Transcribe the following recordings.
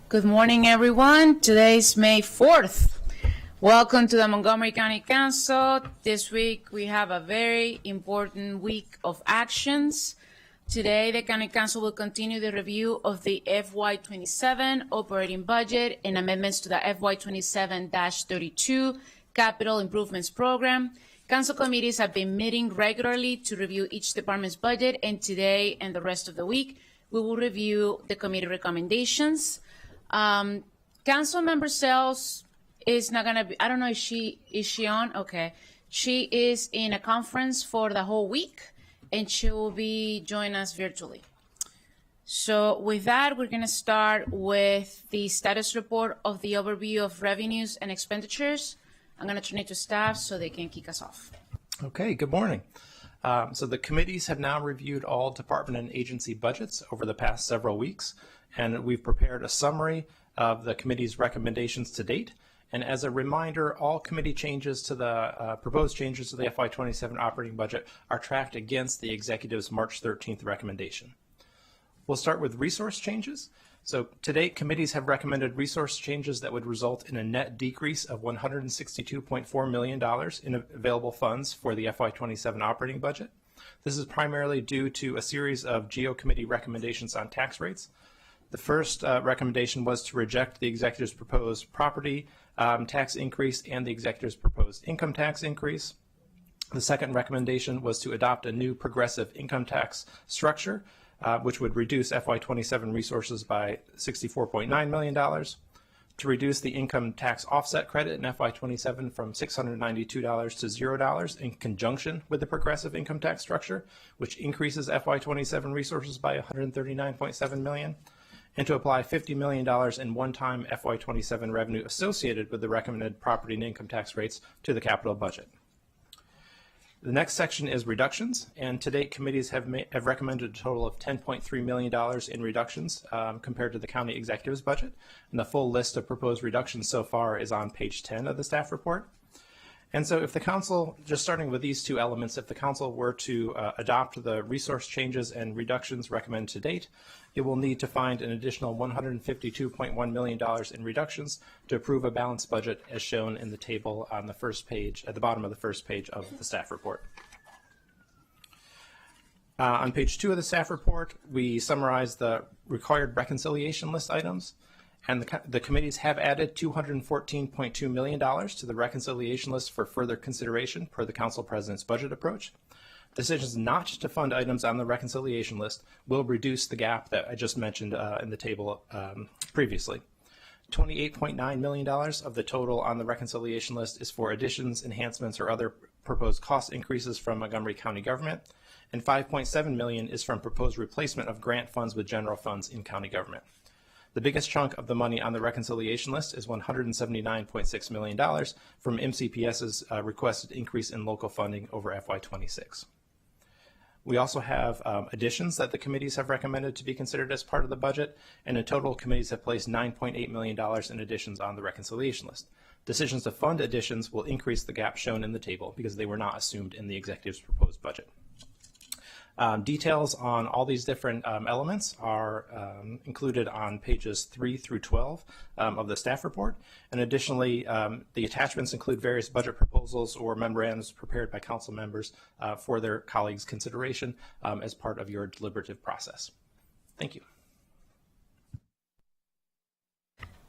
Good morning, everyone. Today is May 4th. Welcome to the Montgomery County Council. This week, we have a very important week of actions. Today, the County Council will continue the review of the FY27 operating budget and amendments to the FY27-32 Capital Improvements Program. Council committees have been meeting regularly to review each department's budget, and today and the rest of the week, we will review the committee recommendations. Council member Sells is not going to be, I don't know if is she on? Okay. She is in a conference for the whole week, and she will be joining us virtually. So with that, we're going to start with the status report of the overview of revenues and expenditures. I'm going to turn it to staff so they can kick us off. Okay, good morning. So the committees have now reviewed all department and agency budgets over the past several weeks, and we've prepared a summary of the committee's recommendations to date. And as a reminder, all committee changes to the proposed changes to the FY27 operating budget are tracked against the executive's March 13th recommendation. We'll start with resource changes. So to date, committees have recommended resource changes that would result in a net decrease of $162.4 million in available funds for the FY27 operating budget. This is primarily due to a series of GO committee recommendations on tax rates. The first recommendation was to reject the executive's proposed property tax increase and the executive's proposed income tax increase. The second recommendation was to adopt a new progressive income tax structure, which would reduce FY27 resources by $64.9 million, to reduce the income tax offset credit in FY27 from $692 to $0 in conjunction with the progressive income tax structure, which increases FY27 resources by $139.7 million, and to apply $50 million in one-time FY27 revenue associated with the recommended property and income tax rates to the capital budget. The next section is reductions, and to date, committees have recommended a total of $10.3 million in reductions compared to the county executive's budget, and the full list of proposed reductions so far is on page 10 of the staff report. And so if the council, just starting with these two elements, if the council were to adopt the resource changes and reductions recommended to date, it will need to find an additional $152.1 million in reductions to approve a balanced budget as shown in the table on the first page, at the bottom of the first page of the staff report. On page 2 of the staff report, we summarize the required reconciliation list items. And the committees have added $214.2 million to the reconciliation list for further consideration per the council president's budget approach. Decisions not to fund items on the reconciliation list will reduce the gap that I just mentioned in the table previously. $28.9 million of the total on the reconciliation list is for additions, enhancements, or other proposed cost increases from Montgomery County government, and $5.7 million is from proposed replacement of grant funds with general funds in county government. The biggest chunk of the money on the reconciliation list is $179.6 million from MCPS's requested increase in local funding over FY26. We also have additions that the committees have recommended to be considered as part of the budget, and in total, committees have placed $9.8 million in additions on the reconciliation list. Decisions to fund additions will increase the gap shown in the table because they were not assumed in the executive's proposed budget. Details on all these different elements are included on pages 3 through 12 of the staff report. And additionally, the attachments include various budget proposals or memorandums prepared by council members for their colleagues' consideration as part of your deliberative process. Thank you.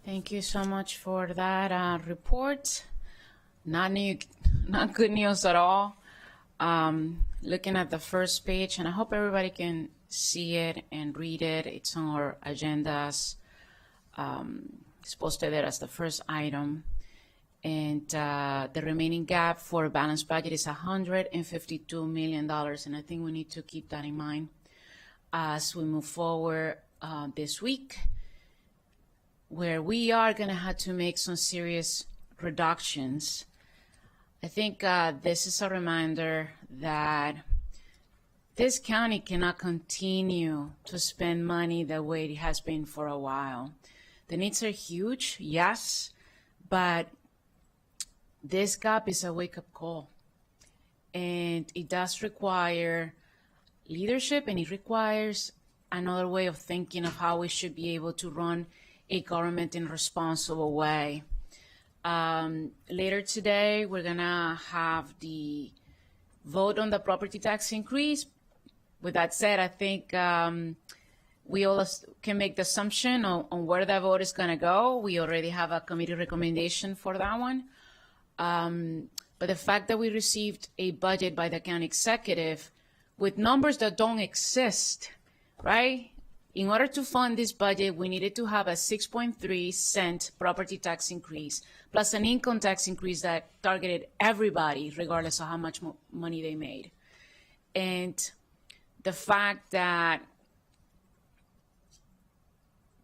Thank you so much for that report. Not good news at all. Looking at the first page, and I hope everybody can see it and read it. It's on our agendas. It's posted there as the first item. And the remaining gap for balanced budget is $152 million. And I think we need to keep that in mind as we move forward this week, where we are going to have to make some serious reductions. I think this is a reminder that this county cannot continue to spend money the way it has been for a while. The needs are huge, yes, but this gap is a wake-up call. And it does require leadership, and it requires another way of thinking of how we should be able to run a government in a responsible way. Later today, we're gonna have the vote on the property tax increase. With that said, I think we all can make the assumption on where that vote is gonna go. We already have a committee recommendation for that one. But the fact that we received a budget by the county executive with numbers that don't exist, right? In order to fund this budget, we needed to have a 6.3 cent property tax increase, plus an income tax increase that targeted everybody, regardless of how much money they made. And the fact that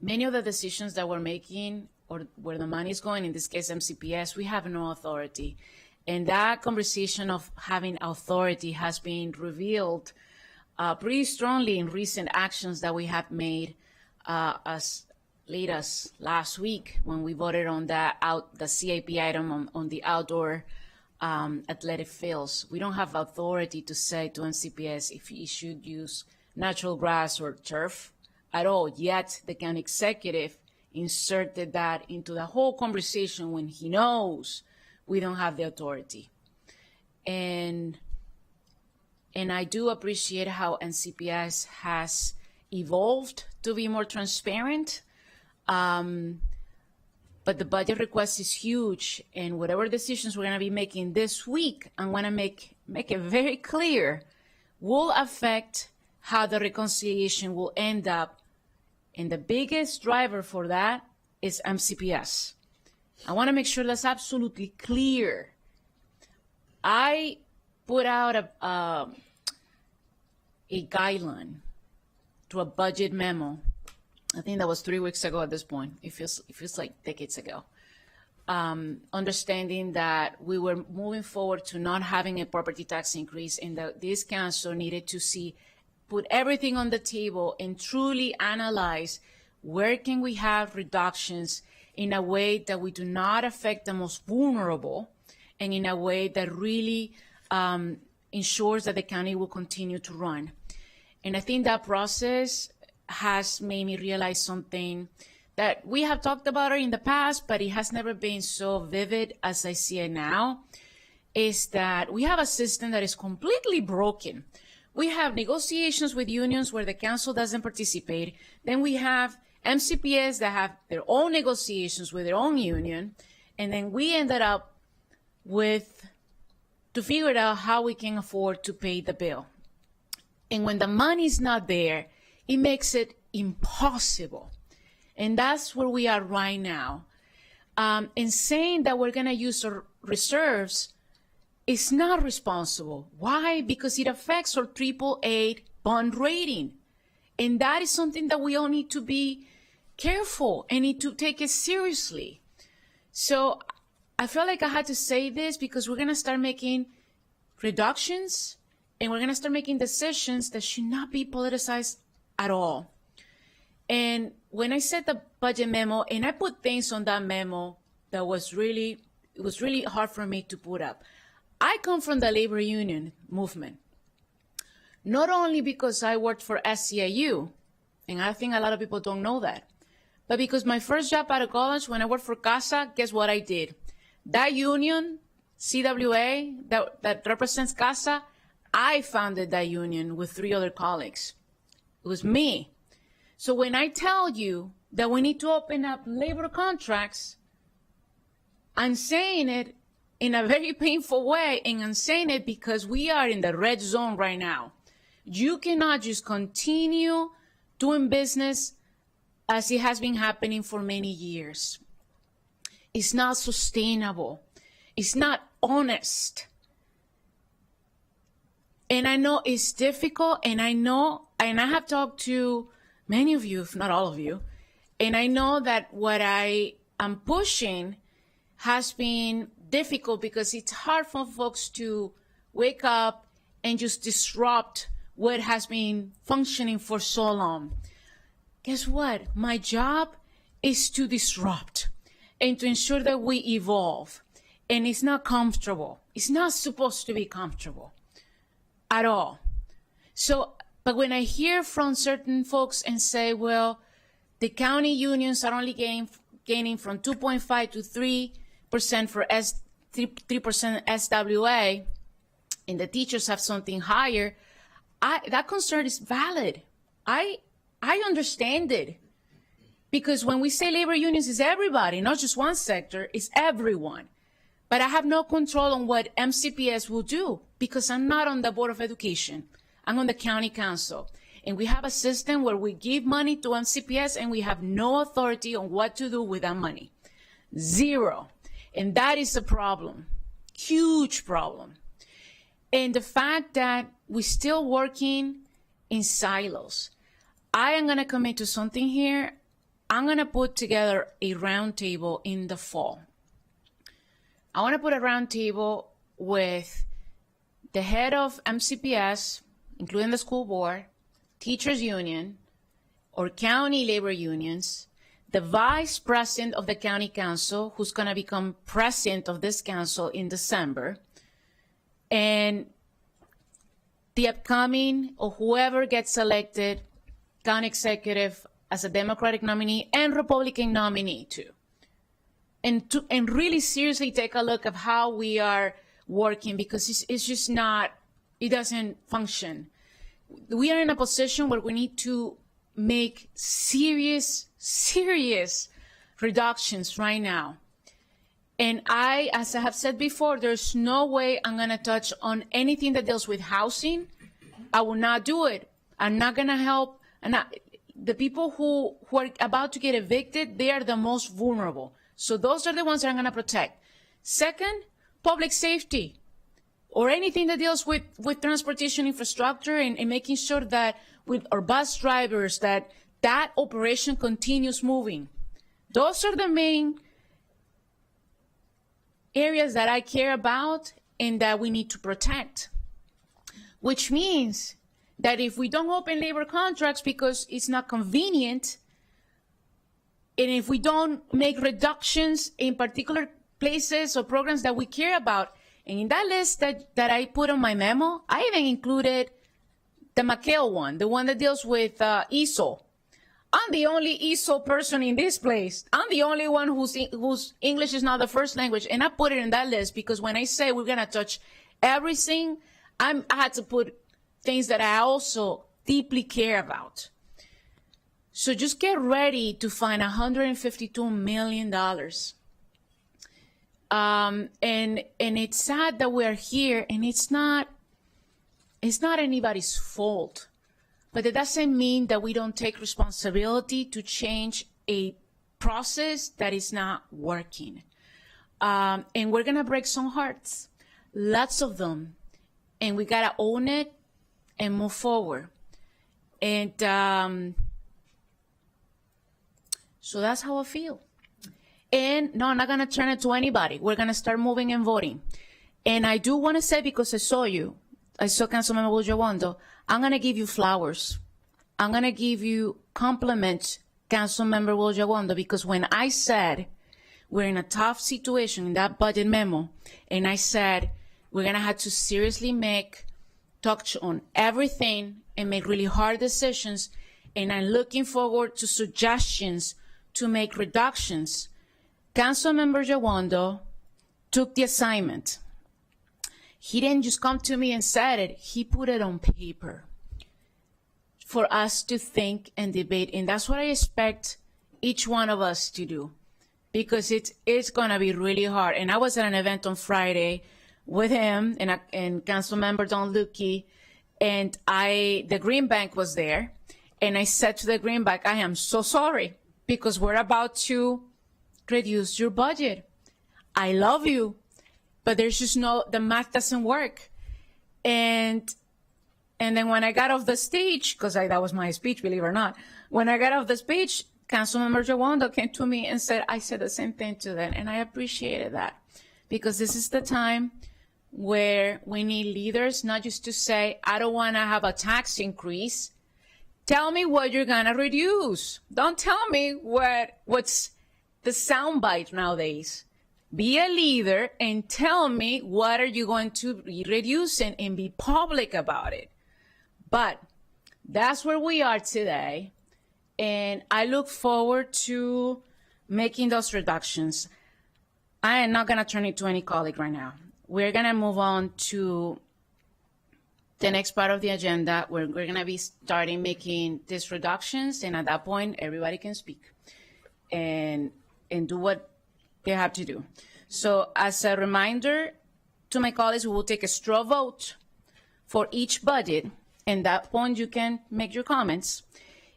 many of the decisions that we're making, or where the money is going, in this case MCPS, we have no authority. And that conversation of having authority has been revealed pretty strongly in recent actions that we have made as late as last week when we voted on the CIP item on the outdoor athletic fields. We don't have authority to say to NCPS if it should use natural grass or turf at all, yet the county executive inserted that into the whole conversation when he knows we don't have the authority. And I do appreciate how NCPS has evolved to be more transparent. But the budget request is huge, and whatever decisions we're going to be making this week, I'm going to make it very clear, will affect how the reconciliation will end up. And the biggest driver for that is MCPS. I want to make sure that's absolutely clear. I put out a guideline to a budget memo. I think that was 3 weeks ago at this point. It feels like decades ago. Understanding that we were moving forward to not having a property tax increase, and that this council needed to put everything on the table and truly analyze where can we have reductions in a way that we do not affect the most vulnerable, and in a way that really ensures that the county will continue to run. And I think that process has made me realize something that we have talked about in the past, but it has never been so vivid as I see it now, is that we have a system that is completely broken. We have negotiations with unions where the council doesn't participate. Then we have MCPS that have their own negotiations with their own union. And then we ended up to figure out how we can afford to pay the bill. And when the money is not there, it makes it impossible. And that's where we are right now. And saying that we're going to use our reserves is not responsible. Why? Because it affects our AAA bond rating. And that is something that we all need to be careful and need to take it seriously. So I felt like I had to say this because we're going to start making reductions, and we're going to start making decisions that should not be politicized at all. And when I said the budget memo, and I put things on that memo that was really hard for me to put up. I come from the labor union movement, not only because I worked for SCIU, and I think a lot of people don't know that, but because my first job out of college, when I worked for CASA, guess what I did? That union, CWA, that represents CASA, I founded that union with 3 other colleagues. It was me. So when I tell you that we need to open up labor contracts, I'm saying it in a very painful way, and I'm saying it because we are in the red zone right now. You cannot just continue doing business as it has been happening for many years. It's not sustainable. It's not honest. And I know it's difficult, and I have talked to many of you, if not all of you, and I know that what I am pushing has been difficult because it's hard for folks to wake up and just disrupt what has been functioning for so long. Guess what? My job is to disrupt and to ensure that we evolve. And it's not comfortable. It's not supposed to be comfortable at all. So But when I hear from certain folks and say, well, the county unions are only gaining from 2.5 to 3% for 3% SWA, and the teachers have something higher, that concern is valid. I understand it. Because when we say labor unions, it's everybody, not just one sector, it's everyone. But I have no control on what MCPS will do because I'm not on the Board of Education. I'm on the County Council. And we have a system where we give money to MCPS and we have no authority on what to do with that money. Zero. And that is a problem, huge problem. And the fact that we're still working in silos. I am going to commit to something here. I'm going to put together a roundtable in the fall. I want to put a roundtable with the head of MCPS, including the school board, teachers union, or county labor unions, the vice president of the county council, who's going to become president of this council in December, and the upcoming, or whoever gets elected, county executive as a Democratic nominee and Republican nominee too. And really seriously take a look at how we are working, because it's just not, it doesn't function. We are in a position where we need to make serious reductions right now. And as I have said before, there's no way I'm going to touch on anything that deals with housing. I will not do it. I'm not going to help. The people who are about to get evicted, they are the most vulnerable. So those are the ones that I'm going to protect. Second, public safety, or anything that deals with transportation infrastructure and making sure that with our bus drivers, that operation continues moving. Those are the main areas that I care about and that we need to protect, which means that if we don't open labor contracts because it's not convenient, and if we don't make reductions in particular places or programs that we care about, and in that list that I put on my memo, I even included the McHale one, the one that deals with ESOL. I'm the only ESOL person in this place. I'm the only one whose English is not the first language, and I put it in that list because when I say we're gonna touch everything, I had to put things that I also deeply care about. So just get ready to find $152 million. And it's sad that we're here, and it's not anybody's fault, but it doesn't mean that we don't take responsibility to change a process that is not working. And we're gonna break some hearts, lots of them, and we gotta own it and move forward. And so that's how I feel. And no, I'm not gonna turn it to anybody. We're gonna start moving and voting. And I do wanna say, because I saw Councilmember Wiljawondo, I'm gonna give you flowers. I'm gonna give you compliments, Councilmember Wiljawondo, because when I said we're in a tough situation in that budget memo, and I said we're gonna have to seriously touch on everything and make really hard decisions, and I'm looking forward to suggestions to make reductions. Councilmember Jawondo took the assignment. He didn't just come to me and said it, he put it on paper for us to think and debate. And that's what I expect each one of us to do, because it's gonna be really hard. And I was at an event on Friday with him and Councilmember Don Lukey, and the Green Bank was there. And I said to the Green Bank, I am so sorry, because we're about to reduce your budget. I love you, but there's just the math doesn't work. And then when I got off the stage, because that was my speech, believe it or not, when I got off the speech, Councilmember Jawondo came to me and said, I said the same thing to them, and I appreciated that, because this is the time where we need leaders, not just to say, I don't want to have a tax increase. Tell me what you're going to reduce. Don't tell me what's the soundbite nowadays. Be a leader and tell me what are you going to be reducing, and be public about it. But That's where we are today. And I look forward to making those reductions. I am not going to turn into any colleague right now. We're going to move on to the next part of the agenda where we're going to be starting making these reductions. And at that point, everybody can speak and do what they have to do. So as a reminder to my colleagues, we will take a straw vote for each budget. And at that point, you can make your comments.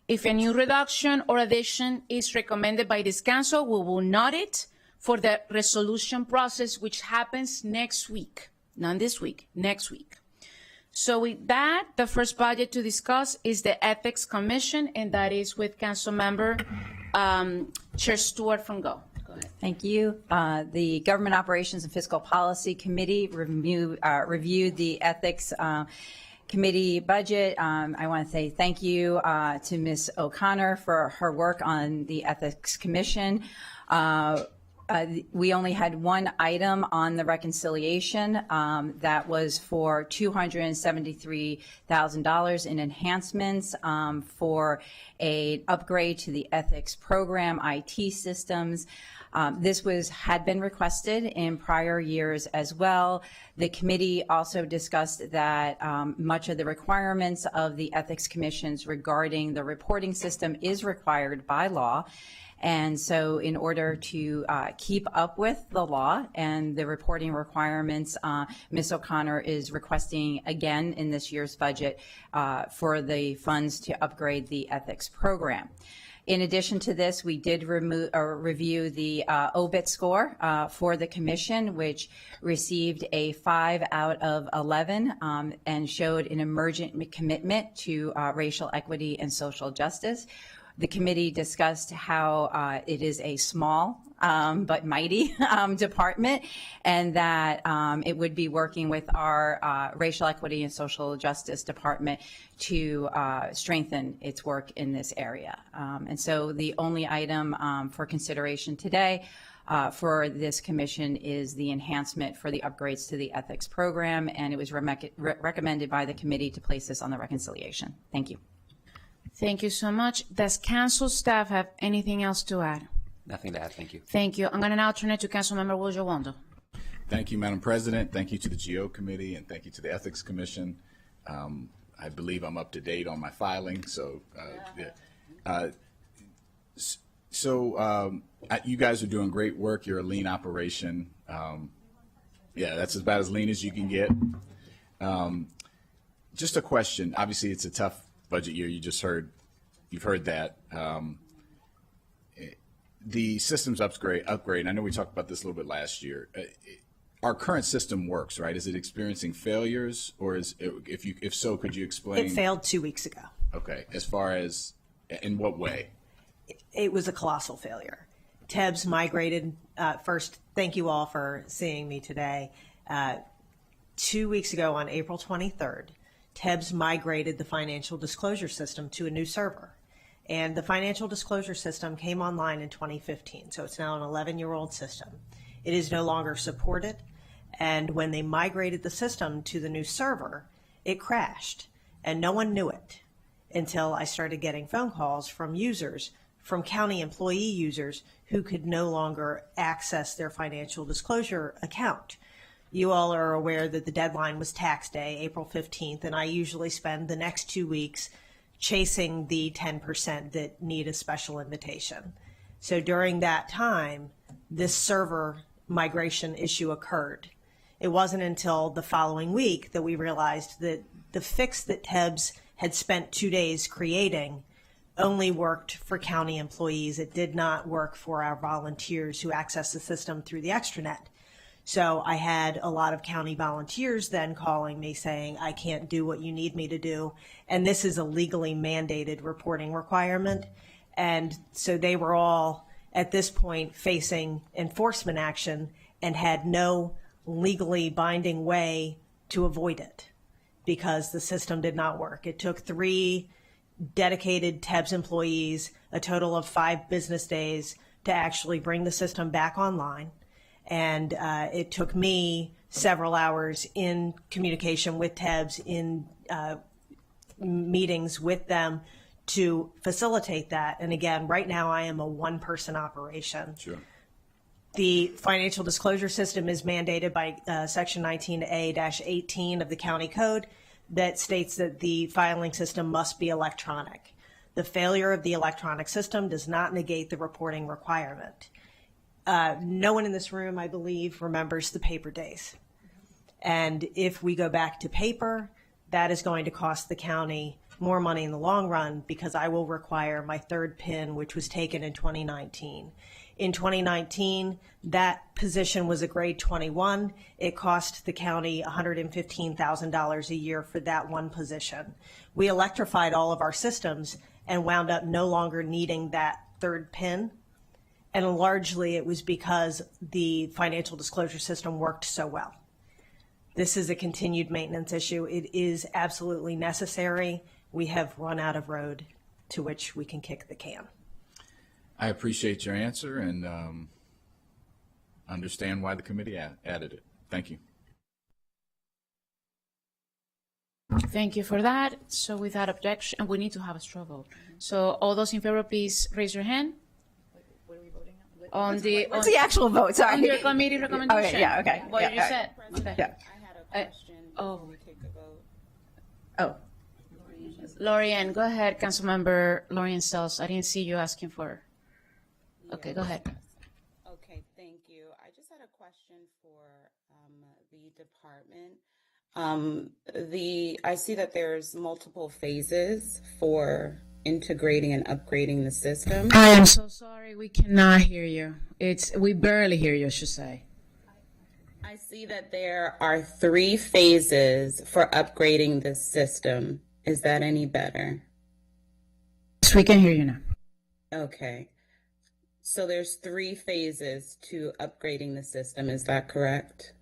If a new reduction or addition is recommended by this council, we will note it for the resolution process, which happens next week, not this week, next week. So with that, the first budget to discuss is the Ethics Commission, and that is with Council Member Chair Stewart from Go. Go ahead. Thank you. The Government Operations and Fiscal Policy Committee reviewed the Ethics Committee budget. I want to say thank you to Ms. O'Connor for her work on the Ethics Commission. We only had one item on the reconciliation that was for $273,000 in enhancements for an upgrade to the ethics program IT systems. This had been requested in prior years as well. The committee also discussed that much of the requirements of the Ethics Commissions regarding the reporting system is required by law. And so in order to keep up with the law and the reporting requirements, Ms. O'Connor is requesting again in this year's budget for the funds to upgrade the ethics program. In addition to this, we did review the OBIT score for the commission, which received a 5 out of 11 and showed an emergent commitment to racial equity and social justice. The committee discussed how it is a small but mighty department, and that it would be working with our Racial Equity and Social Justice Department to strengthen its work in this area. And so the only item for consideration today for this commission is the enhancement for the upgrades to the ethics program, and it was recommended by the committee to place this on the reconciliation. Thank you. Thank you so much. Does council staff have anything else to add? Nothing to add, thank you. Thank you. I'm going to now turn it to Councilmember Wojo-Wando. Thank you, Madam President. Thank you to the GO Committee, and thank you to the Ethics Commission. I believe I'm up to date on my filing, so you guys are doing great work. You're a lean operation. Yeah, that's about as lean as you can get. Just a question. Obviously, it's a tough budget year. You've heard that. The systems upgrade, I know we talked about this a little bit last year. Our current system works, right? Is it experiencing failures, or if so, could you explain? It failed 2 weeks ago. Okay. As far as, in what way? It was a colossal failure. TEBS migrated, first, thank you all for seeing me today. 2 weeks ago on April 23rd, TEBS migrated the financial disclosure system to a new server. And the financial disclosure system came online in 2015, so it's now an 11-year-old system. It is no longer supported, and when they migrated the system to the new server, it crashed, and no one knew it until I started getting phone calls from users, from county employee users who could no longer access their financial disclosure account. You all are aware that the deadline was tax day, April 15th, and I usually spend the next 2 weeks chasing the 10% that need a special invitation. So during that time, this server migration issue occurred. It wasn't until the following week that we realized that the fix that TEBS had spent 2 days creating only worked for county employees. It did not work for our volunteers who access the system through the extranet. So I had a lot of county volunteers then calling me saying, I can't do what you need me to do. And this is a legally mandated reporting requirement. And so they were all at this point facing enforcement action and had no legally binding way to avoid it because the system did not work. It took 3 dedicated TEBS employees, a total of 5 business days to actually bring the system back online. And it took me several hours in communication with TEBS in meetings with them to facilitate that. And again, right now I am a one-person operation. Sure. The financial disclosure system is mandated by Section 19A-18 of the county code that states that the filing system must be electronic. The failure of the electronic system does not negate the reporting requirement. No one in this room, I believe, remembers the paper days. And if we go back to paper, that is going to cost the county more money in the long run because I will require my third PIN, which was taken in 2019. In 2019, that position was a grade 21. It cost the county $115,000 a year for that one position. We electrified all of our systems and wound up no longer needing that third PIN. And largely it was because the financial disclosure system worked so well. This is a continued maintenance issue. It is absolutely necessary. We have run out of road to which we can kick the can. I appreciate your answer and understand why the committee added it. Thank you. Thank you for that. So without objection, we need to have a straw vote. So all those in favor, please raise your hand. On the What's the actual vote? Sorry. on your committee recommendation. Okay, yeah, okay. What Yeah, you yeah. said. Okay. Yeah. I had a question. Oh. Before we take the vote. Oh, Lorianne, go ahead, Councilmember Lorianne Sells. I didn't see you asking for. Okay, go ahead. Okay, thank you. I just had a question for the department. I see that there's multiple phases for integrating and upgrading the system. I am so sorry. We cannot hear you. We barely hear you, I should say. I see that there are 3 phases for upgrading the system. Is that any better? Yes, we can hear you now. Okay. So there's 3 phases to upgrading the system. Is that correct?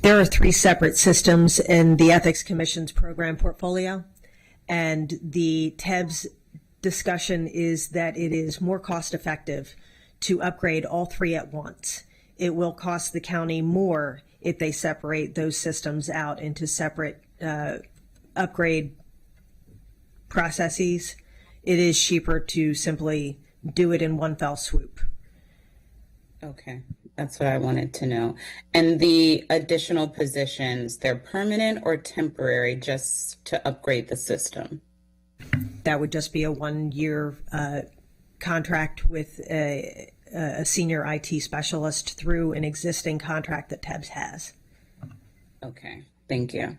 There are 3 separate systems in the Ethics Commission's program portfolio, and the TEBS discussion is that it is more cost effective to upgrade all 3 at once. It will cost the county more if they separate those systems out into separate upgrade processes. It is cheaper to simply do it in one fell swoop. Okay, that's what I wanted to know. And the additional positions, they're permanent or temporary just to upgrade the system? That would just be a 1-year contract with a senior IT specialist through an existing contract that TEBS has. Okay, thank you.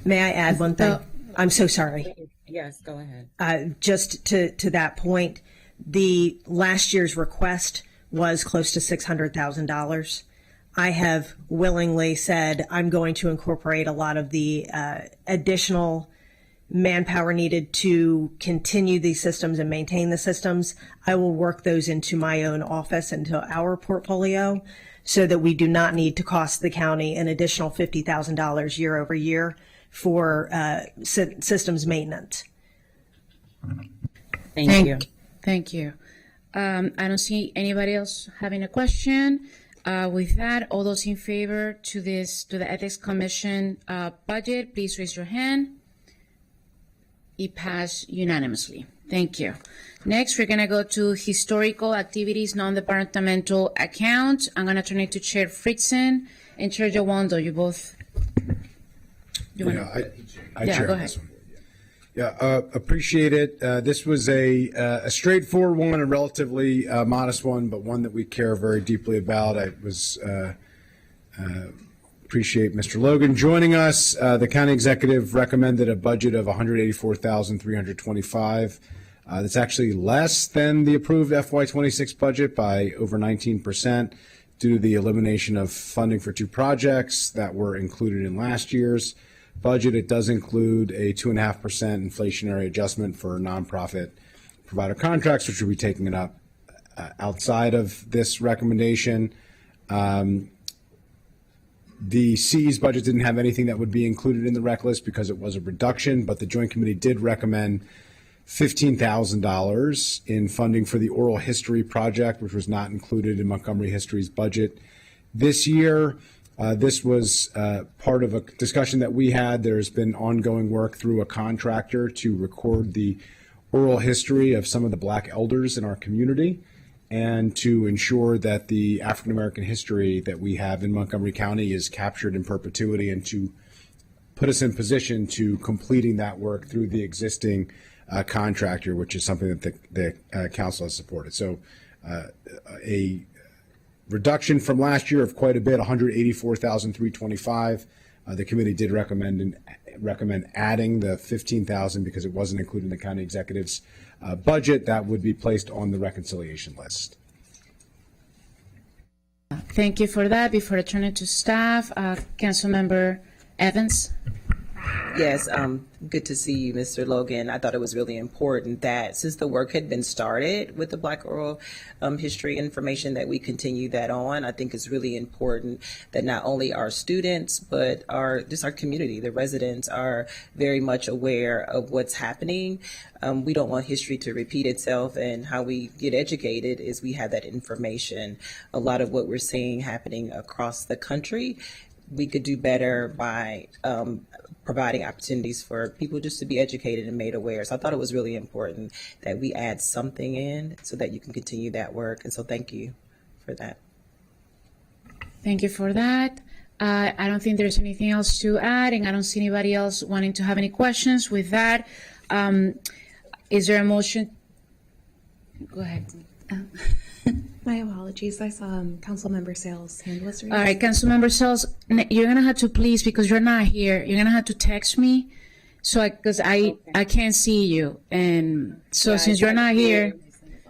May I add one thing? I'm so sorry. Yes, go ahead. Just to that point, the last year's request was close to $600,000. I have willingly said I'm going to incorporate a lot of the additional manpower needed to continue these systems and maintain the systems. I will work those into my own office, into our portfolio, so that we do not need to cost the county an additional $50,000 year over year for systems maintenance. Thank you. Thank you. I don't see anybody else having a question. With that, all those in favor to the Ethics Commission budget, please raise your hand. It passed unanimously. Thank you. Next, we're going to go to historical activities, non-departmental account. I'm going to turn it to Chair Fritzen and Chair Jawando. You both. I Yeah, chair go on ahead. this one. Yeah, appreciate it. This was a straightforward one, a relatively modest one, but one that we care very deeply about. I was appreciate Mr. Logan joining us. The county executive recommended a budget of $184,325. That's actually less than the approved FY26 budget by over 19% due to the elimination of funding for 2 projects that were included in last year's budget. It does include a 2.5% inflationary adjustment for nonprofit provider contracts, which will be taking it up outside of this recommendation. The C's budget didn't have anything that would be included in the rec list because it was a reduction, but the Joint Committee did recommend $15,000 in funding for the oral history project, which was not included in Montgomery History's budget this year. This was part of a discussion that we had. There's been ongoing work through a contractor to record the oral history of some of the Black elders in our community and to ensure that the African American history that we have in Montgomery County is captured in perpetuity, and to put us in position to completing that work through the existing contractor, which is something that the council has supported. So a reduction from last year of quite a bit, 184,325. The committee did recommend adding the 15,000 because it wasn't included in the county executive's budget. That would be placed on the reconciliation list. Thank you for that. Before I turn it to staff, Councilmember Evans. Yes, good to see you, Mr. Logan. I thought it was really important that since the work had been started with the Black oral history information, that we continue that on. I think it's really important that not only our students, but our community, the residents, are very much aware of what's happening. We don't want history to repeat itself, and how we get educated is we have that information. A lot of what we're seeing happening across the country, we could do better by providing opportunities for people just to be educated and made aware. So I thought it was really important that we add something in so that you can continue that work. And so thank you for that. Thank you for that. I don't think there's anything else to add, and I don't see anybody else wanting to have any questions. With that, is there a motion? Go ahead. My apologies. I saw Councilmember Sales' hand was raised. All right, Councilmember Sales, you're gonna have to please, because you're not here, you're gonna have to text me, so because I can't see you, and so Yeah, since you're not here,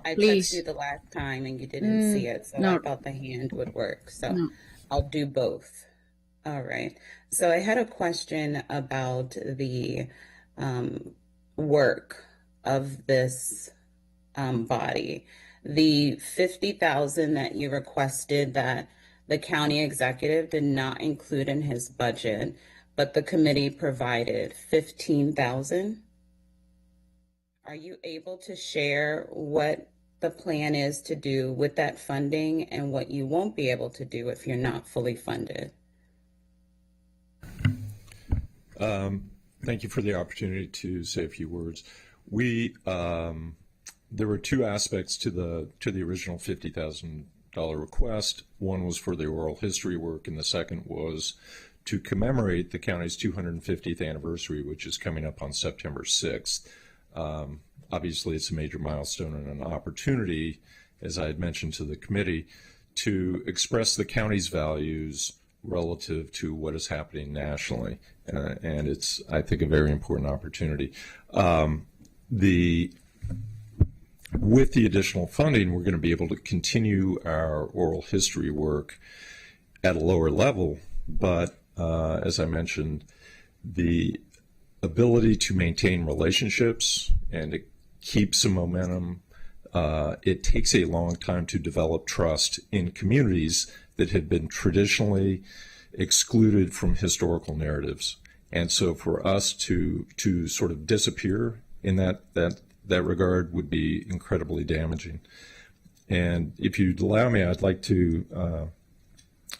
I please. texted you the last time and you didn't see it, so no. I thought the hand would work. So No. I'll do both. All right. So I had a question about the work of this body. The 50,000 that you requested that the county executive did not include in his budget, but the committee provided 15,000. Are you able to share what the plan is to do with that funding and what you won't be able to do if you're not fully funded? Thank you for the opportunity to say a few words. There were two aspects to the original $50,000 request. One was for the oral history work, and the second was to commemorate the county's 250th anniversary, which is coming up on September 6th. Obviously, it's a major milestone and an opportunity, as I had mentioned to the committee, to express the county's values relative to what is happening nationally. And it's, I think, a very important opportunity. With the additional funding, we're going to be able to continue our oral history work at a lower level, but as I mentioned, the ability to maintain relationships and to keep some momentum, it takes a long time to develop trust in communities that have been traditionally excluded from historical narratives. And so for us to sort of disappear in that regard would be incredibly damaging. And if you'd allow me, I'd like to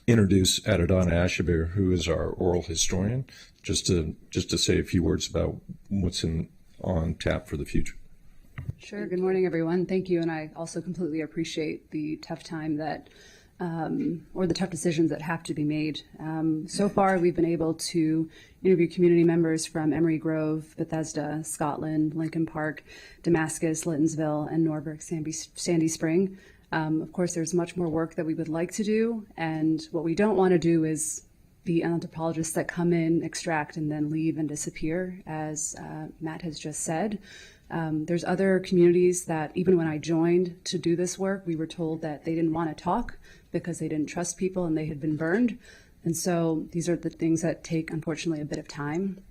introduce Adidana Ashabir, who is our oral historian, just to say a few words about what's on tap for the future. Sure. Good morning, everyone. Thank you. And I also completely appreciate the tough time that or the tough decisions that have to be made. So far, we've been able to interview community members from Emery Grove, Bethesda, Scotland, Lincoln Park, Damascus, Littonsville, and Norberg, Sandy Spring. Of course, there's much more work that we would like to do, and what we don't want to do is be anthropologists that come in, extract, and then leave and disappear, as Matt has just said. There's other communities that even when I joined to do this work, we were told that they didn't want to talk because they didn't trust people and they had been burned. And so these are the things that take, unfortunately, a bit of time.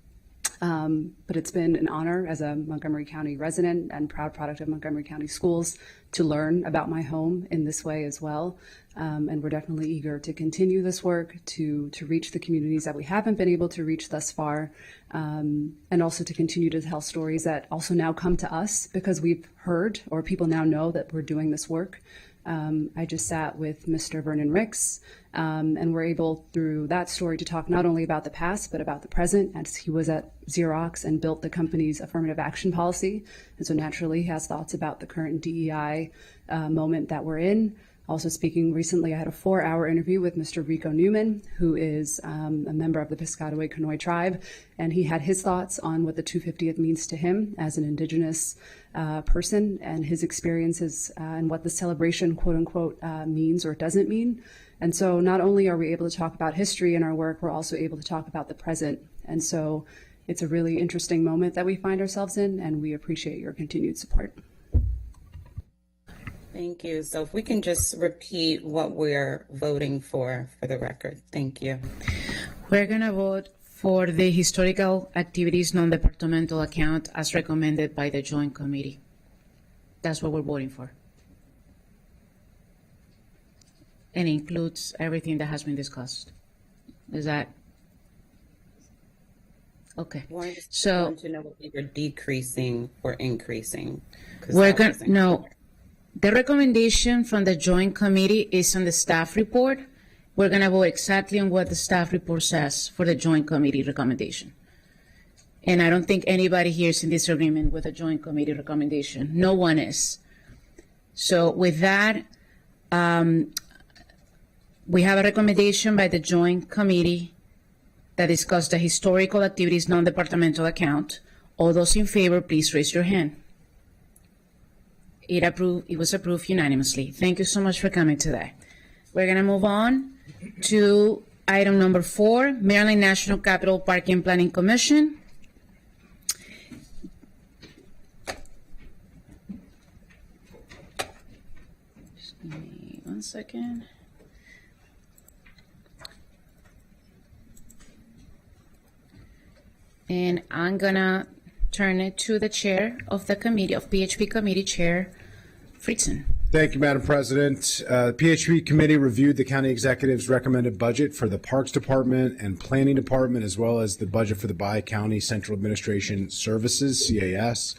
But it's been an honor as a Montgomery County resident and proud product of Montgomery County Schools to learn about my home in this way as well. And we're definitely eager to continue this work, to reach the communities that we haven't been able to reach thus far, and also to continue to tell stories that also now come to us because we've heard, or people now know, that we're doing this work. I just sat with Mr. Vernon Ricks, and we're able through that story to talk not only about the past, but about the present, as he was at Xerox and built the company's affirmative action policy. And so naturally he has thoughts about the current DEI moment that we're in. Also speaking recently, I had a 4-hour interview with Mr. Rico Newman, who is a member of the Piscataway Conoy tribe, and he had his thoughts on what the 250th means to him as an Indigenous person and his experiences and what the celebration, quote unquote, means or doesn't mean. And so not only are we able to talk about history in our work, we're also able to talk about the present. And so it's a really interesting moment that we find ourselves in, and we appreciate your continued support. Thank you. So if we can just repeat what we're voting for the record. Thank you. We're going to vote for the historical activities non-departmental account as recommended by the Joint Committee. That's what we're voting for. And includes everything that has been discussed. Is that? Okay. So I want to know what we were decreasing or increasing. We're going to, no. The recommendation from the Joint Committee is on the staff report. We're going to vote exactly on what the staff report says for the Joint Committee recommendation. And I don't think anybody here is in disagreement with the Joint Committee recommendation. No one is. So with that, we have a recommendation by the Joint Committee that discussed the historical activities non-departmental account. All those in favor, please raise your hand. It was approved unanimously. Thank you so much for coming today. We're going to move on to item number 4, Maryland National Capital Parking Planning Commission. Just give me 1 second. And I'm going to turn it to the chair of the committee, of PHP Committee Chair Friedson. Thank you, Madam President. The PHP Committee reviewed the County Executive's recommended budget for the Parks Department and Planning Department, as well as the budget for the Bi-County Central Administration Services, CAS.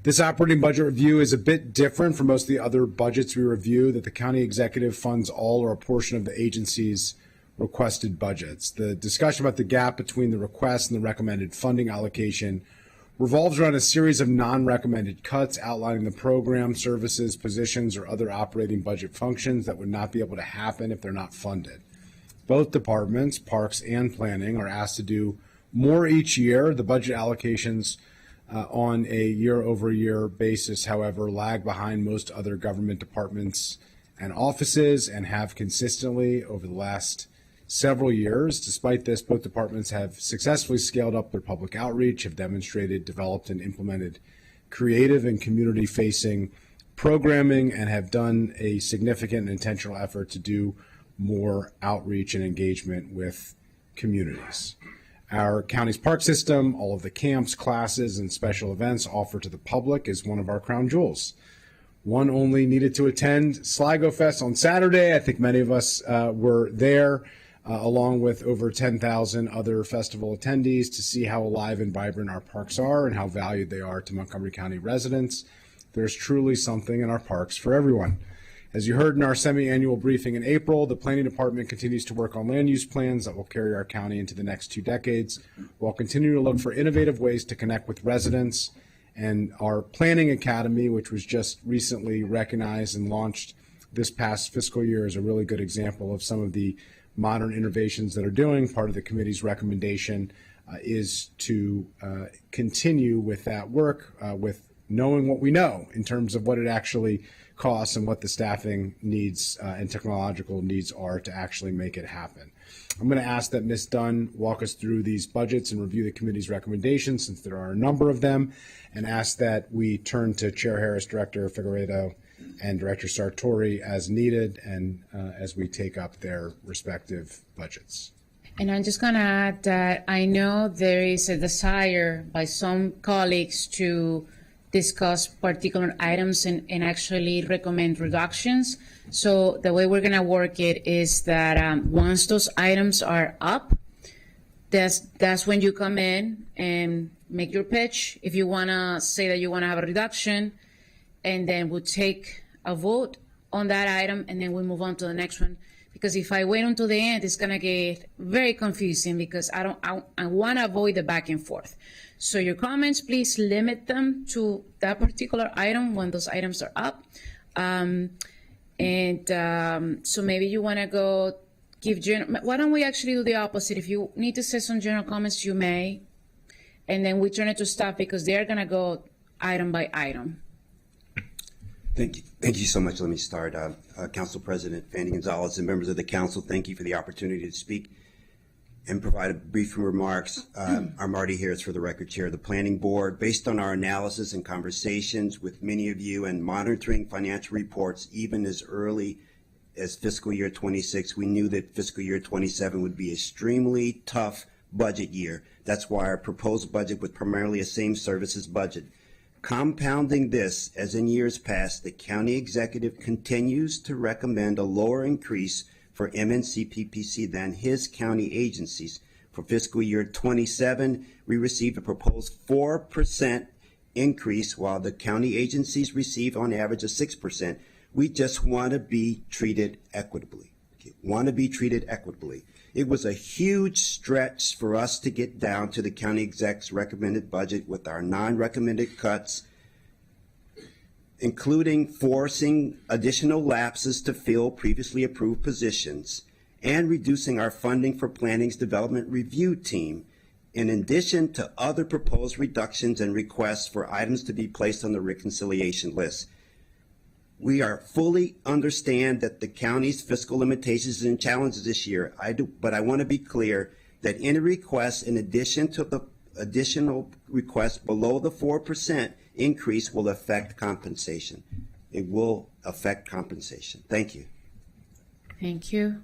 This operating budget review is a bit different from most of the other budgets we review, that the County Executive funds all or a portion of the agency's requested budgets. The discussion about the gap between the request and the recommended funding allocation revolves around a series of non-recommended cuts outlining the program, services, positions, or other operating budget functions that would not be able to happen if they're not funded. Both departments, Parks and Planning, are asked to do more each year. The budget allocations on a year-over-year basis, however, lag behind most other government departments and offices and have consistently over the last several years. Despite this, both departments have successfully scaled up their public outreach, have demonstrated, developed, and implemented creative and community-facing programming, and have done a significant and intentional effort to do more outreach and engagement with communities. Our county's park system, all of the camps, classes, and special events offered to the public is one of our crown jewels. One only needed to attend Sligo Fest on Saturday. I think many of us were there. Along with over 10,000 other festival attendees, to see how alive and vibrant our parks are and how valued they are to Montgomery County residents. There's truly something in our parks for everyone. As you heard in our semi-annual briefing in April, the Planning Department continues to work on land use plans that will carry our county into the next 2 decades, while continuing to look for innovative ways to connect with residents. And our Planning Academy, which was just recently recognized and launched this past fiscal year, is a really good example of some of the modern innovations that are doing. Part of the committee's recommendation is to continue with that work, with knowing what we know in terms of what it actually costs and what the staffing needs and technological needs are to actually make it happen. I'm going to ask that Ms. Dunn walk us through these budgets and review the committee's recommendations, since there are a number of them, and ask that we turn to Chair Harris, Director Figueredo, and Director Sartori as needed, and as we take up their respective budgets. And I'm just going to add that I know there is a desire by some colleagues to discuss particular items and actually recommend reductions. So the way we're going to work it is that once those items are up, that's when you come in and make your pitch. If you want to say that you want to have a reduction, and then we'll take a vote on that item, and then we move on to the next one. Because if I wait until the end, it's gonna get very confusing because I want to avoid the back and forth. So your comments, please limit them to that particular item when those items are up. So maybe you want to go give general. Why don't we actually do the opposite? If you need to say some general comments, you may, and then we turn it to staff because they're gonna go item by item. Thank you. Thank you so much. Let me start. Council President Fanny Gonzalez and members of the council, thank you for the opportunity to speak and provide a brief remarks. I'm Marty Harris, for the record, Chair of the Planning Board. Based on our analysis and conversations with many of you and monitoring financial reports, even as early as fiscal year 26, we knew that fiscal year 27 would be an extremely tough budget year. That's why our proposed budget was primarily a same services budget. Compounding this, as in years past, the county executive continues to recommend a lower increase for MNCPPC than his county agencies. For fiscal year 27, we received a proposed 4% increase, while the county agencies receive on average a 6%. We just want to be treated equitably. It was a huge stretch for us to get down to the county exec's recommended budget with our non-recommended cuts, including forcing additional lapses to fill previously approved positions and reducing our funding for planning's development review team, in addition to other proposed reductions and requests for items to be placed on the reconciliation list. We are fully understand that the county's fiscal limitations and challenges this year. But I want to be clear that any requests in addition to the additional requests below the 4% increase will affect compensation. It will affect compensation. Thank you. Thank you.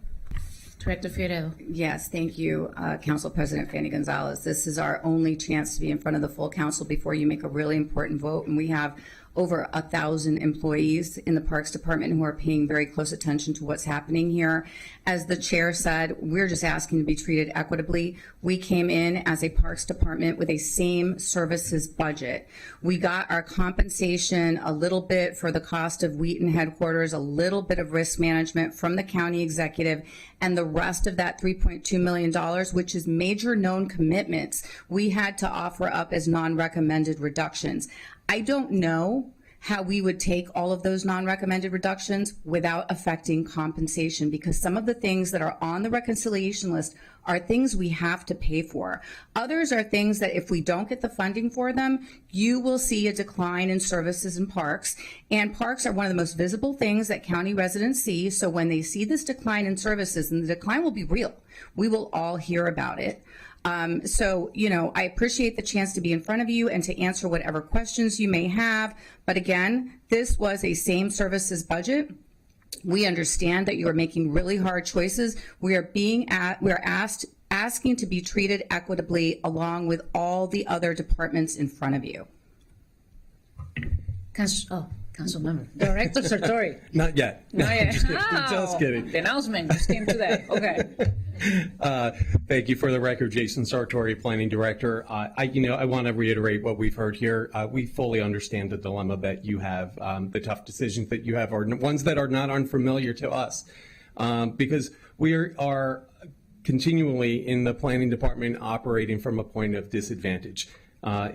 Director Figueredo. Yes, thank you, Council President Fanny Gonzalez. This is our only chance to be in front of the full council before you make a really important vote, and we have over 1,000 employees in the Parks Department who are paying very close attention to what's happening here. As the chair said, we're just asking to be treated equitably. We came in as a Parks Department with a same services budget. We got our compensation a little bit for the cost of Wheaton headquarters, a little bit of risk management from the county executive, and the rest of that $3.2 million, which is major known commitments, we had to offer up as non-recommended reductions. I don't know how we would take all of those non-recommended reductions without affecting compensation, because some of the things that are on the reconciliation list are things we have to pay for. Others are things that if we don't get the funding for them, you will see a decline in services in parks. And parks are one of the most visible things that county residents see. So when they see this decline in services, and the decline will be real, we will all hear about it. So, I appreciate the chance to be in front of you and to answer whatever questions you may have. But again, this was a same services budget. We understand that you are making really hard choices. We are asking to be treated equitably along with all the other departments in front of you. Council member. Director Sartori. Not yet. Not yet. Just kidding. The announcement just came today. Okay. Thank you. For the record, Jason Sartori, Planning Director. I want to reiterate what we've heard here. We fully understand the dilemma that you have, the tough decisions that you have are ones that are not unfamiliar to us, because we are continually in the planning department operating from a point of disadvantage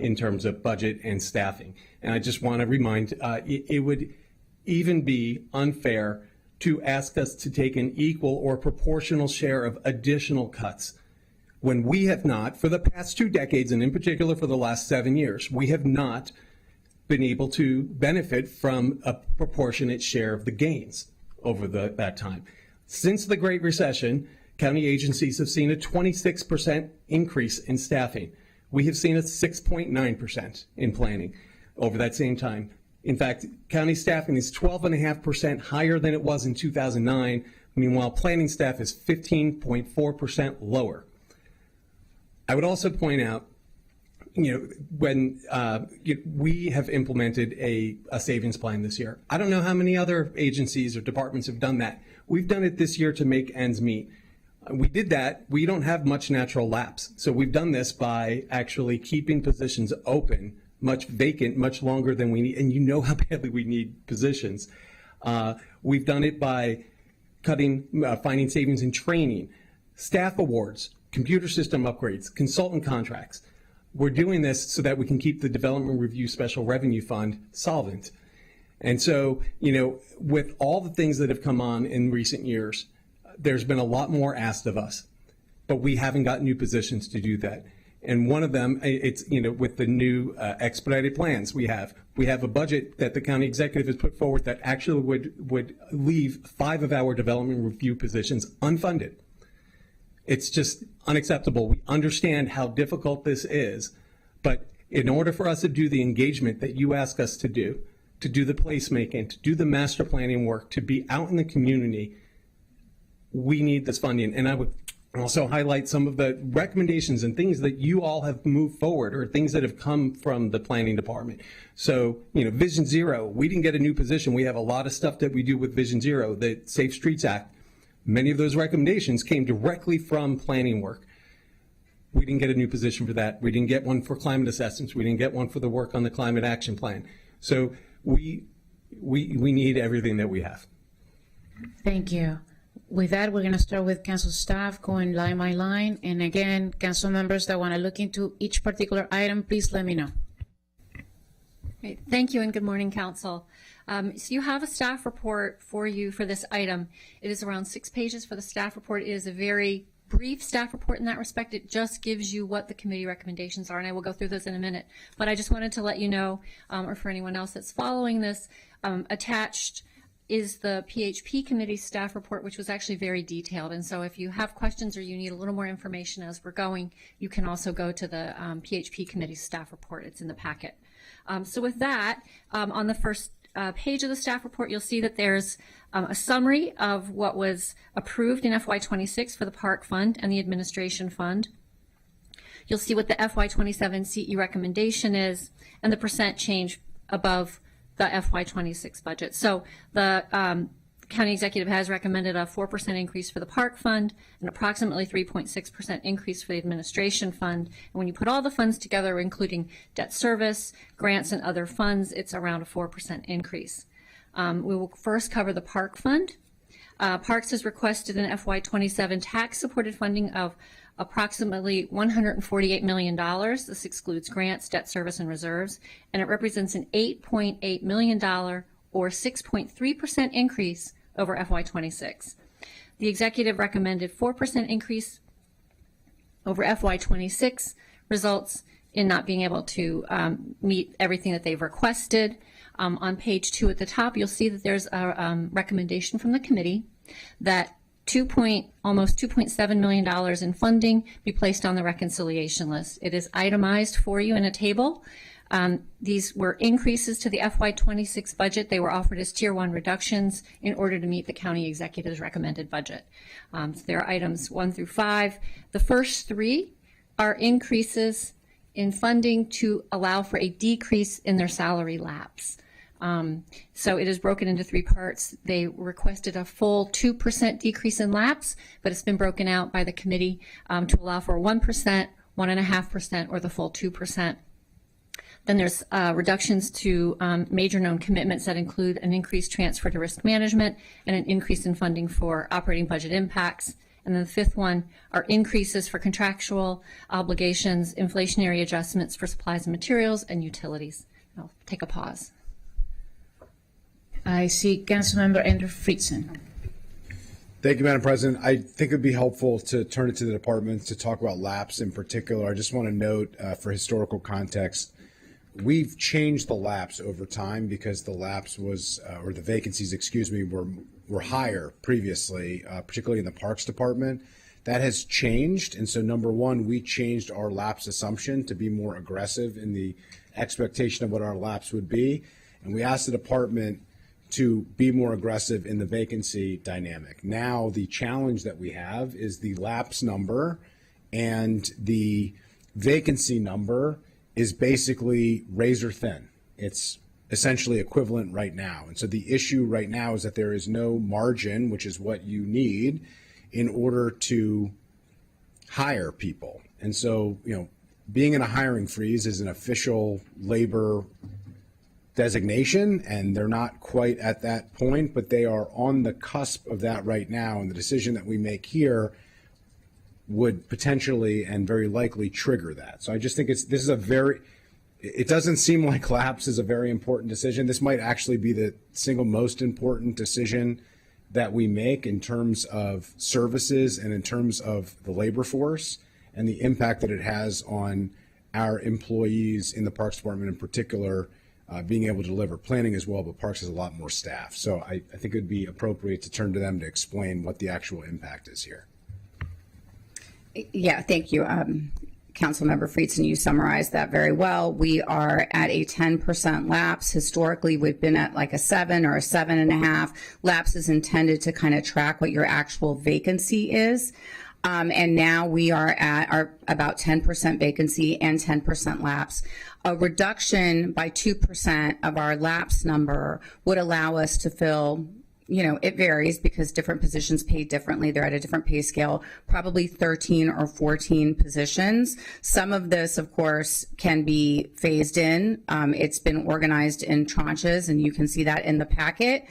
in terms of budget and staffing. And I just want to remind, it would even be unfair to ask us to take an equal or proportional share of additional cuts when we have not, for the past 2 decades, and in particular for the last 7 years, we have not been able to benefit from a proportionate share of the gains over that time. Since the Great Recession, county agencies have seen a 26% increase in staffing. We have seen a 6.9% in planning over that same time. In fact, county staffing is 12.5% higher than it was in 2009. Meanwhile, planning staff is 15.4% lower. I would also point out, when we have implemented a savings plan this year, I don't know how many other agencies or departments have done that. We've done it this year to make ends meet. We did that. We don't have much natural lapse. So we've done this by actually keeping positions open, much vacant, much longer than we need. And you know how badly we need positions. We've done it by finding savings in training, staff awards, computer system upgrades, consultant contracts. We're doing this so that we can keep the Development Review Special Revenue Fund solvent. And so, with all the things that have come on in recent years, there's been a lot more asked of us, but we haven't got new positions to do that. And one of them, it's, with the new expedited plans we have a budget that the county executive has put forward that actually would leave 5 of our development review positions unfunded. It's just unacceptable. We understand how difficult this is, but in order for us to do the engagement that you ask us to do the placemaking, to do the master planning work, to be out in the community, we need this funding. And I would also highlight some of the recommendations and things that you all have moved forward or things that have come from the planning department. So, Vision Zero, we didn't get a new position. We have a lot of stuff that we do with Vision Zero, the Safe Streets Act. Many of those recommendations came directly from planning work. We didn't get a new position for that. We didn't get one for climate assessments. We didn't get one for the work on the climate action plan. So we need everything that we have. Thank you. With that, we're going to start with council staff going line by line. And again, council members that want to look into each particular item, please let me know. Great. Thank you and good morning, council. So you have a staff report for you for this item. It is around 6 pages for the staff report. It is a very brief staff report in that respect. It just gives you what the committee recommendations are, and I will go through those in a minute. But I just wanted to let you know, or for anyone else that's following this, attached is the PHP committee staff report, which was actually very detailed. And so if you have questions or you need a little more information as we're going, you can also go to the PHP committee staff report. It's in the packet. So with that, on the first page of the staff report, you'll see that there's a summary of what was approved in FY26 for the Park Fund and the Administration Fund. You'll see what the FY27 CE recommendation is and the percent change above the FY26 budget. So the county executive has recommended a 4% increase for the Park Fund, an approximately 3.6% increase for the Administration Fund. And when you put all the funds together, including debt service, grants, and other funds, it's around a 4% increase. We will first cover the Park Fund. Parks has requested an FY27 tax-supported funding of approximately $148 million. This excludes grants, debt service, and reserves, and it represents an $8.8 million or 6.3% increase over FY26. The executive recommended 4% increase over FY26 results in not being able to meet everything that they've requested. On page 2 at the top, you'll see that there's a recommendation from the committee that almost $2.7 million in funding be placed on the reconciliation list. It is itemized for you in a table. These were increases to the FY26 budget. They were offered as Tier 1 reductions in order to meet the county executive's recommended budget. So there are items 1 through 5. The first 3 are increases in funding to allow for a decrease in their salary lapse. So it is broken into 3 parts. They requested a full 2% decrease in lapse, but it's been broken out by the committee to allow for 1%, 1.5%, or the full 2%. Then there's reductions to major known commitments that include an increased transfer to risk management and an increase in funding for operating budget impacts. And then the 5th one are increases for contractual obligations, inflationary adjustments for supplies and materials, and utilities. I'll take a pause. I see Councilmember Andrew Friedson. Thank you, Madam President. I think it would be helpful to turn it to the departments to talk about lapse in particular. I just want to note for historical context, we've changed the lapse over time because the lapse was, or the vacancies, excuse me, were higher previously, particularly in the Parks Department. That has changed. And so number one, we changed our lapse assumption to be more aggressive in the expectation of what our lapse would be. And we asked the department to be more aggressive in the vacancy dynamic. Now, the challenge that we have is the lapse number and the vacancy number is basically razor thin. It's essentially equivalent right now. And so the issue right now is that there is no margin, which is what you need in order to hire people. And so, being in a hiring freeze is an official labor designation, and they're not quite at that point, but they are on the cusp of that right now. And the decision that we make here would potentially and very likely trigger that. So I just think it doesn't seem like lapse is a very important decision. This might actually be the single most important decision that we make in terms of services and in terms of the labor force and the impact that it has on our employees in the Parks Department in particular, being able to deliver planning as well, but Parks has a lot more staff. So I think it would be appropriate to turn to them to explain what the actual impact is here. Yeah, thank you. Councilmember Friedson, you summarized that very well. We are at a 10% lapse. Historically, we've been at like a 7 or a 7.5. Lapse is intended to kind of track what your actual vacancy is. And now we are at our about 10% vacancy and 10% lapse. A reduction by 2% of our lapse number would allow us to fill, it varies because different positions pay differently. They're at a different pay scale, probably 13 or 14 positions. Some of this, of course, can be phased in. It's been organized in tranches, and you can see that in the packet.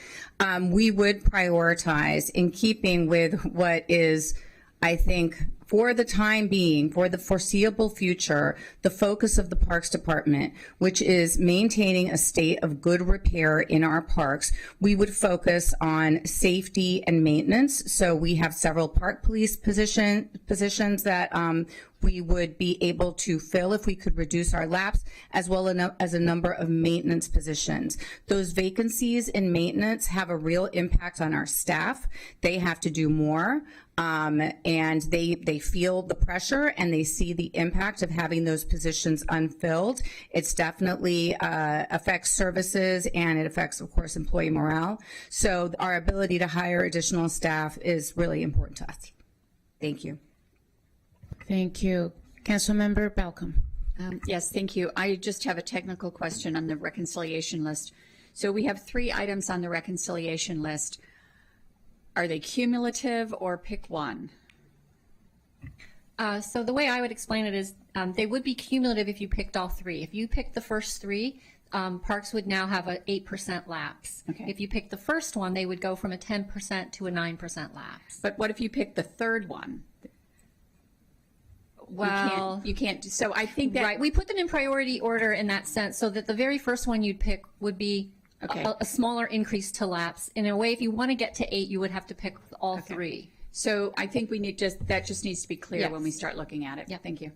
We would prioritize, in keeping with what is, I think, for the time being, for the foreseeable future, the focus of the Parks Department, which is maintaining a state of good repair in our parks. We would focus on safety and maintenance. So we have several park police positions that we would be able to fill if we could reduce our lapse, as well as a number of maintenance positions. Those vacancies in maintenance have a real impact on our staff. They have to do more. And they feel the pressure and they see the impact of having those positions unfilled. It's definitely affects services, and it affects, of course, employee morale. So our ability to hire additional staff is really important to us. Thank you. Thank you. Councilmember Balcom. Yes, thank you. I just have a technical question on the reconciliation list. So we have 3 items on the reconciliation list. Are they cumulative or pick one? So the way I would explain it is they would be cumulative if you picked all 3. If you picked the first 3, Parks would now have an 8% lapse. Okay. If you picked the first one, they would go from a 10% to a 9% lapse. But what if you pick the third one? Well, you can't. So I think that right. We put them in priority order in that sense, so that the very first one you'd pick would be a smaller increase to lapse. In a way, if you want to get to 8, you would have to pick all 3. So I think we need that just needs to be clear Yes. when we start looking at it. Yeah. Thank you.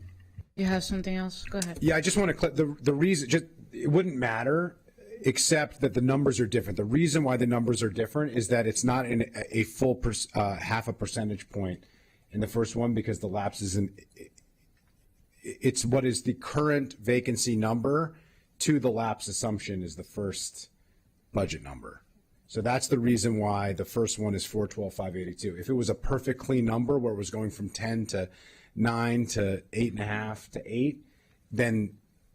You have something else? Go ahead. Yeah, I just want to the reason, just it wouldn't matter except that the numbers are different. The reason why the numbers are different is that it's not in a full half a percentage point in the first one, because the lapse isn't. It's what is the current vacancy number to the lapse assumption is the first budget number. So that's the reason why the first one is 412,582. If it was a perfect clean number where it was going from 10 to 9 to 8.5 to 8, then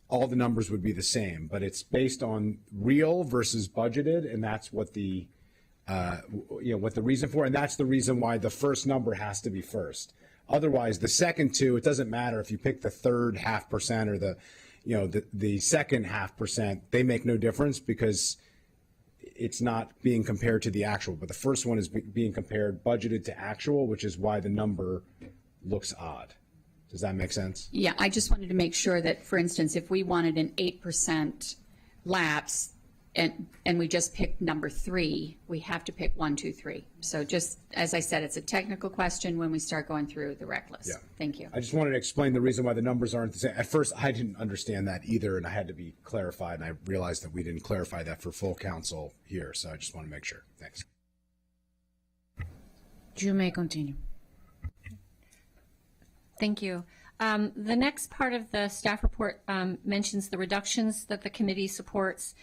all the numbers would be the same. But it's based on real versus budgeted, and that's what the what the reason for, and that's the reason why the first number has to be first. Otherwise, the second 2, it doesn't matter if you pick the third 0.5% or the second 0.5%. They make no difference because it's not being compared to the actual. But the first one is being compared budgeted to actual, which is why the number looks odd. Does that make sense? Yeah, I just wanted to make sure that, for instance, if we wanted an 8% lapse and we just picked number 3, we have to pick 1, 2, 3. So just as I said, it's a technical question when we start going through the rec list. Yeah. Thank you. I just wanted to explain the reason why the numbers aren't the same. At first, I didn't understand that either, and I had to be clarified, and I realized that we didn't clarify that for full council here, so I just want to make sure. Thanks. You may continue. Thank you. The next part of the staff report mentions the reductions that the committee supports.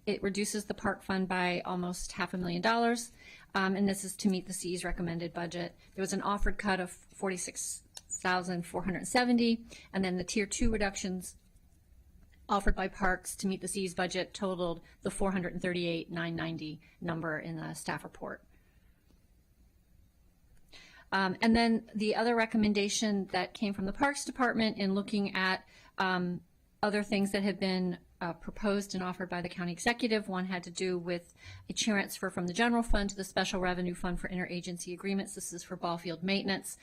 It reduces the park fund by almost $500,000, and this is to meet the CE's recommended budget. There was an offered cut of $46,470, and then the tier 2 reductions offered by Parks to meet the CE's budget totaled the $438,990 number in the staff report. And then the other recommendation that came from the Parks Department in looking at other things that have been proposed and offered by the county executive. One had to do with a transfer from the general fund to the special revenue fund for interagency agreements. This is for ball field maintenance.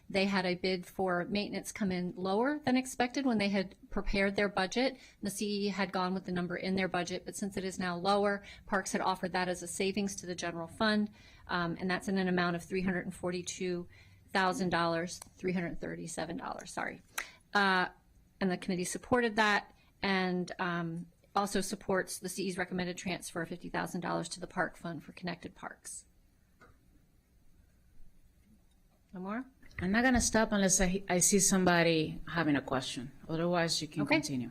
They had a bid for maintenance come in lower than expected when they had prepared their budget. The CE had gone with the number in their budget, but since it is now lower, Parks had offered that as a savings to the general fund, and that's in an amount of $342,337, sorry. And the committee supported that, and also supports the CE's recommended transfer of $50,000 to the park fund for connected parks. No more? I'm not going to stop unless I see somebody having a question. Otherwise, you can continue.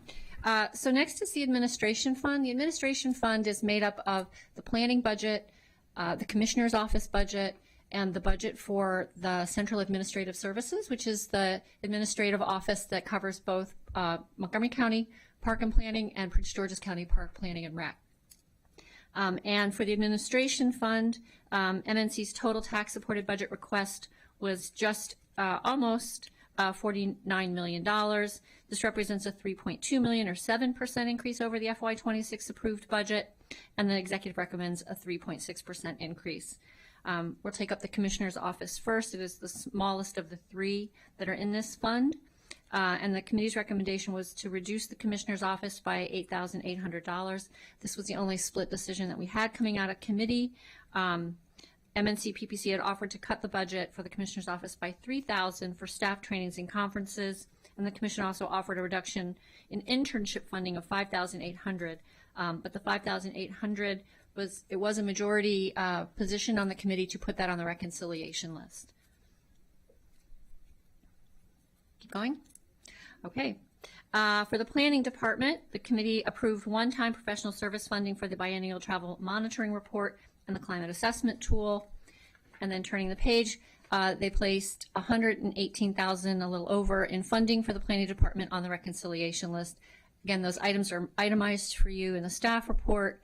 So next is the administration fund. The administration fund is made up of the planning budget, the commissioner's office budget, and the budget for the Central Administrative Services, which is the administrative office that covers both Montgomery County Park and Planning and Prince George's County Park Planning and Rec. And for the administration fund, MNC's total tax-supported budget request was just almost $49 million. This represents a $3.2 million or 7% increase over the FY26 approved budget, and the executive recommends a 3.6% increase. We'll take up the Commissioner's Office first. It is the smallest of the three that are in this fund. And the committee's recommendation was to reduce the Commissioner's Office by $8,800. This was the only split decision that we had coming out of committee. MNC PPC had offered to cut the budget for the Commissioner's Office by $3,000 for staff trainings and conferences. And the Commission also offered a reduction in internship funding of $5,800. But the $5,800 was a majority position on the committee to put that on the reconciliation list. Keep going. Okay. For the planning department, the committee approved one-time professional service funding for the biennial travel monitoring report and the climate assessment tool. And then turning the page, they placed $118,000, a little over, in funding for the planning department on the reconciliation list. Again, those items are itemized for you in the staff report.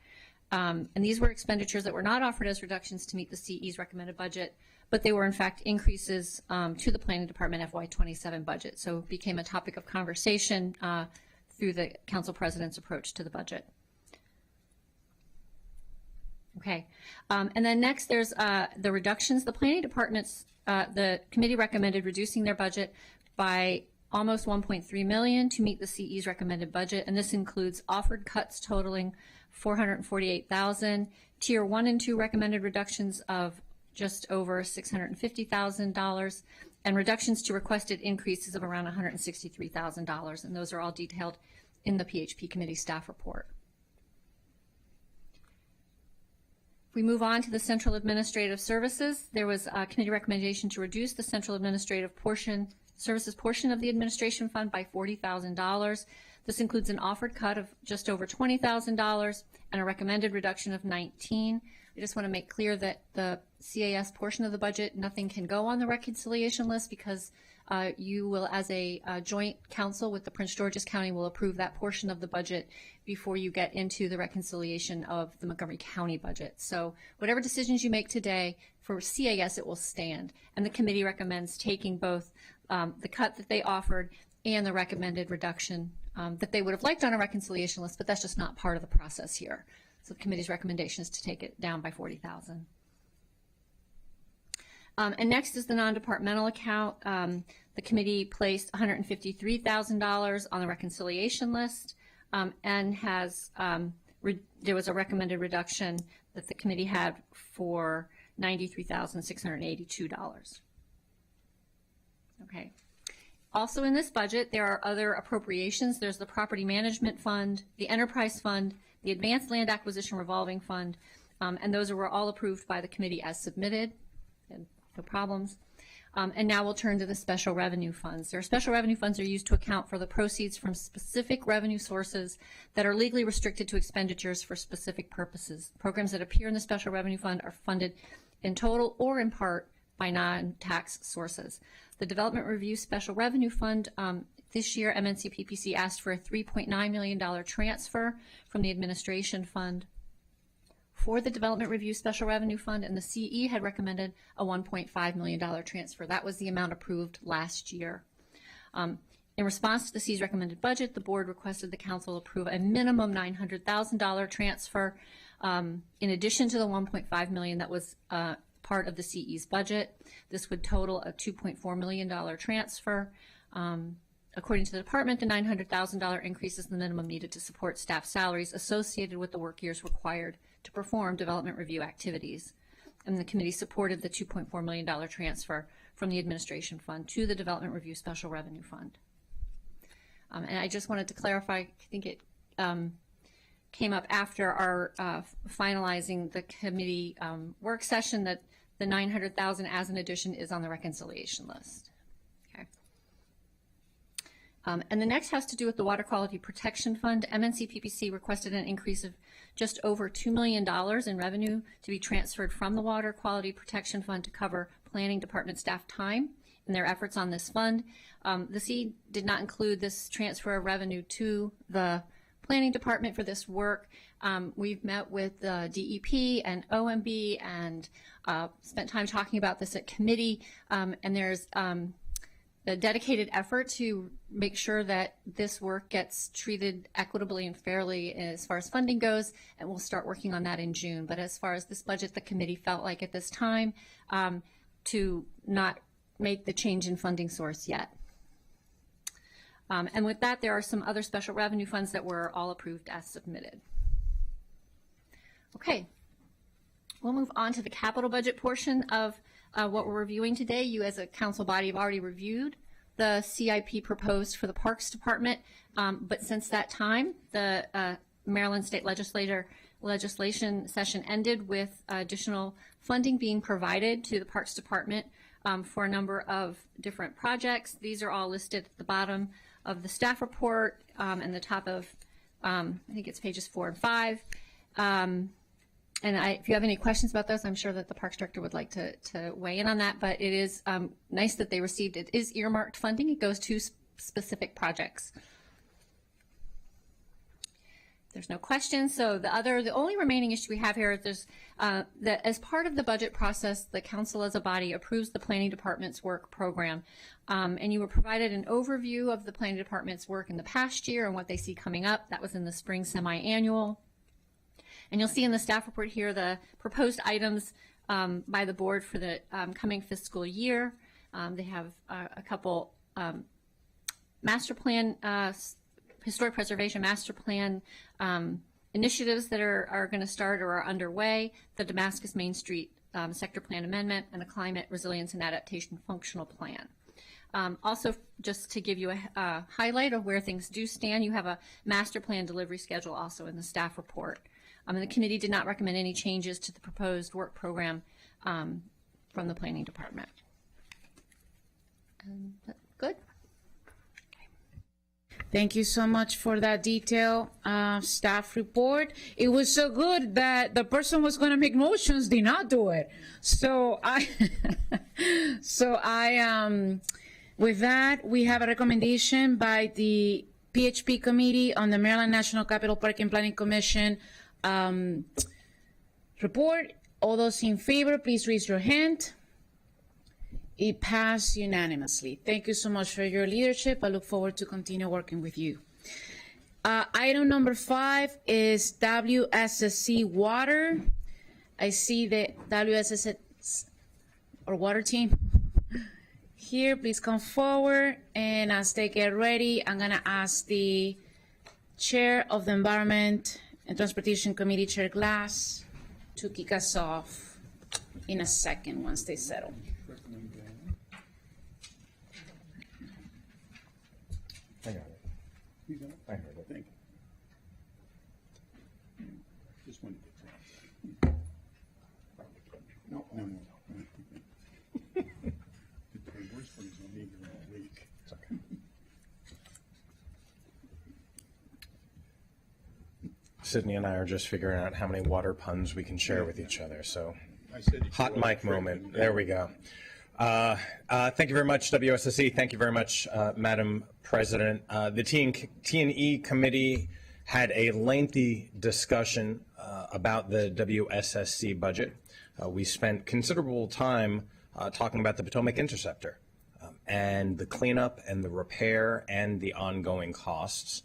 And these were expenditures that were not offered as reductions to meet the CE's recommended budget, but they were in fact increases to the planning department FY27 budget. So it became a topic of conversation through the council president's approach to the budget. Okay, and then next there's the reductions. The planning department's, the committee recommended reducing their budget by almost $1.3 million to meet the CE's recommended budget, and this includes offered cuts totaling $448,000, tier 1 and 2 recommended reductions of just over $650,000, and reductions to requested increases of around $163,000, and those are all detailed in the PHP committee staff report. If we move on to the Central Administrative Services, there was a committee recommendation to reduce the Central Administrative Services portion of the administration fund by $40,000. This includes an offered cut of just over $20,000 and a recommended reduction of $19,000. I just want to make clear that the CAS portion of the budget, nothing can go on the reconciliation list because you will, as a joint council with the Prince George's County, will approve that portion of the budget before you get into the reconciliation of the Montgomery County budget. So whatever decisions you make today for CAS, it will stand. And the committee recommends taking both the cut that they offered and the recommended reduction that they would have liked on a reconciliation list, but that's just not part of the process here. So the committee's recommendation is to take it down by $40,000. And next is the non-departmental account. The committee placed $153,000 on the reconciliation list and has there was a recommended reduction that the committee had for $93,682. Okay. Also in this budget, there are other appropriations. There's the Property Management Fund, the Enterprise Fund, the Advanced Land Acquisition Revolving Fund, and those were all approved by the committee as submitted. No problems. And now we'll turn to the special revenue funds. Their special revenue funds are used to account for the proceeds from specific revenue sources that are legally restricted to expenditures for specific purposes. Programs that appear in the special revenue fund are funded in total or in part by non-tax sources. The Development Review Special Revenue Fund, this year MNC PPC asked for a $3.9 million transfer from the administration fund for the Development Review Special Revenue Fund, and the CE had recommended a $1.5 million transfer. That was the amount approved last year. In In response to the C's recommended budget, the board requested the council approve a minimum $900,000 transfer in addition to the $1.5 million that was part of the CE's budget. This would total a $2.4 million transfer. According to the department, the $900,000 increase is the minimum needed to support staff salaries associated with the work years required to perform development review activities. And the committee supported the $2.4 million transfer from the administration fund to the development review special revenue fund. And I just wanted to clarify, I think it came up after our finalizing the committee work session that the $900,000 as an addition is on the reconciliation list. Okay. And the next has to do with the Water Quality Protection Fund. MNC PPC requested an increase of just over $2 million in revenue to be transferred from the Water Quality Protection Fund to cover planning department staff time in their efforts on this fund. The C did not include this transfer of revenue to the planning department for this work. We've met with DEP and OMB and spent time talking about this at committee, and there's a dedicated effort to make sure that this work gets treated equitably and fairly as far as funding goes, and we'll start working on that in June. But as far as this budget, the committee felt like at this time to not make the change in funding source yet. And with that, there are some other special revenue funds that were all approved as submitted. Okay, we'll move on to the capital budget portion of what we're reviewing today. You as a council body have already reviewed the CIP proposed for the Parks Department, but since that time, the Maryland State legislation session ended with additional funding being provided to the Parks Department for a number of different projects. These are all listed at the bottom of the staff report and the top of, I think it's pages 4 and 5. And if you have any questions about those, I'm sure that the Parks Director would like to weigh in on that, but it is nice that they received it. It is earmarked funding. It goes to specific projects. There's no questions. So the only remaining issue we have here is that as part of the budget process, the council as a body approves the planning department's work program. And you were provided an overview of the planning department's work in the past year and what they see coming up. That was in the spring semi-annual. And you'll see in the staff report here the proposed items by the board for the coming fiscal year. They have a couple master plan, historic preservation master plan initiatives that are going to start or are underway, the Damascus Main Street sector plan amendment, and a climate resilience and adaptation functional plan. Also, just to give you a highlight of where things do stand, you have a master plan delivery schedule also in the staff report. And the committee did not recommend any changes to the proposed work program from the planning department. Good. Thank you so much for that detailed staff report. It was so good that the person who was going to make motions did not do it. So with that, we have a recommendation by the PHP committee on the Maryland National Capital Park and Planning Commission report. All those in favor, please raise your hand. It passed unanimously. Thank you so much for your leadership. I look forward to continue working with you. Item number 5 is WSSC Water. I see the WSSC or water team here. Please come forward, and as they get ready, I'm gonna ask the Chair of the Environment and Transportation Committee, Chair Glass, to kick us off in a second once they settle. I got it. I heard it. Thank you. Just wanted to get no. The worst one is on me during the week. It's okay. Sydney and I are just figuring out how many water puns we can share with each other. So, hot mic moment. There we go. Thank you very much, WSSC. Thank you very much, Madam President. The T&E committee had a lengthy discussion about the WSSC budget. We spent considerable time talking about the Potomac Interceptor. and the cleanup and the repair and the ongoing costs.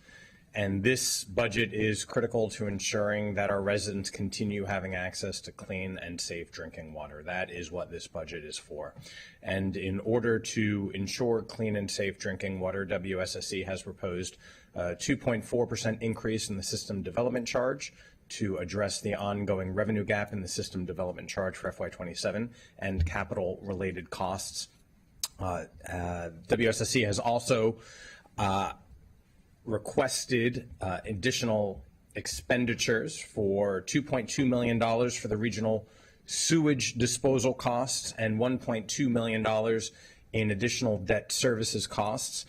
And this budget is critical to ensuring that our residents continue having access to clean and safe drinking water. That is what this budget is for. And in order to ensure clean and safe drinking water, WSSC has proposed a 2.4% increase in the system development charge to address the ongoing revenue gap in the system development charge for FY27 and capital related costs. WSSC has also requested additional expenditures for $2.2 million for the regional sewage disposal costs and $1.2 million in additional debt services costs,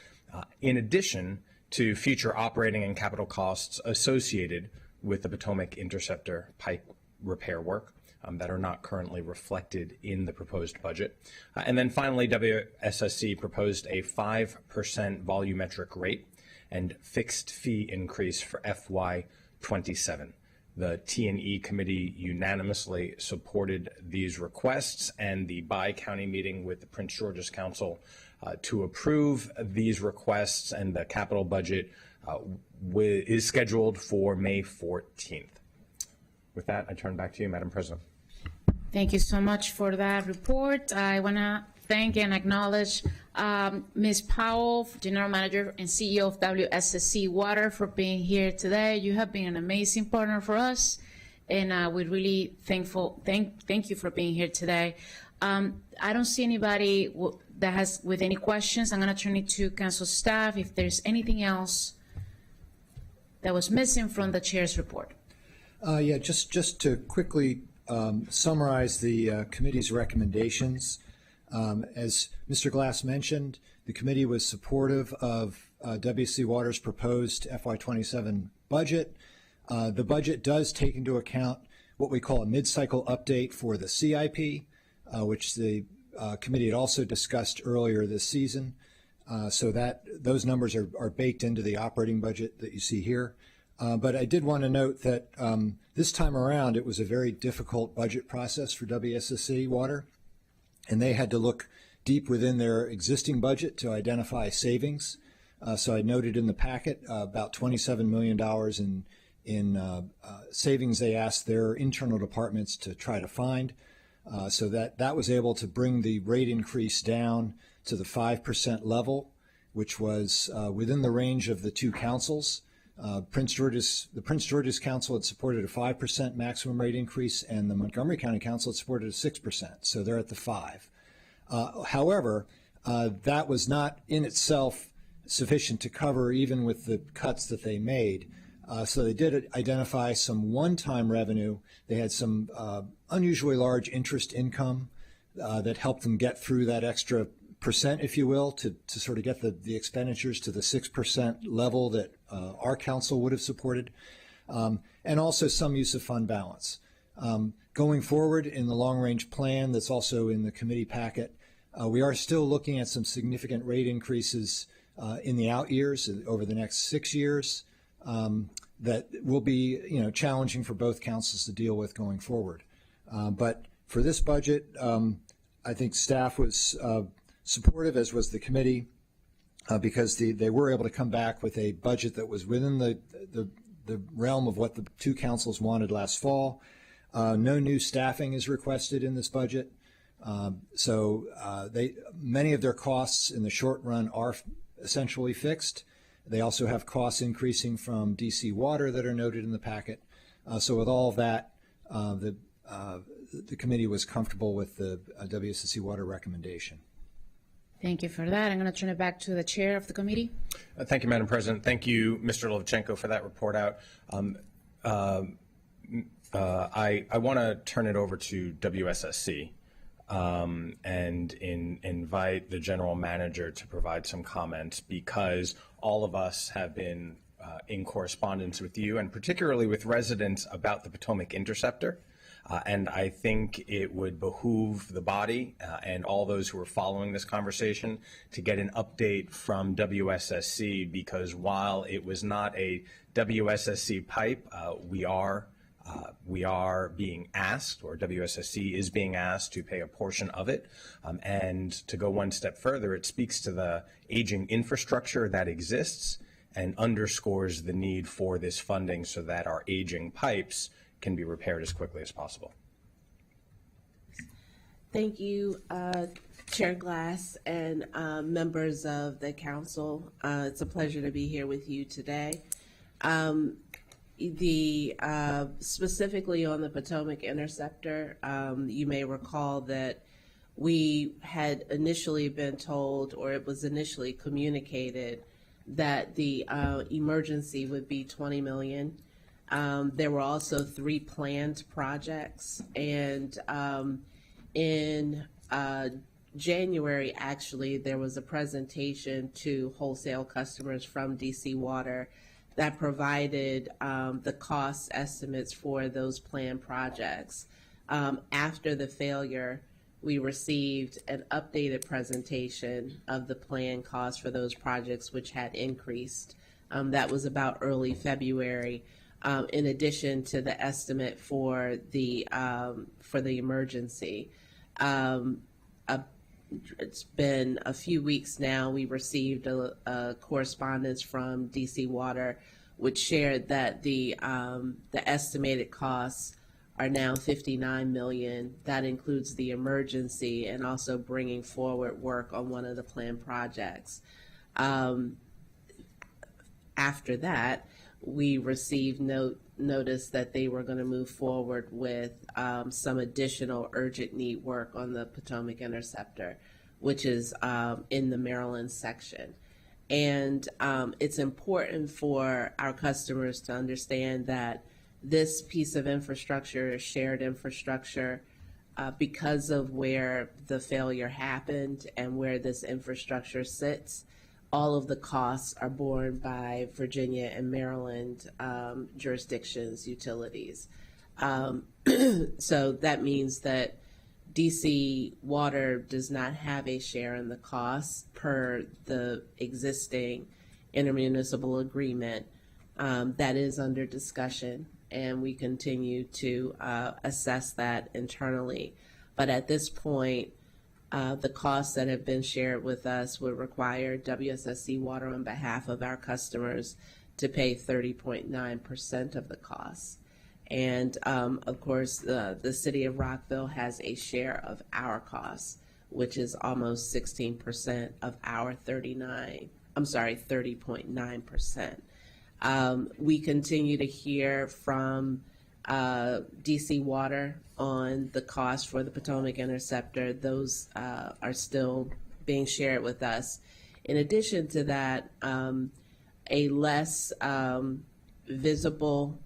in addition to future operating and capital costs associated with the Potomac Interceptor pipe repair work that are not currently reflected in the proposed budget. And then finally, WSSC proposed a 5% volumetric rate and fixed fee increase for FY27. The T&E committee unanimously supported these requests, and the bi-county meeting with the Prince George's Council to approve these requests and the capital budget is scheduled for May 14th. With that, I turn back to you, Madam President. Thank you so much for that report. I want to thank and acknowledge Ms. Powell, General Manager and CEO of WSSC Water, for being here today. You have been an amazing partner for us, and we're really thankful. Thank you for being here today. I don't see anybody that has with any questions. I'm going to turn it to council staff if there's anything else that was missing from the chair's report. Yeah, just to quickly summarize the committee's recommendations. As Mr. Glass mentioned, the committee was supportive of WSC Water's proposed FY27 budget. The budget does take into account what we call a mid-cycle update for the CIP, which the committee had also discussed earlier this season. So that those numbers are baked into the operating budget that you see here. But I did want to note that this time around, it was a very difficult budget process for WSSC Water, and they had to look deep within their existing budget to identify savings. So I noted in the packet about $27 million in savings they asked their internal departments to try to find. So that was able to bring the rate increase down to the 5% level, which was within the range of the two councils. The Prince George's Council had supported a 5% maximum rate increase, and the Montgomery County Council had supported a 6%, so they're at the 5. However, that was not in itself sufficient to cover even with the cuts that they made. So they did identify some one-time revenue. They had some unusually large interest income that helped them get through that extra percent, if you will, to sort of get the expenditures to the 6% level that our council would have supported, and also some use of fund balance. Going forward in the long-range plan that's also in the committee packet, we are still looking at some significant rate increases in the out years over the next 6 years that will be challenging for both councils to deal with going forward. But for this budget, I think staff was supportive, as was the committee, because they were able to come back with a budget that was within the realm of what the two councils wanted last fall. No new staffing is requested in this budget. So many of their costs in the short run are essentially fixed. They also have costs increasing from DC Water that are noted in the packet. So with all of that, the committee was comfortable with the WSSC Water recommendation. Thank you for that. I'm going to turn it back to the chair of the committee. Thank you, Madam President. Thank you, Mr. Lovchenko, for that report out. I want to turn it over to WSSC and invite the general manager to provide some comments, because all of us have been in correspondence with you, and particularly with residents, about the Potomac Interceptor. And I think it would behoove the body and all those who are following this conversation to get an update from WSSC, because while it was not a WSSC pipe, we are We are being asked, or WSSC is being asked, to pay a portion of it. And to go one step further, it speaks to the aging infrastructure that exists and underscores the need for this funding so that our aging pipes can be repaired as quickly as possible. Thank you, Chair Glass and members of the council. It's a pleasure to be here with you today. Specifically on the Potomac Interceptor, you may recall that we had initially been told, or it was initially communicated, that the emergency would be $20 million. There were also 3 planned projects, and in January, actually, there was a presentation to wholesale customers from DC Water that provided the cost estimates for those planned projects. After the failure, we received an updated presentation of the planned costs for those projects, which had increased. That was about early February, in addition to the estimate for the emergency. It's been a few weeks now. We received a correspondence from DC Water, which shared that the estimated costs are now $59 million. That includes the emergency and also bringing forward work on one of the planned projects. After that, we received notice that they were going to move forward with some additional urgent need work on the Potomac Interceptor, which is in the Maryland section. And it's important for our customers to understand that this piece of infrastructure is shared infrastructure because of where the failure happened and where this infrastructure sits. All of the costs are borne by Virginia and Maryland jurisdictions, utilities. So that means that DC Water does not have a share in the costs per the existing intermunicipal agreement that is under discussion, and we continue to assess that internally. But at this point, the costs that have been shared with us would require WSSC Water on behalf of our customers to pay 30.9% of the costs. And of course, the city of Rockville has a share of our costs, which is almost 16% of our 30.9%. We continue to hear from DC Water on the cost for the Potomac Interceptor. Those are still being shared with us. In addition to that, a less visible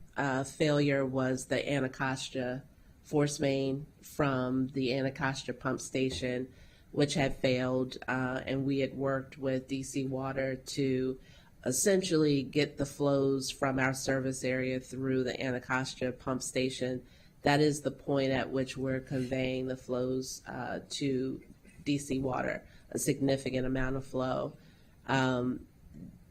failure was the Anacostia force main from the Anacostia pump station, which had failed, and we had worked with DC Water to essentially get the flows from our service area through the Anacostia pump station. That is the point at which we're conveying the flows to DC Water, a significant amount of flow.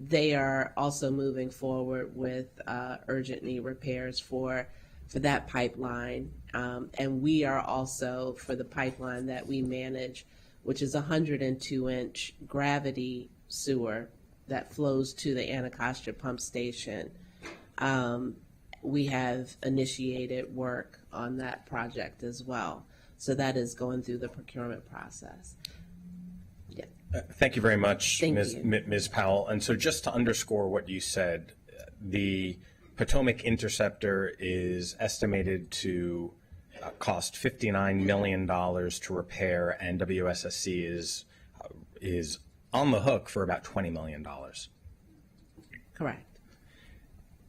They are also moving forward with urgent need repairs for that pipeline. And we are also, for the pipeline that we manage, which is a 102-inch gravity sewer that flows to the Anacostia pump station. We have initiated work on that project as well. So that is going through the procurement process. Yeah. Thank you very much, Thank Ms. Powell. And so just to underscore what you said, the Potomac Interceptor is estimated to cost $59 million to repair, and WSSC is on the hook for about $20 million. Correct.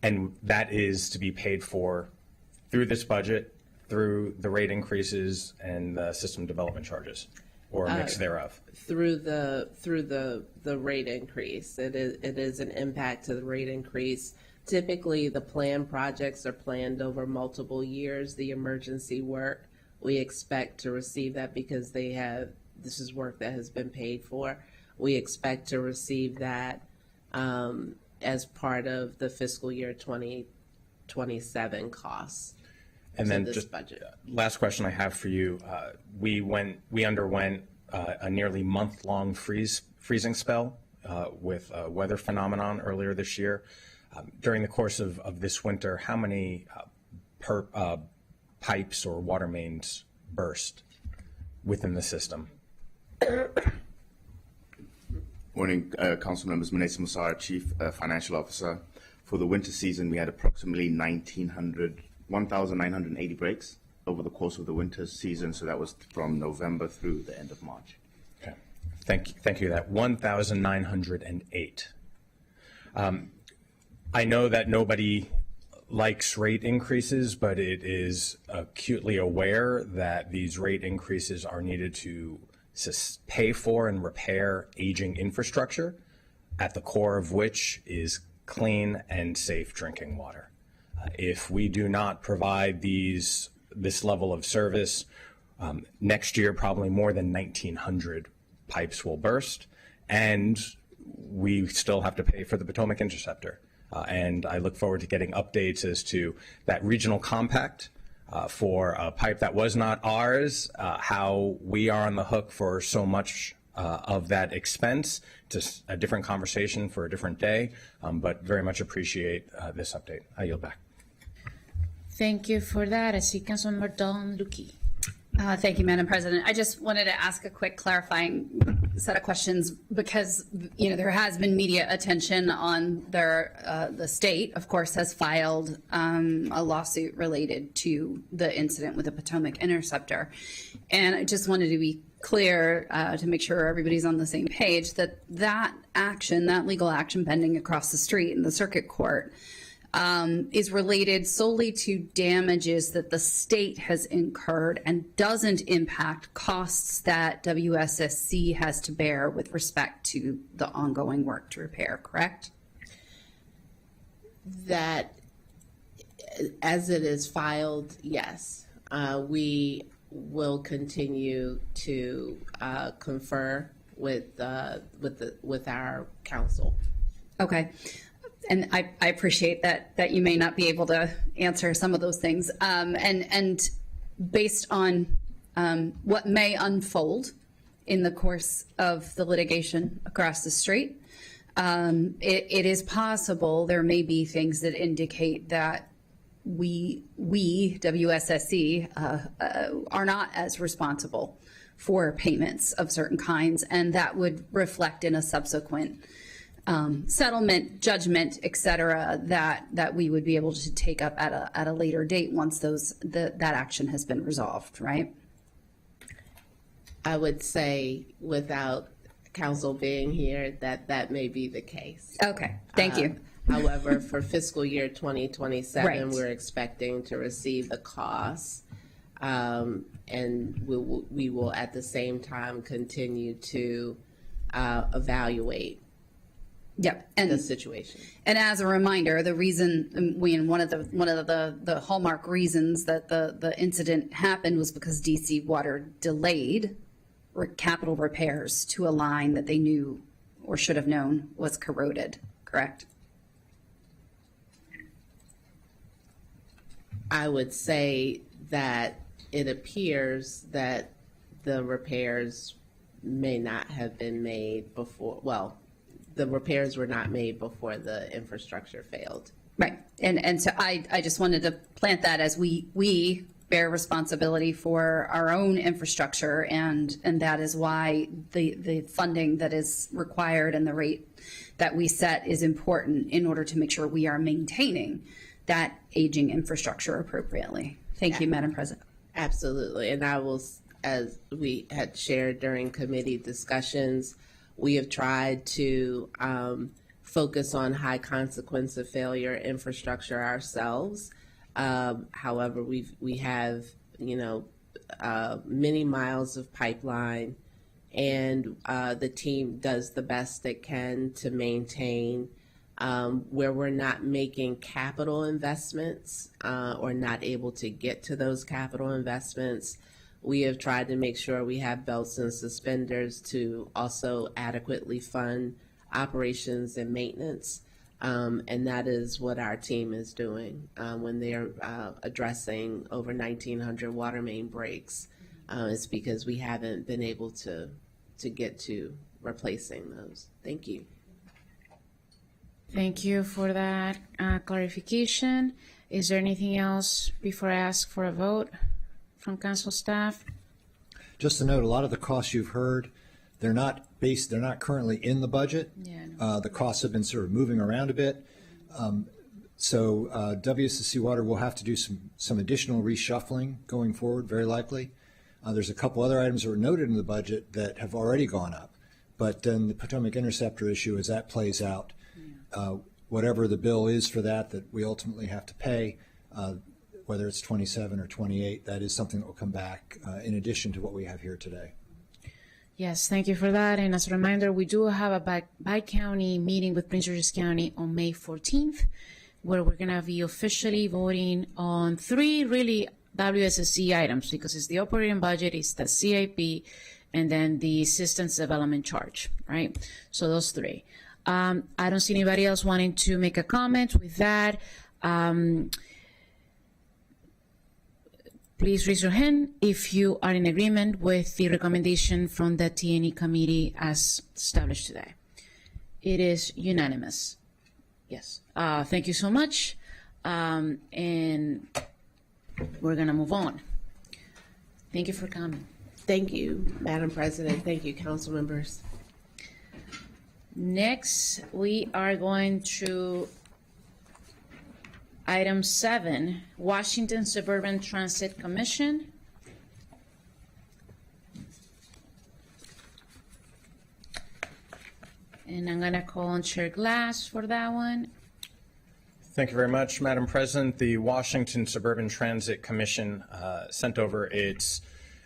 And that is to be paid for through this budget, through the rate increases and the system development charges, or a mix thereof. Through the rate increase. It is an impact to the rate increase. Typically, the planned projects are planned over multiple years. The emergency work, we expect to receive that because this is work that has been paid for. We expect to receive that as part of the fiscal year 2027 costs. And to then this just budget. last question I have for you. We underwent a nearly month-long freezing spell with a weather phenomenon earlier this year. During the course of this winter, how many pipes or water mains burst within the system? Morning, Council members. Manesa Musara, Chief Financial Officer. For the winter season, we had approximately 1,980 breaks over the course of the winter season. So that was from November through the end of March. Okay, thank you. That 1,908. I know that nobody likes rate increases, but it is acutely aware that these rate increases are needed to pay for and repair aging infrastructure, at the core of which is clean and safe drinking water. If we do not provide this level of service, next year probably more than 1,900 pipes will burst, and we still have to pay for the Potomac Interceptor. And I look forward to getting updates as to that regional compact for a pipe that was not ours, how we are on the hook for so much of that expense. Just a different conversation for a different day, but very much appreciate this update. I yield back. Thank you for that. I see Councilmember Don Luque. Thank you, Madam President. I just wanted to ask a quick clarifying set of questions because, there has been media attention on the state, of course, has filed a lawsuit related to the incident with the Potomac Interceptor. And I just wanted to be clear to make sure everybody's on the same page that legal action pending across the street in the circuit court is related solely to damages that the state has incurred and doesn't impact costs that WSSC has to bear with respect to the ongoing work to repair, correct? That, as it is filed, yes. We will continue to confer with our counsel. Okay. And I appreciate that you may not be able to answer some of those things. And based on what may unfold in the course of the litigation across the street, it is possible there may be things that indicate that we WSSC, are not as responsible for payments of certain kinds, and that would reflect in a subsequent settlement, judgment, et cetera, that we would be able to take up at a later date once that action has been resolved, right? I would say, without counsel being here, that may be the case. Okay, thank you. However, for fiscal year 2027, Right. we're expecting to receive the costs, and we will at the same time continue to evaluate the situation. And as a reminder, the reason one of the hallmark reasons that the incident happened was because DC Water delayed capital repairs to a line that they knew or should have known was corroded, correct? I would say that it appears that the repairs may not have been made before, well, the repairs were not made before the infrastructure failed. Right. And so I just wanted to plant that as we bear responsibility for our own infrastructure, and that is why the funding that is required and the rate that we set is important in order to make sure we are maintaining that aging infrastructure appropriately. Thank you, Madam President. Absolutely. And I will, as we had shared during committee discussions, we have tried to focus on high consequence of failure infrastructure ourselves. However, we have, many miles of pipeline, and the team does the best it can to maintain where we're not making capital investments or not able to get to those capital investments. We have tried to make sure we have belts and suspenders to also adequately fund operations and maintenance. And that is what our team is doing when they're addressing over 1,900 water main breaks. It's because we haven't been able to get to replacing those. Thank you. Thank you for that clarification. Is there anything else before I ask for a vote from council staff? Just to note, a lot of the costs you've heard, they're not currently in the budget. Yeah, The costs have been sort of moving around a bit. So WSSC Water will have to do some additional reshuffling going forward, very likely. There's a couple other items that were noted in the budget that have already gone up. But then the Potomac Interceptor issue, as that plays out, whatever the bill is for that we ultimately have to pay, whether it's 27 or 28, that is something that will come back in addition to what we have here today. Yes, thank you for that. And as a reminder, we do have a bi-county meeting with Prince George's County on May 14th, where we're going to be officially voting on 3 really WSSC items, because it's the operating budget, it's the CIP, and then the systems development charge, right? So those 3. I don't see anybody else wanting to make a comment with that. Please raise your hand if you are in agreement with the recommendation from the T&E committee as established today. It is unanimous. Yes. Thank you so much. And we're going to move on. Thank you for coming. Thank you, Madam President. Thank you, council members. Next, we are going to item 7, Washington Suburban Transit Commission. And I'm going to call on Chair Glass for that one. Thank you very much, Madam President. The Washington Suburban Transit Commission sent over its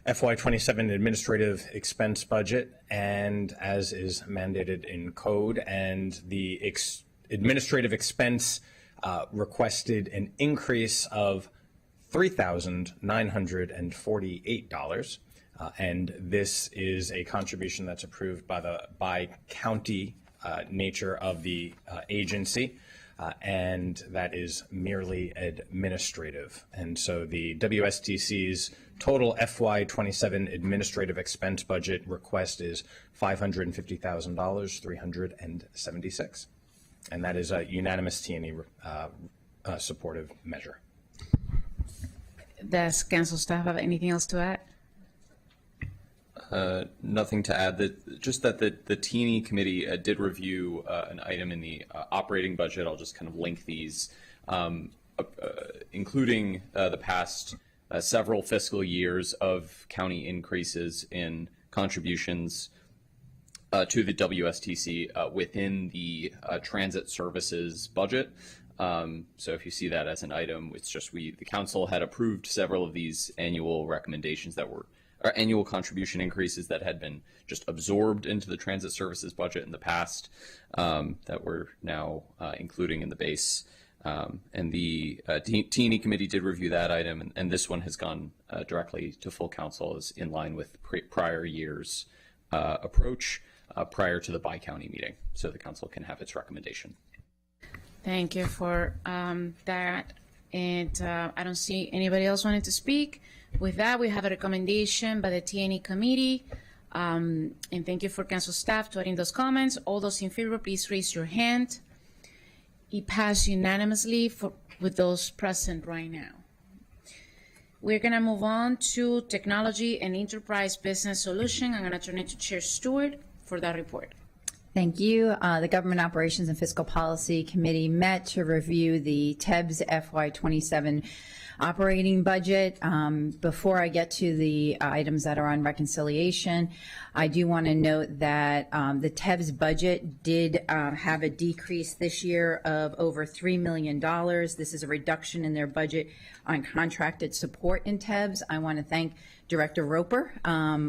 FY27 administrative expense budget, and as is mandated in code, and the administrative expense requested an increase of $3,948, and this is a contribution that's approved by county nature of the agency. And that is merely administrative. And so the WSTC's total FY27 administrative expense budget request is $550,376. And that is a unanimous T&E supportive measure. Does council staff have anything else to add? Nothing to add. Just that the T&E committee did review an item in the operating budget. I'll just kind of link these, including the past several fiscal years of county increases in contributions to the WSTC within the transit services budget. So if you see that as an item, it's just the council had approved several of these annual recommendations that were annual contribution increases that had been just absorbed into the transit services budget in the past that we're now including in the base. And the T&E committee did review that item, and this one has gone directly to full council as in line with prior year's approach prior to the bi-county meeting, so the council can have its recommendation. Thank you for that. And I don't see anybody else wanting to speak. With that, we have a recommendation by the T&E committee. And thank you for council staff to add in those comments. All those in favor, please raise your hand. It passed unanimously with those present right now. We're going to move on to Technology and Enterprise Business Solution. I'm going to turn it to Chair Stewart for that report. Thank you. The Government Operations and Fiscal Policy Committee met to review the TEBS FY27 operating budget. Before I get to the items that are on reconciliation, I do want to note that the TEBS budget did have a decrease this year of over $3 million. This is a reduction in their budget on contracted support in TEBS. I want to thank Director Roper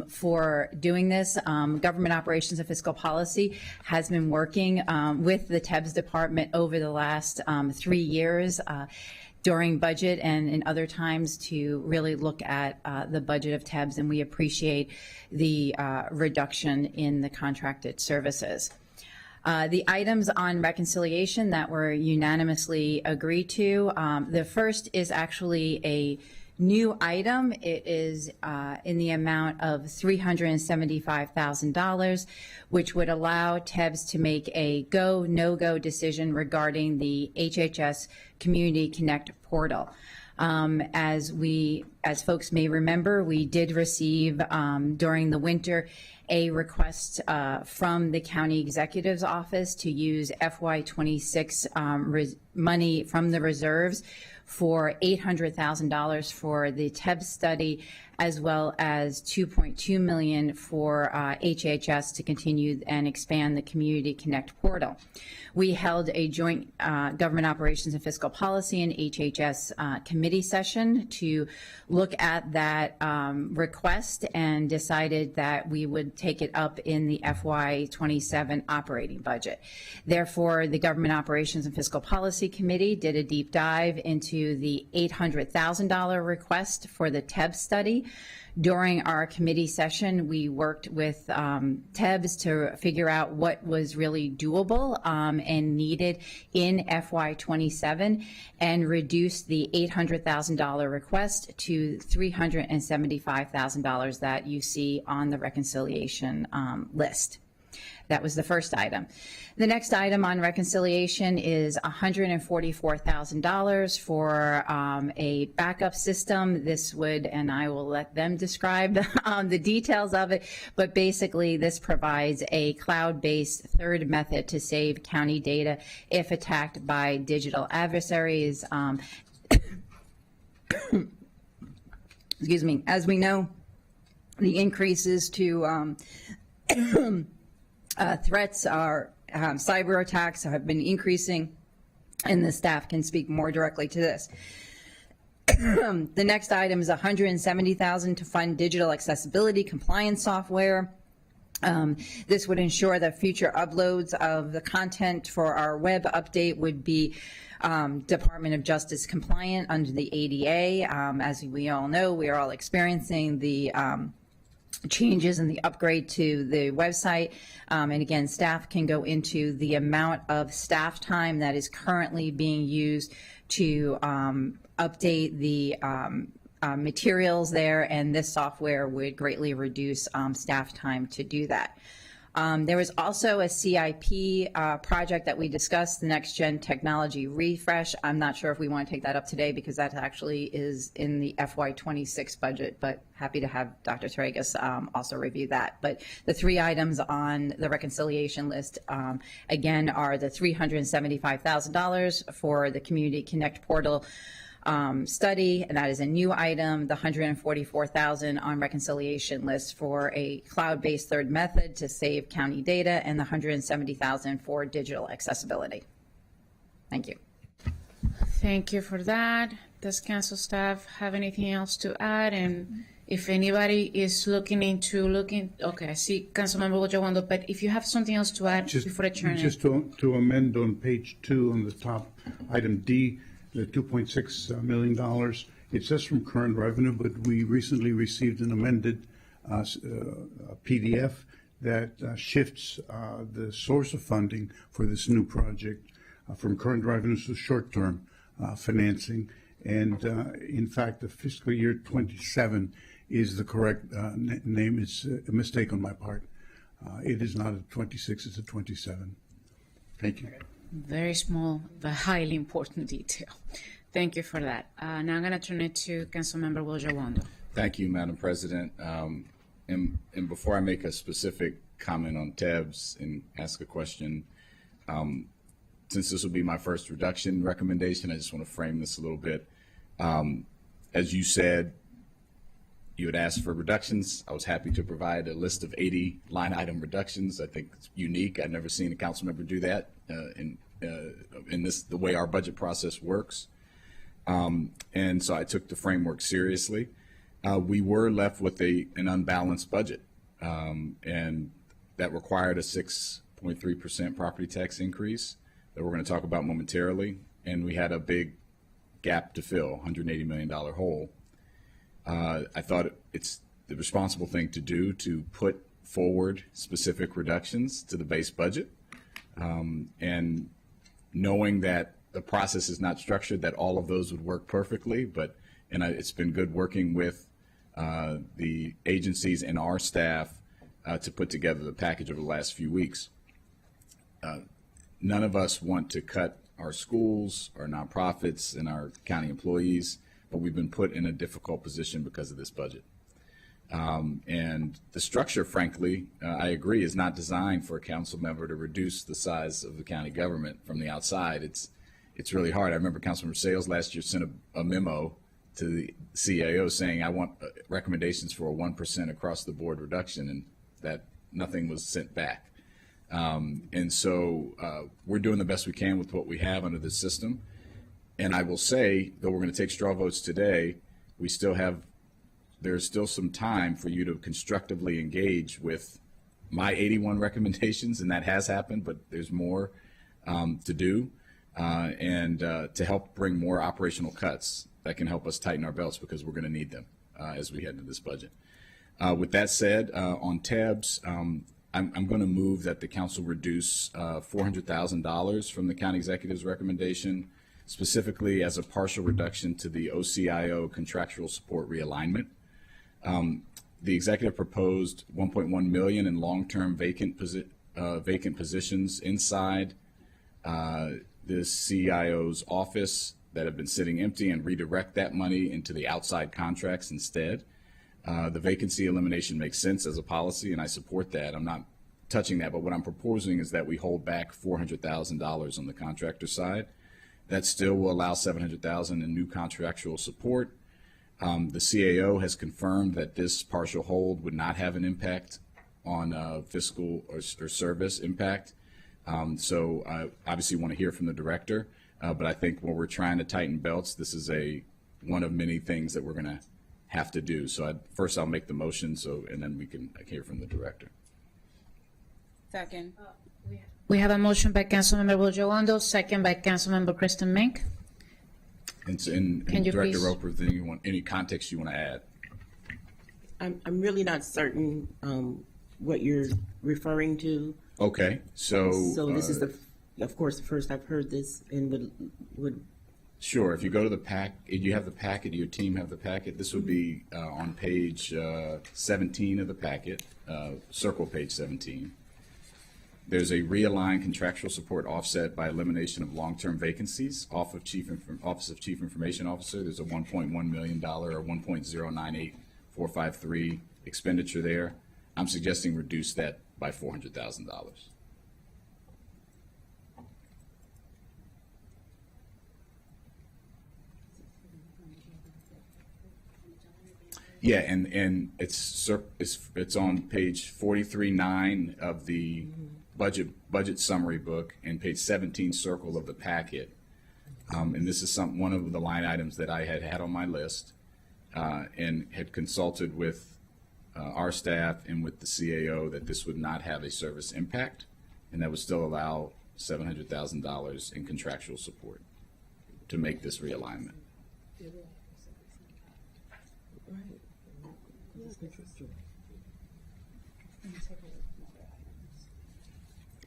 for doing this. Government Operations and Fiscal Policy has been working with the TEBS department over the last 3 years during budget and in other times to really look at the budget of TEBS, and we appreciate the reduction in the contracted services. The items on reconciliation that were unanimously agreed to, the first is actually a new item. It is in the amount of $375,000, which would allow TEBS to make a go, no-go decision regarding the HHS Community Connect portal. As folks may remember, we did receive during the winter a request from the county executive's office to use FY26 money from the reserves for $800,000 for the TEBS study, as well as $2.2 million for HHS to continue and expand the Community Connect portal. We held a joint government operations and fiscal policy and HHS committee session to look at that request and decided that we would take it up in the FY27 operating budget. Therefore, the government operations and fiscal policy committee did a deep dive into the $800,000 request for the TEBS study. During our committee session, we worked with TEBS to figure out what was really doable and needed in FY27 and reduced the $800,000 request to $375,000 that you see on the reconciliation list. That was the first item. The next item on reconciliation is $144,000 for a backup system. This would, and I will let them describe the details of it, but basically this provides a cloud-based third method to save county data if attacked by digital adversaries. Excuse me. As we know, the increases to threats are cyber attacks have been increasing, and the staff can speak more directly to this. The next item is $170,000 to fund digital accessibility compliance software. This would ensure that future uploads of the content for our web update would be Department of Justice compliant under the ADA. As we all know, we are all experiencing the changes in the upgrade to the website. And again, staff can go into the amount of staff time that is currently being used to update the materials there, and this software would greatly reduce staff time to do that. There was also a CIP project that we discussed, the Next Gen Technology Refresh. I'm not sure if we want to take that up today because that actually is in the FY26 budget, but happy to have Dr. Tragus also review that. But the three items on the reconciliation list, again, are the $375,000 for the Community Connect portal study, and that is a new item, the $144,000 on reconciliation list for a cloud-based third method to save county data, and the $170,000 for digital accessibility. Thank you. Thank you for that. Does council staff have anything else to add? And if anybody is okay, I see Councilmember Ojawando, but if you have something else to add before I turn Just to amend on page 2 on the top, item D, the $2.6 million. It says from current revenue, but we recently received an amended PDF that shifts the source of funding for this new project from current revenues to short-term financing. And in fact, the fiscal year 27 is the correct name. It's a mistake on my part. It is not a 26, it's a 27. Thank you. Very small, but highly important detail. Thank you for that. Now I'm going to turn it to Councilmember Ojawando. Thank you, Madam President. And before I make a specific comment on TEBS and ask a question, since this will be my first reduction recommendation, I just want to frame this a little bit. As you said, you had asked for reductions. I was happy to provide a list of 80 line item reductions. I think it's unique. I've never seen a council member do that in this, the way our budget process works. And so I took the framework seriously. We were left with an unbalanced budget, and that required a 6.3% property tax increase that we're going to talk about momentarily. And we had a big gap to fill, $180 million hole. I thought it's the responsible thing to do to put forward specific reductions to the base budget. and knowing that the process is not structured, that all of those would work perfectly, it's been good working with the agencies and our staff to put together the package over the last few weeks. None of us want to cut our schools, our nonprofits, and our county employees, but we've been put in a difficult position because of this budget. And the structure, frankly, I agree, is not designed for a council member to reduce the size of the county government from the outside. It's really hard. I remember Councilmember Sales last year sent a memo to the CAO saying, I want recommendations for a 1% across the board reduction, and that nothing was sent back. And so we're doing the best we can with what we have under the system. And I will say, though we're going to take straw votes today, there's still some time for you to constructively engage with my 81 recommendations, and that has happened, but there's more to do, and to help bring more operational cuts that can help us tighten our belts, because we're going to need them as we head into this budget. With that said, on TEBS, I'm going to move that the council reduce $400,000 from the county executive's recommendation, specifically as a partial reduction to the OCIO contractual support realignment. The executive proposed $1.1 million in long-term vacant positions inside the CIO's office that have been sitting empty, and redirect that money into the outside contracts instead. The vacancy elimination makes sense as a policy, and I support that. I'm not touching that, but what I'm proposing is that we hold back $400,000 on the contractor side. That still will allow $700,000 in new contractual support. The CAO has confirmed that this partial hold would not have an impact on fiscal or service impact. So I obviously want to hear from the director, but I think when we're trying to tighten belts, this is one of many things that we're going to have to do. So first I'll make the motion, and then we can hear from the director. Second. We have a motion by Councilmember Bojoando, second by Councilmember Kristen Mink. And Director Roper, if you want any context you want to add. I'm really not certain what you're referring to. Okay, so this is of course, the first I've heard this, and would. Sure. If you go to the pack, you have the packet. Your team have the packet. This would be on page 17 of the packet. Circle page 17. There's a realigned contractual support offset by elimination of long-term vacancies. Office of Chief Information Officer, there's a $1.1 million or 1.098453 expenditure there. I'm suggesting reduce that by $400,000. Yeah, and it's on page 43-9 of the budget summary book, and page 17 circle of the packet. And this is one of the line items that I had on my list, and had consulted with our staff and with the CAO that this would not have a service impact, and that would still allow $700,000 in contractual support to make this realignment.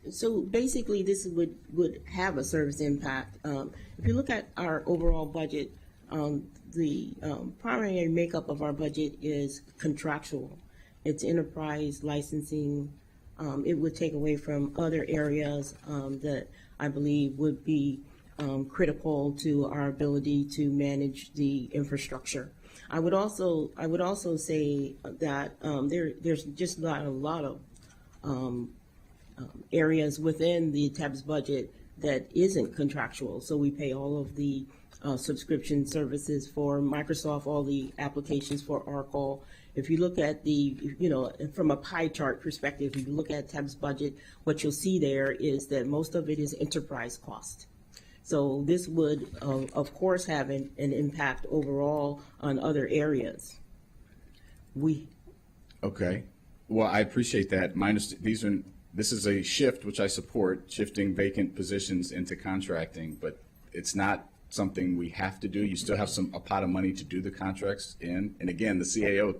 So basically, this would have a service impact. If you look at our overall budget, the primary makeup of our budget is contractual. It's enterprise licensing. It would take away from other areas that I believe would be critical to our ability to manage the infrastructure. I would also say that there's just not a lot of areas within the TEBS budget that isn't contractual. So we pay all of the subscription services for Microsoft, all the applications for Oracle. If you look at from a pie chart perspective, if you look at TEBS budget, what you'll see there is that most of it is enterprise cost. So this would, of course, have an impact overall on other areas. Okay. Well, I appreciate that. This is a shift, which I support, shifting vacant positions into contracting, but it's not something we have to do. You still have a pot of money to do the contracts in. And again, the CAO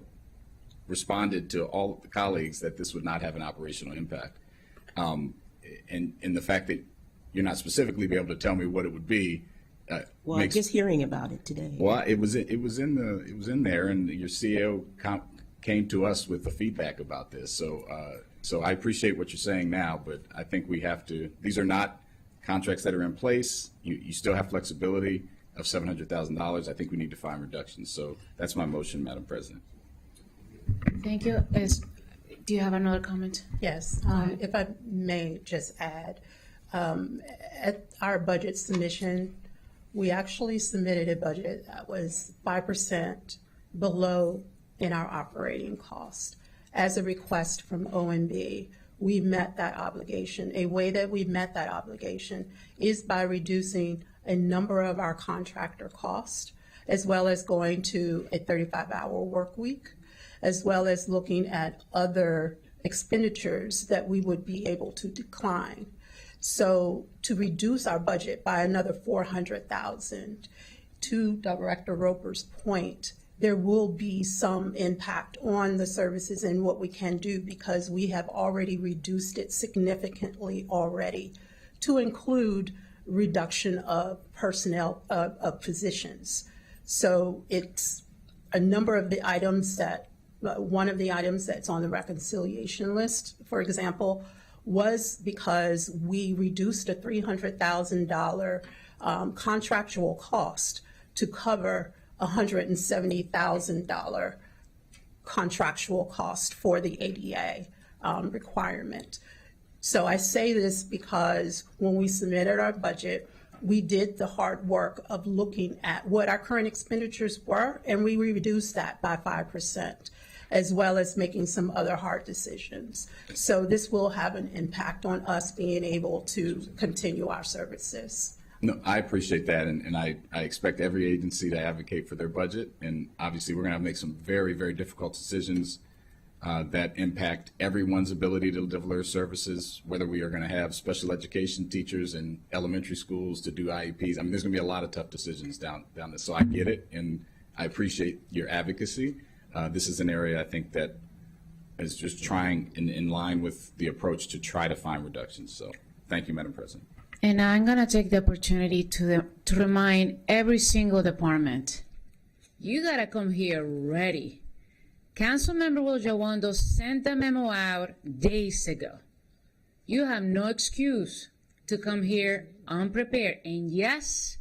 responded to all of the colleagues that this would not have an operational impact. and the fact that you're not specifically be able to tell me what it would be. Well, just hearing about it today. Well, it was in there, and your CEO came to us with the feedback about this. So I appreciate what you're saying now, but I think we have to. These are not contracts that are in place. You still have flexibility of $700,000. I think we need to find reductions. So that's my motion, Madam President. Thank you. Do you have another comment? Yes, if I may just add, at our budget submission, we actually submitted a budget that was 5% below in our operating cost. As a request from OMB, we met that obligation. A way that we met that obligation is by reducing a number of our contractor costs, as well as going to a 35-hour work week, as well as looking at other expenditures that we would be able to decline. So to reduce our budget by another $400,000, to Director Roper's point, there will be some impact on the services and what we can do, because we have already reduced it significantly already, to include reduction of personnel, of positions. So it's a number of the items that, one of the items that's on the reconciliation list, for example, was because we reduced a $300,000 contractual cost to cover $170,000 contractual cost for the ADA requirement. So I say this because when we submitted our budget, we did the hard work of looking at what our current expenditures were, and we reduced that by 5%, as well as making some other hard decisions. So this will have an impact on us being able to continue our services. No, I appreciate that, and I expect every agency to advocate for their budget, and obviously we're going to make some very, very difficult decisions that impact everyone's ability to deliver services, whether we are going to have special education teachers in elementary schools to do IEPs. I mean, there's going to be a lot of tough decisions down this, so I get it, and I appreciate your advocacy. This is an area I think that is just trying in line with the approach to try to find reductions. So thank you, Madam President. And I'm going to take the opportunity to remind every single department, you got to come here ready. Councilmember Will Jawando sent the memo out days ago. You have no excuse to come here unprepared. And yes,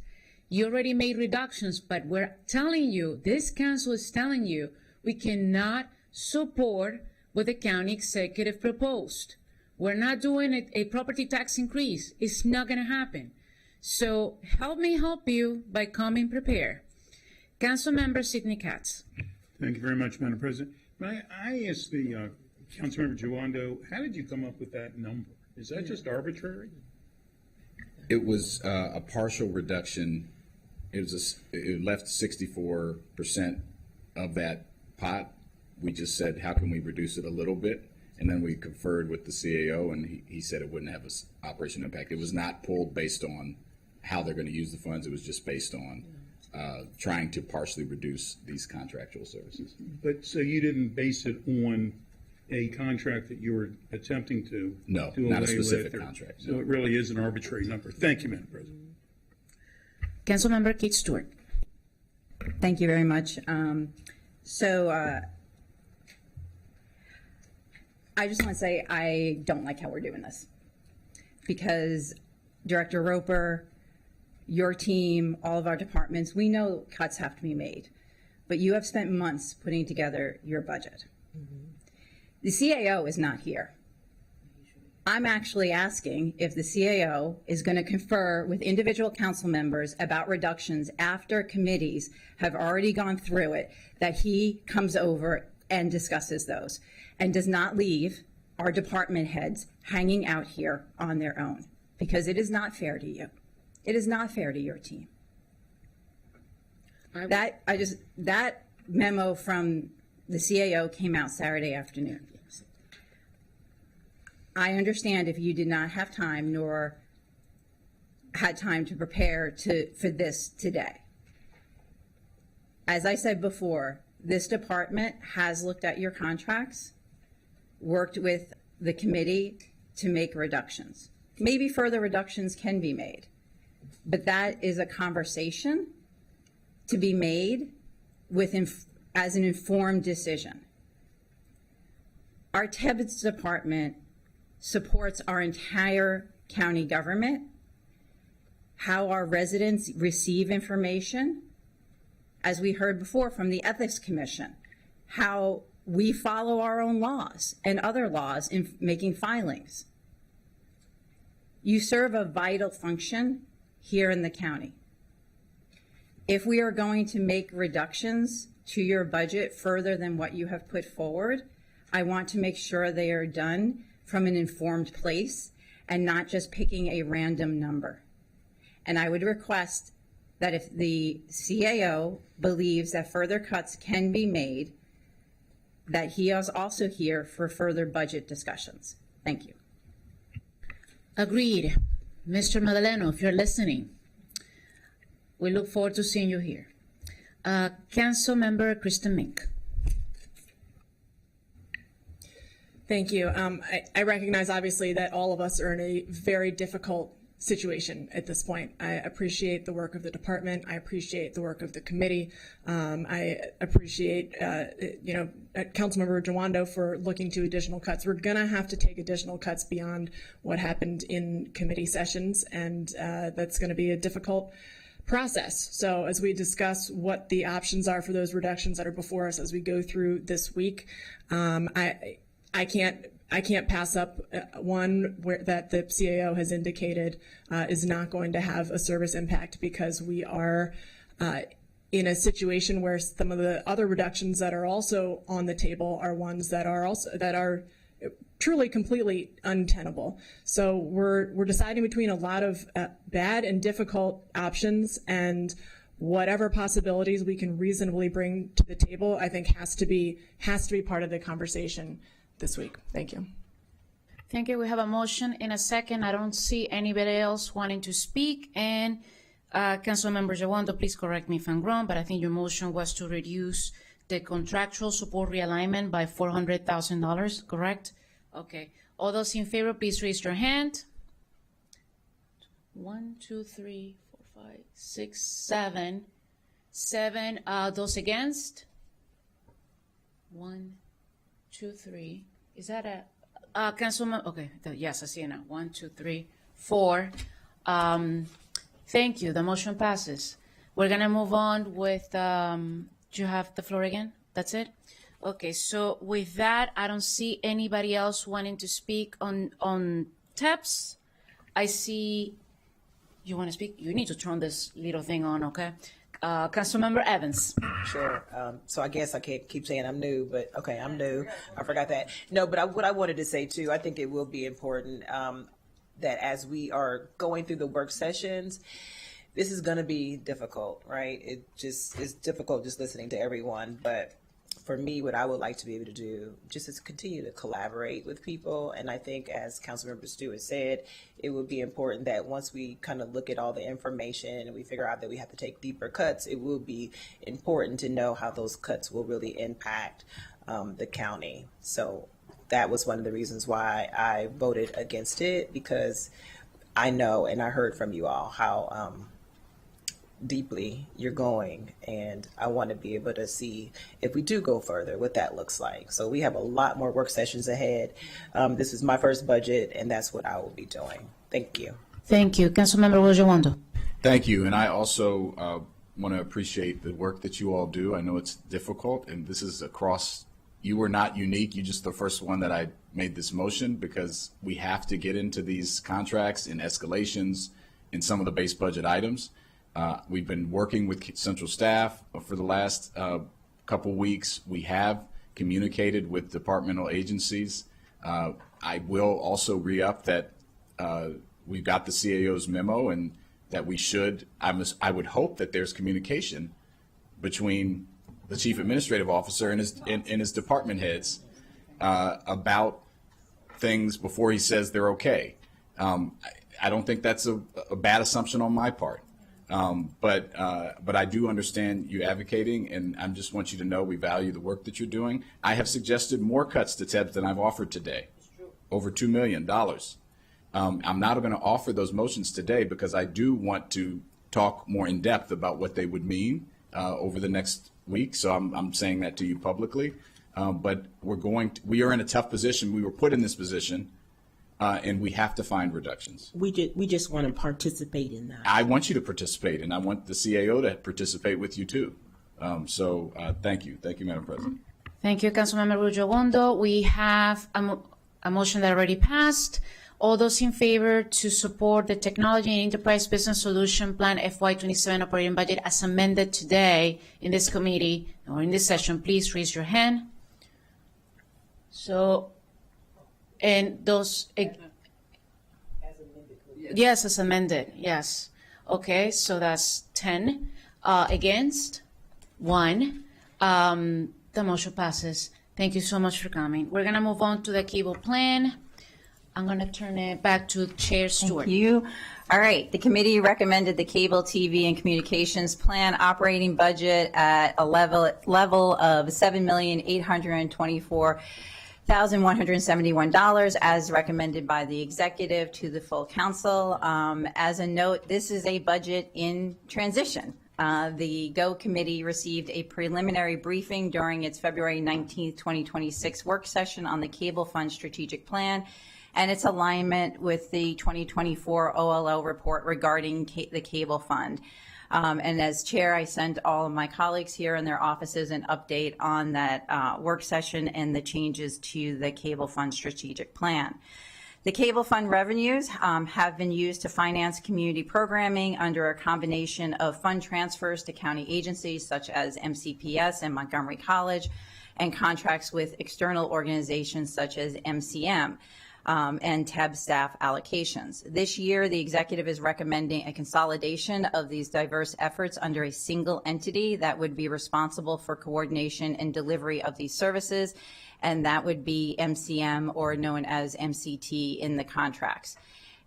you already made reductions, but we're telling you, this council is telling you, we cannot support what the county executive proposed. We're not doing a property tax increase. It's not going to happen. So help me help you by coming prepared. Councilmember Sidney Katz. Thank you very much, Madam President. I asked the Councilmember Jawando, how did you come up with that number? Is that just arbitrary? It was a partial reduction. It left 64% of that pot. We just said, how can we reduce it a little bit? And then we conferred with the CAO, and he said it wouldn't have an operational impact. It was not pulled based on how they're going to use the funds. It was just based on trying to partially reduce these contractual services. But so you didn't base it on a contract that you were attempting to No, do not a away specific with, contract. So it really is an arbitrary number. Thank you, Madam President. Councilmember Kate Stewart. Thank you very much. I just want to say I don't like how we're doing this, because Director Roper, your team, all of our departments, we know cuts have to be made, but you have spent months putting together your budget. The CAO is not here. I'm actually asking if the CAO is going to confer with individual council members about reductions after committees have already gone through it, that he comes over and discusses those, and does not leave our department heads hanging out here on their own, because it is not fair to you. It is not fair to your team. That memo from the CAO came out Saturday afternoon. I understand if you did not have time nor had time to prepare for this today. As I said before, this department has looked at your contracts, worked with the committee to make reductions. maybe further reductions can be made. But that is a conversation to be made as an informed decision. Our TEBS department supports our entire county government, how our residents receive information, as we heard before from the Ethics Commission, how we follow our own laws and other laws in making filings. You serve a vital function here in the county. If we are going to make reductions to your budget further than what you have put forward, I want to make sure they are done from an informed place and not just picking a random number. And I would request that if the CAO believes that further cuts can be made, that he is also here for further budget discussions. Thank you. Agreed. Mr. Madaleno, if you're listening, we look forward to seeing you here. Council Member Kristen Mink. Thank you. I recognize, obviously, that all of us are in a very difficult situation at this point. I appreciate the work of the department. I appreciate the work of the committee. I appreciate, Councilmember Jawando for looking to additional cuts. We're going to have to take additional cuts beyond what happened in committee sessions, and that's going to be a difficult process. So as we discuss what the options are for those reductions that are before us as we go through this week, I can't pass up one that the CAO has indicated is not going to have a service impact, because we are in a situation where some of the other reductions that are also on the table are ones that are truly completely untenable. So we're deciding between a lot of bad and difficult options, and whatever possibilities we can reasonably bring to the table, I think has to be part of the conversation this week. Thank you. Thank you. We have a motion in a second. I don't see anybody else wanting to speak. And Councilmember Jawando, please correct me if I'm wrong, but I think your motion was to reduce the contractual support realignment by $400,000, correct? Okay. All those in favor, please raise your hand. 1, 2, 3, 4, 5, 6, 7. 7. Those against? 1, 2, 3. Is that a Councilman? Okay. Yes, I see it now. 1, 2, 3, 4. Thank you. The motion passes. We're gonna move on with. Do you have the floor again? That's it. Okay. So with that, I don't see anybody else wanting to speak on TEPS. I see. You want to speak? You need to turn this little thing on. Okay. Councilmember Evans. Sure. So I guess I can't keep saying I'm new, but okay, I'm new. I forgot that. No, but what I wanted to say too, I think it will be important that as we are going through the work sessions, this is going to be difficult, right? It's difficult just listening to everyone, but for me, what I would like to be able to do just is continue to collaborate with people. And I think, as Councilmember Stewart said, it would be important that once we kind of look at all the information and we figure out that we have to take deeper cuts, it will be important to know how those cuts will really impact the county. So that was one of the reasons why I voted against it, because I know and I heard from you all how deeply you're going, and I want to be able to see if we do go further what that looks like. So we have a lot more work sessions ahead. This is my first budget, and that's what I will be doing. Thank you. Thank you. Councilmember Jawando. Thank you. And I also want to appreciate the work that you all do. I know it's difficult, and this is across. You were not unique. You just the first one that I made this motion, because we have to get into these contracts and escalations in some of the base budget items. We've been working with central staff for the last couple weeks. We have communicated with departmental agencies. I will also re-up that we've got the CAO's memo, and that we should, I would hope that there's communication between the chief administrative officer and his department heads about things before he says they're okay. I don't think that's a bad assumption on my part. But I do understand you advocating, and I just want you to know we value the work that you're doing. I have suggested more cuts to TEBS than I've offered today, over $2 million. I'm not going to offer those motions today because I do want to talk more in depth about what they would mean over the next week. So I'm saying that to you publicly. But we are in a tough position. We were put in this position, and we have to find reductions. We just want to participate in that. I want you to participate, and I want the CAO to participate with you too. Thank you. Thank you, Madam President. Thank you, Councilmember Rujowondo. We have a motion that already passed. All those in favor to support the Technology and Enterprise Business Solution Plan FY27 operating budget as amended today in this committee or in this session, please raise your hand. So, and those, yes, as amended, yes. Okay, so that's 10. Against, 1. The motion passes. Thank you so much for coming. We're gonna move on to the cable plan. I'm going to turn it back to Chair Stewart. Thank you. All right. The committee recommended the Cable TV and Communications Plan operating budget at a level of $7,824,171 as recommended by the executive to the full council. As a note, this is a budget in transition. The GO committee received a preliminary briefing during its February 19th, 2026 work session on the Cable Fund Strategic Plan and its alignment with the 2024 OLO report regarding the Cable Fund. And as chair, I sent all of my colleagues here in their offices an update on that work session and the changes to the Cable Fund Strategic Plan. The Cable Fund revenues have been used to finance community programming under a combination of fund transfers to county agencies such as MCPS and Montgomery College, and contracts with external organizations such as MCM. And TEB staff allocations. This year, the executive is recommending a consolidation of these diverse efforts under a single entity that would be responsible for coordination and delivery of these services, and that would be MCM, or known as MCT in the contracts.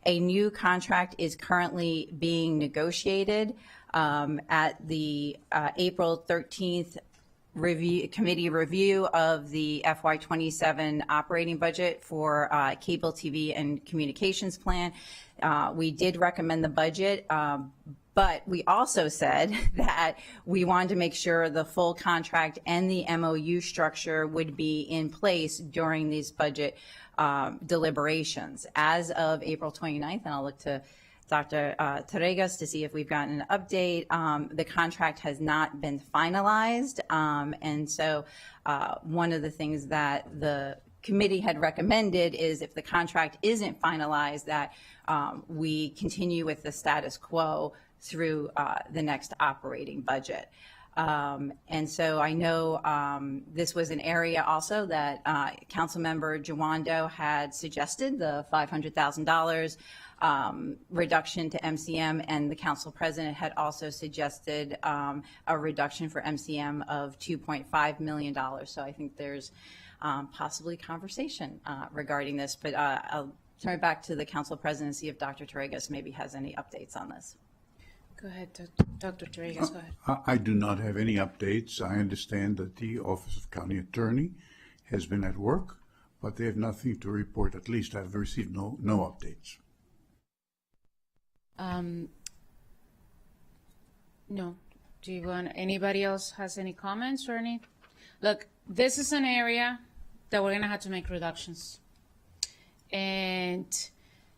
A new contract is currently being negotiated at the April 13th committee review of the FY27 operating budget for Cable TV and Communications Plan. We did recommend the budget, but we also said that we wanted to make sure the full contract and the MOU structure would be in place during these budget deliberations. As of April 29th, and I'll look to Dr. Torregas to see if we've gotten an update. The contract has not been finalized, and so one of the things that the committee had recommended is if the contract isn't finalized, that we continue with the status quo through the next operating budget. And so I know this was an area also that Councilmember Jawando had suggested, the $500,000 reduction to MCM, and the council president had also suggested a reduction for MCM of $2.5 million. So I think there's possibly conversation regarding this, but I'll turn it back to the council president and see if Dr. Torregas maybe has any updates on this. Go ahead, Dr. Torregas, go ahead. I do not have any updates. I understand that the Office of County Attorney has been at work, but they have nothing to report. At least I've received no updates. No. Do you want, anybody else has any comments or any? Look, this is an area that we're going to have to make reductions. And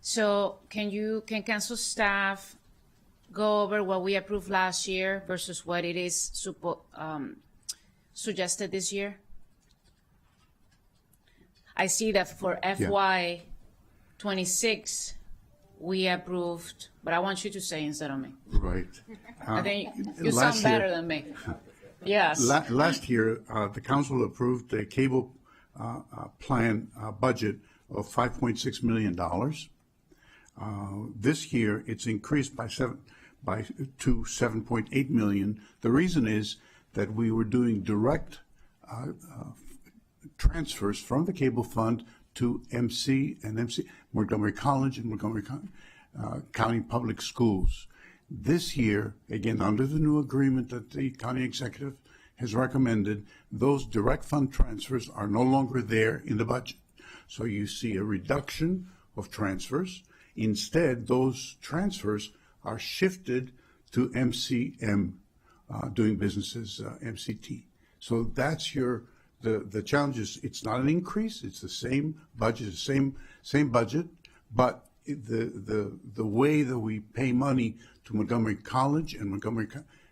so can council staff go over what we approved last year versus what it is suggested this year? I see that for FY26, we approved, but I want you to say instead of me. Right. I think you sound better than me. Yes. Last year, the council approved a cable plan budget of $5.6 million. This year, it's increased to $7.8 million. The reason is that we were doing direct transfers from the cable fund to Montgomery College and Montgomery County Public Schools. This year, again, under the new agreement that the county executive has recommended, those direct fund transfers are no longer there in the budget. So you see a reduction of transfers, Instead, those transfers are shifted to MCM, doing business as MCT. So that's the challenge is it's not an increase, it's the same budget, same budget, but the way that we pay money to Montgomery College and Montgomery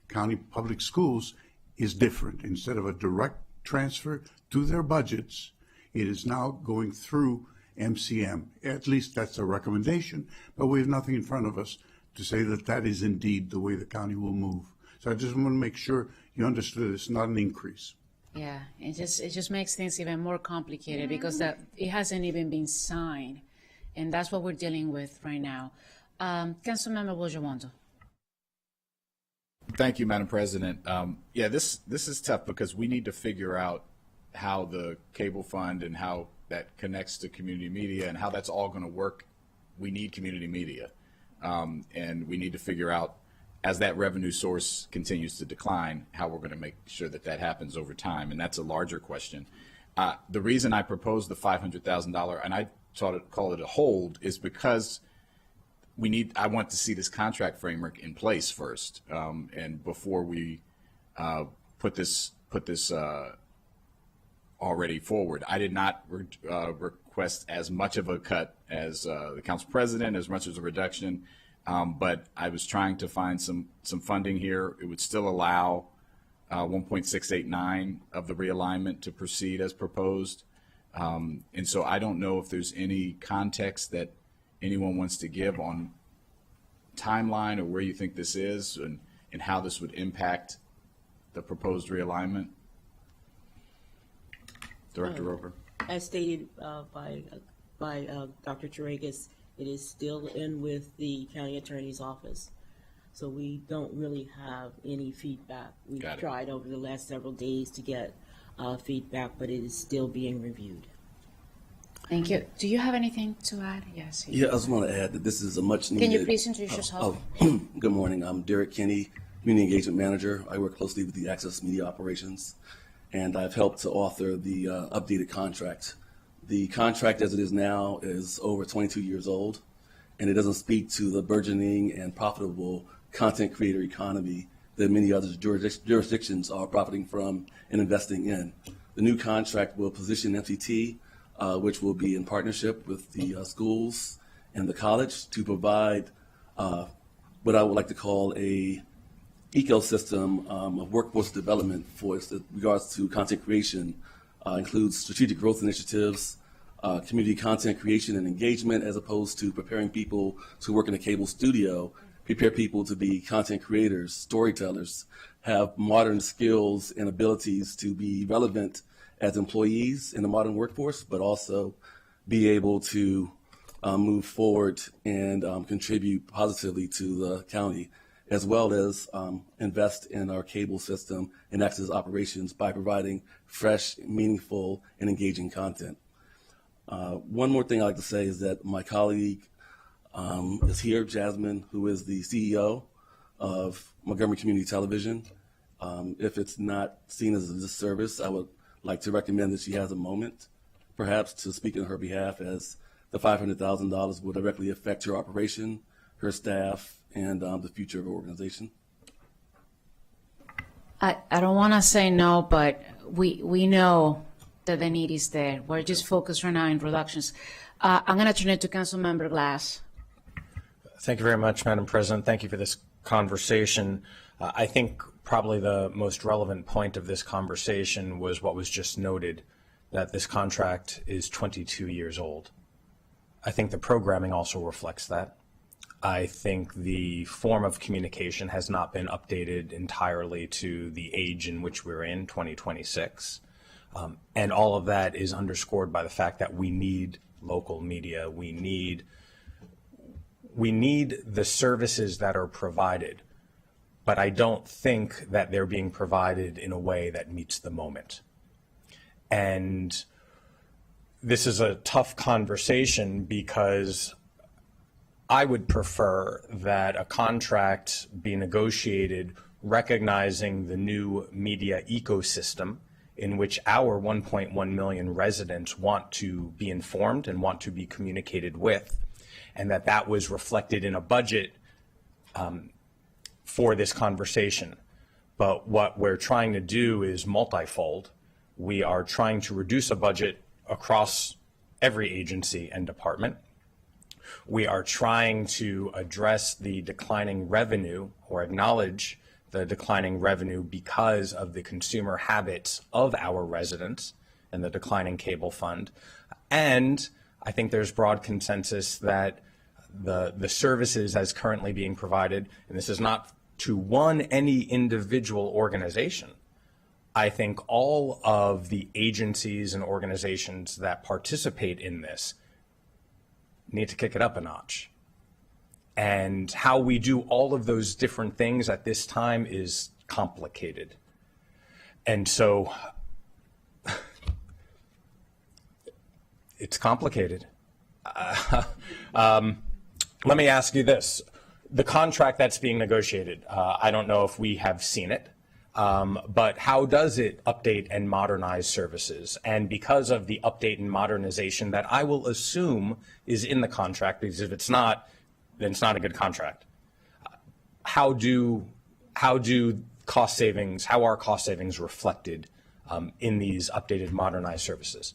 County Public Schools is different. Instead of a direct transfer to their budgets, it is now going through MCM. At least that's a recommendation, but we have nothing in front of us to say that that is indeed the way the county will move. So I just want to make sure you understood it's not an increase. Yeah, it just makes things even more complicated because it hasn't even been signed, and that's what we're dealing with right now. Councilmember Bojawanto. Thank you, Madam President. Yeah, this is tough because we need to figure out how the cable fund and how that connects to community media and how that's all going to work. We need community media, and we need to figure out, as that revenue source continues to decline, how we're going to make sure that that happens over time, and that's a larger question. The reason I proposed the $500,000, and I call it a hold, is because I want to see this contract framework in place first, and before we put this already forward. I did not request as much of a cut as the council president, as much as a reduction, but I was trying to find some funding here. It would still allow 1.689 of the realignment to proceed as proposed, and so I don't know if there's any context that anyone wants to give on timeline or where you think this is and how this would impact the proposed realignment. Director Roper. As stated by Dr. Charegas, it is still in with the county attorney's office. So we don't really have any feedback. We've tried over the last several days to get feedback, but it is still being reviewed. Thank you. Do you have anything to add? Yes. Yeah, I just want to add that this is a much needed. Can you please introduce yourself? Good morning. I'm Derek Kinney, Community Engagement Manager. I work closely with the Access Media Operations, and I've helped to author the updated contract. The contract as it is now is over 22 years old, and it doesn't speak to the burgeoning and profitable content creator economy that many other jurisdictions are profiting from and investing in. The new contract will position MCT, which will be in partnership with the schools and the college, to provide what I would like to call a ecosystem of workforce development for regards to content creation. Includes strategic growth initiatives, community content creation and engagement, as opposed to preparing people to work in a cable studio. Prepare people to be content creators, storytellers, have modern skills and abilities to be relevant as employees in the modern workforce, but also be able to move forward and contribute positively to the county, as well as invest in our cable system and access operations by providing fresh, meaningful, and engaging content. One more thing I'd like to say is that my colleague is here, Jasmine, who is the CEO of Montgomery Community Television. If it's not seen as a disservice, I would like to recommend that she has a moment, perhaps, to speak on her behalf, as the $500,000 will directly affect her operation, her staff, and the future of her organization. I don't want to say no, but we know that the need is there. We're just focused right now in reductions. I'm going to turn it to Councilmember Glass. Thank you very much, Madam President. Thank you for this conversation. I think probably the most relevant point of this conversation was what was just noted, that this contract is 22 years old. I think the programming also reflects that. I think the form of communication has not been updated entirely to the age in which we're in, 2026. And all of that is underscored by the fact that we need local media. We need the services that are provided, but I don't think that they're being provided in a way that meets the moment. And this is a tough conversation because I would prefer that a contract be negotiated recognizing the new media ecosystem in which our 1.1 million residents want to be informed and want to be communicated with, and that was reflected in a budget for this conversation. But what we're trying to do is multifold. We are trying to reduce a budget across every agency and department. We are trying to address the declining revenue, or acknowledge the declining revenue, because of the consumer habits of our residents and the declining cable fund. And I think there's broad consensus that the services as currently being provided, and this is not to any individual organization, I think all of the agencies and organizations that participate in this need to kick it up a notch. And how we do all of those different things at this time is complicated. And so it's complicated. Let me ask you this. The contract that's being negotiated, I don't know if we have seen it, but how does it update and modernize services? And because of the update and modernization that I will assume is in the contract, because if it's not, then it's not a good contract. How are cost savings reflected in these updated, modernized services?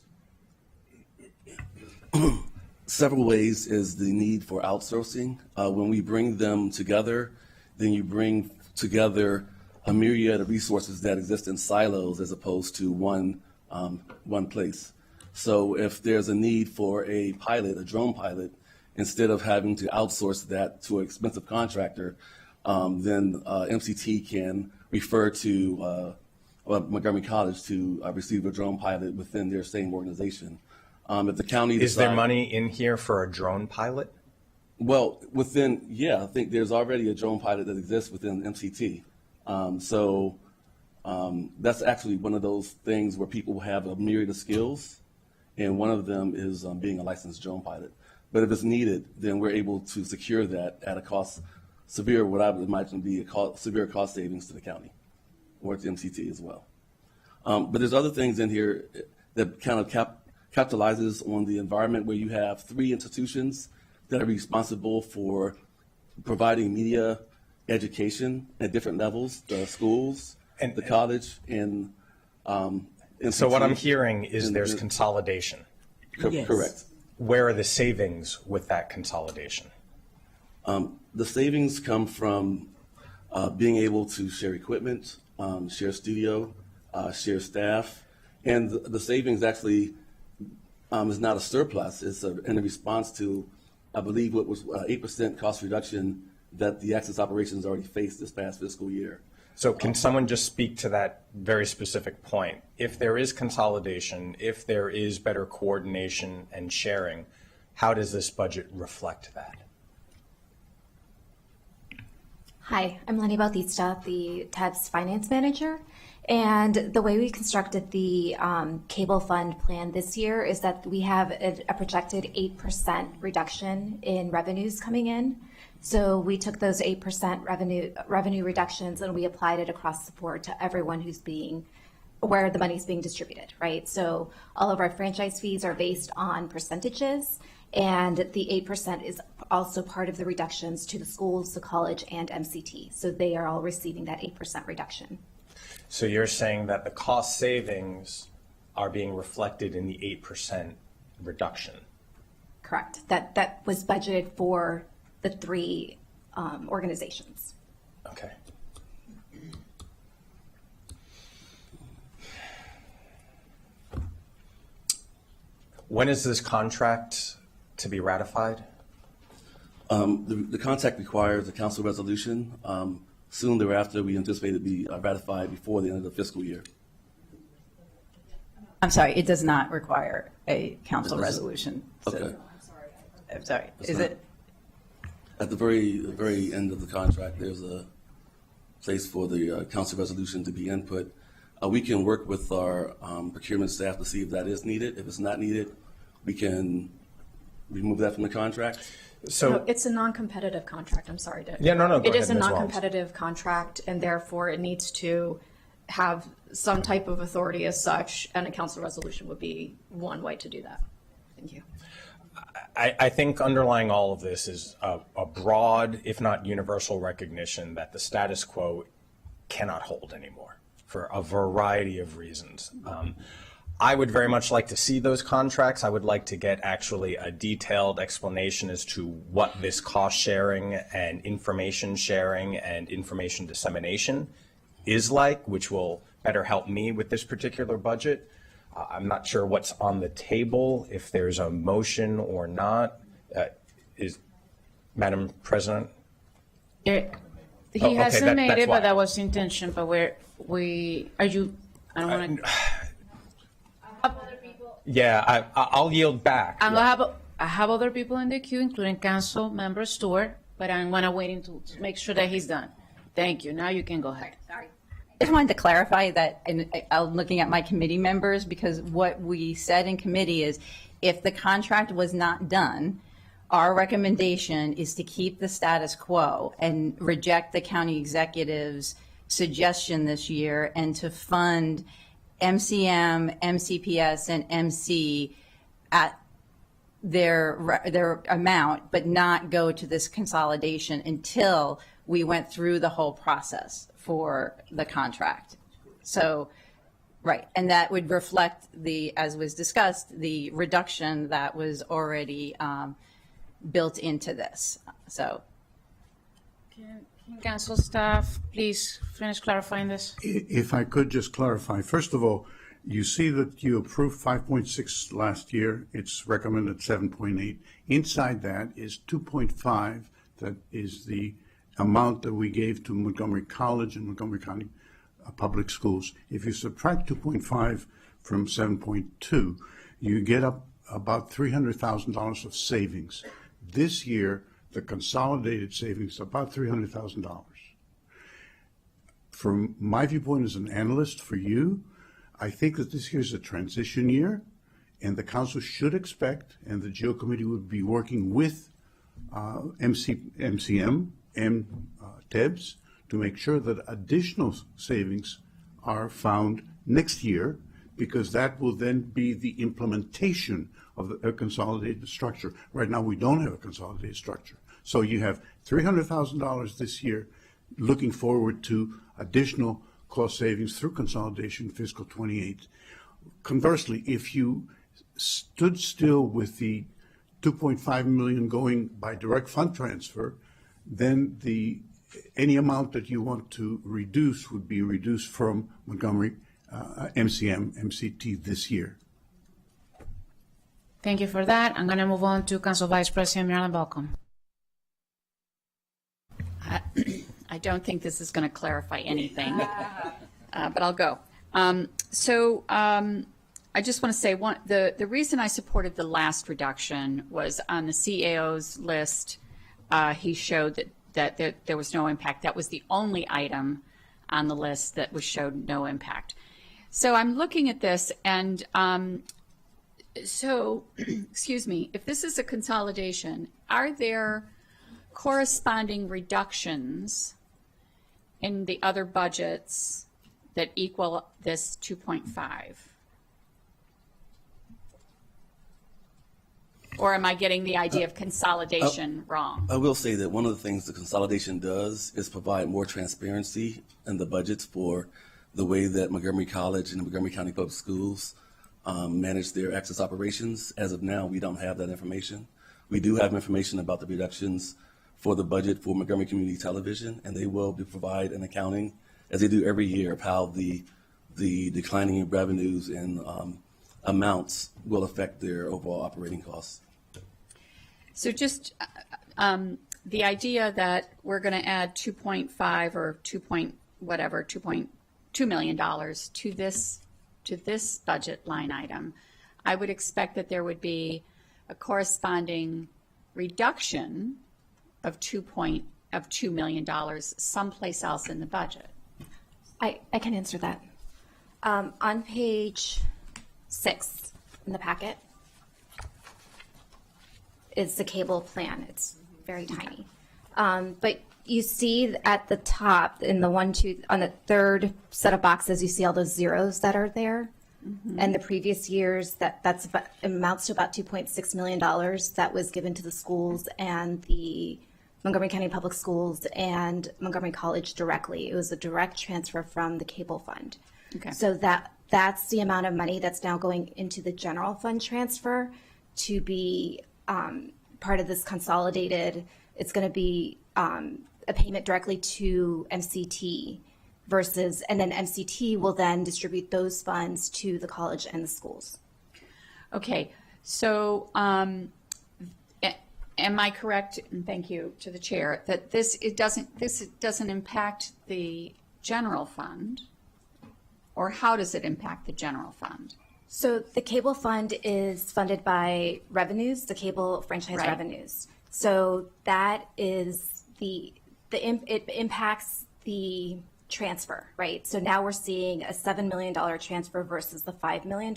Several ways is the need for outsourcing. When we bring them together, then you bring together a myriad of resources that exist in silos as opposed to one place. So if there's a need for a pilot, a drone pilot, instead of having to outsource that to an expensive contractor, then MCT can refer to Montgomery College to receive a drone pilot within their same organization. If the county Is there money in here for a drone pilot? Well, I think there's already a drone pilot that exists within MCT. That's actually one of those things where people have a myriad of skills, and one of them is being a licensed drone pilot. But if it's needed, then we're able to secure that at a cost what I would imagine be severe cost savings to the county or to MCT as well. But there's other things in here that kind of capitalizes on the environment where you have 3 institutions that are responsible for providing media education at different levels: the schools, and the college, and so what I'm hearing is there's consolidation. Yes. Correct. Where are the savings with that consolidation? The savings come from being able to share equipment, share studio, share staff, and the savings actually is not a surplus. It's in response to, I believe, what was 8% cost reduction that the Access operations already faced this past fiscal year. So can someone just speak to that very specific point? If there is consolidation, if there is better coordination and sharing, how does this budget reflect that? Hi, I'm Lenny Bautista, the TEBS finance manager. And the way we constructed the cable fund plan this year is that we have a projected 8% reduction in revenues coming in. So we took those 8% revenue reductions and we applied it across the board to everyone where the money's being distributed, right? So all of our franchise fees are based on percentages, and the 8% is also part of the reductions to the schools, the college, and MCT. So they are all receiving that 8% reduction. So you're saying that the cost savings are being reflected in the 8% reduction? Correct. That was budgeted for the 3 organizations. Okay. When is this contract to be ratified? The contract requires a council resolution. Soon thereafter, we anticipate it to be ratified before the end of the fiscal year. I'm sorry, it does not require a council resolution. Okay. I'm sorry, is it? At the very end of the contract, there's a place for the council resolution to be input. We can work with our procurement staff to see if that is needed. If it's not needed, we can remove that from the contract. So no, it's a non-competitive contract. I'm sorry. Yeah, no. It is a non-competitive contract, and therefore it needs to have some type of authority as such, and a council resolution would be one way to do that. Thank you. I think underlying all of this is a broad, if not universal, recognition that the status quo cannot hold anymore for a variety of reasons. I would very much like to see those contracts. I would like to get actually a detailed explanation as to what this cost sharing and information dissemination is like, which will better help me with this particular budget. I'm not sure what's on the table, if there's a motion or not. Is Madam President? He okay, hasn't made that's it, why. but that was the intention. But I don't want to. Yeah, I'll yield back. I have other people in the queue, including Council Member Stewart, but I'm gonna wait to make sure that he's done. Thank you. Now you can go ahead. Sorry. I just wanted to clarify that, and I'm looking at my committee members, because what we said in committee is if the contract was not done, our recommendation is to keep the status quo and reject the county executive's suggestion this year and to fund MCM, MCPS, and MC at their amount, but not go to this consolidation until we went through the whole process for the contract. So, right, and that would reflect as was discussed, the reduction that was already built into this. So, Can Council staff please finish clarifying this? If I could just clarify, first of all, you see that you approved 5.6 last year. It's recommended 7.8. Inside that is 2.5. That is the amount that we gave to Montgomery College and Montgomery County Public Schools. If you subtract 2.5 from 7.2, you get up about $300,000 of savings. This year, the consolidated savings is about $300,000. From my viewpoint as an analyst for you, I think that this year is a transition year, and the council should expect, and the GEO committee would be working with MCM and TEBS to make sure that additional savings are found next year, because that will then be the implementation of a consolidated structure. Right now, we don't have a consolidated structure. So you have $300,000 this year, looking forward to additional cost savings through consolidation fiscal 28. Conversely, if you stood still with the 2.5 million going by direct fund transfer, then any amount that you want to reduce would be reduced from Montgomery, MCM, MCT this year. Thank you for that. I'm going to move on to Council Vice President Marilyn Balcom. I don't think this is going to clarify anything, but I'll go. I just want to say the reason I supported the last reduction was on the CAO's list. He showed that there was no impact. That was the only item on the list that showed no impact. So I'm looking at this, and excuse me, if this is a consolidation, are there corresponding reductions in the other budgets that equal this 2.5? Or am I getting the idea of consolidation wrong? I will say that one of the things the consolidation does is provide more transparency in the budgets for the way that Montgomery College and the Montgomery County Public Schools manage their access operations. As of now, we don't have that information. We do have information about the reductions for the budget for Montgomery Community Television, and they will provide an accounting, as they do every year, of how the declining revenues and amounts will affect their overall operating costs. So just the idea that we're going to add 2.5 or 2.2 million dollars to this budget line item, I would expect that there would be a corresponding reduction of $2 million someplace else in the budget. I can answer that. On page 6 in the packet is the cable plan. It's very tiny. But you see at the top in the on the third set of boxes, you see all those zeros that are there. And the previous years, that's about, amounts to about $2.6 million that was given to the schools and the Montgomery County Public Schools and Montgomery College directly. It was a direct transfer from the cable fund. Okay. So that's the amount of money that's now going into the general fund transfer to be part of this consolidated. It's going to be a payment directly to MCT versus, and then MCT will then distribute those funds to the college and the schools. Okay, so am I correct, and thank you to the chair, that this doesn't impact the general fund? Or how does it impact the general fund? So the cable fund is funded by revenues, the cable franchise Right. revenues. So that is it impacts the transfer, right? So now we're seeing a $7 million transfer versus the $5 million,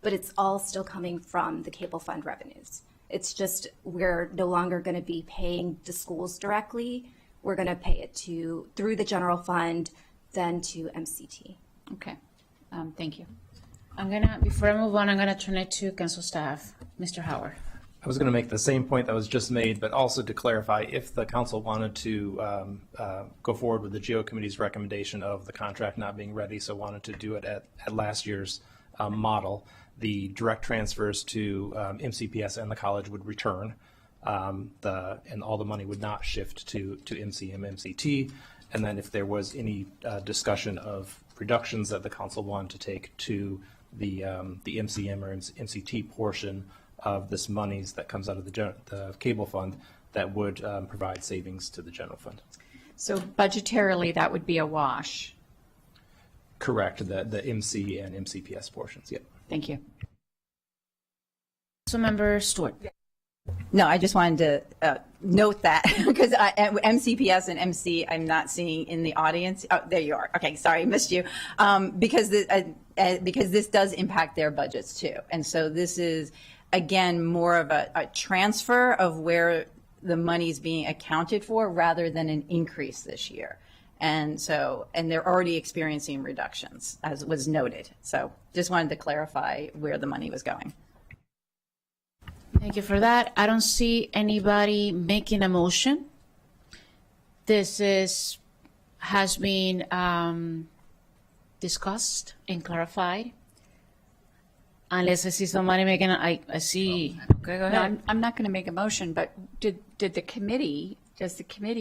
but it's all still coming from the cable fund revenues. It's just we're no longer going to be paying the schools directly. We're going to pay it through the general fund, then to MCT. Okay, thank you. Before I move on, I'm gonna turn it to council staff. Mr. Howard. I was going to make the same point that was just made, but also to clarify, if the council wanted to go forward with the GEO Committee's recommendation of the contract not being ready, so wanted to do it at last year's model, the direct transfers to MCPS and the college would return, and all the money would not shift to MCM, MCT. And then if there was any discussion of reductions that the council wanted to take to the MCM or MCT portion of this monies that comes out of the cable fund, that would provide savings to the general fund. So budgetarily, that would be a wash. Correct, the MC and MCPS portions, yep. Thank you. Councilmember Stewart. No, I just wanted to note that because MCPS and MC I'm not seeing in the audience. Oh, there you are. Okay, sorry, missed you. Because this does impact their budgets too, and so this is again more of a transfer of where the money is being accounted for rather than an increase this year. And they're already experiencing reductions, as was noted. So just wanted to clarify where the money was going. Thank you for that. I don't see anybody making a motion. This has been discussed and clarified. Unless I see somebody making I see. Okay, go ahead. No, I'm not going to make a motion, but does the committee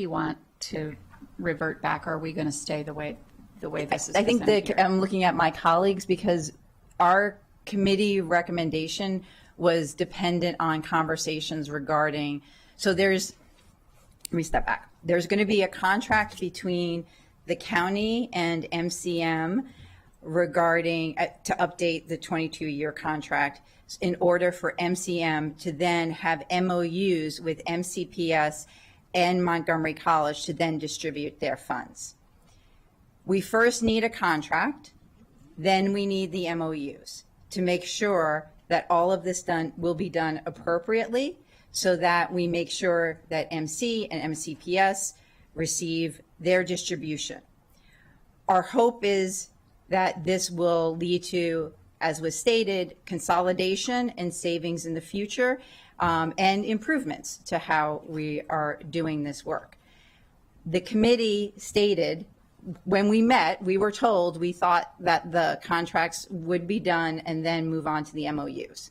want to revert back, or are we going to stay the way this is? I think presented here? I'm looking at my colleagues because our committee recommendation was dependent on conversations regarding, let me step back. There's going to be a contract between the county and MCM regarding, to update the 22-year contract in order for MCM to then have MOUs with MCPS and Montgomery College to then distribute their funds. We first need a contract, then we need the MOUs to make sure that all of this will be done appropriately so that we make sure that MC and MCPS receive their distribution. Our hope is that this will lead to, as was stated, consolidation and savings in the future, and improvements to how we are doing this work. The committee stated, when we met, we were told we thought that the contracts would be done and then move on to the MOUs.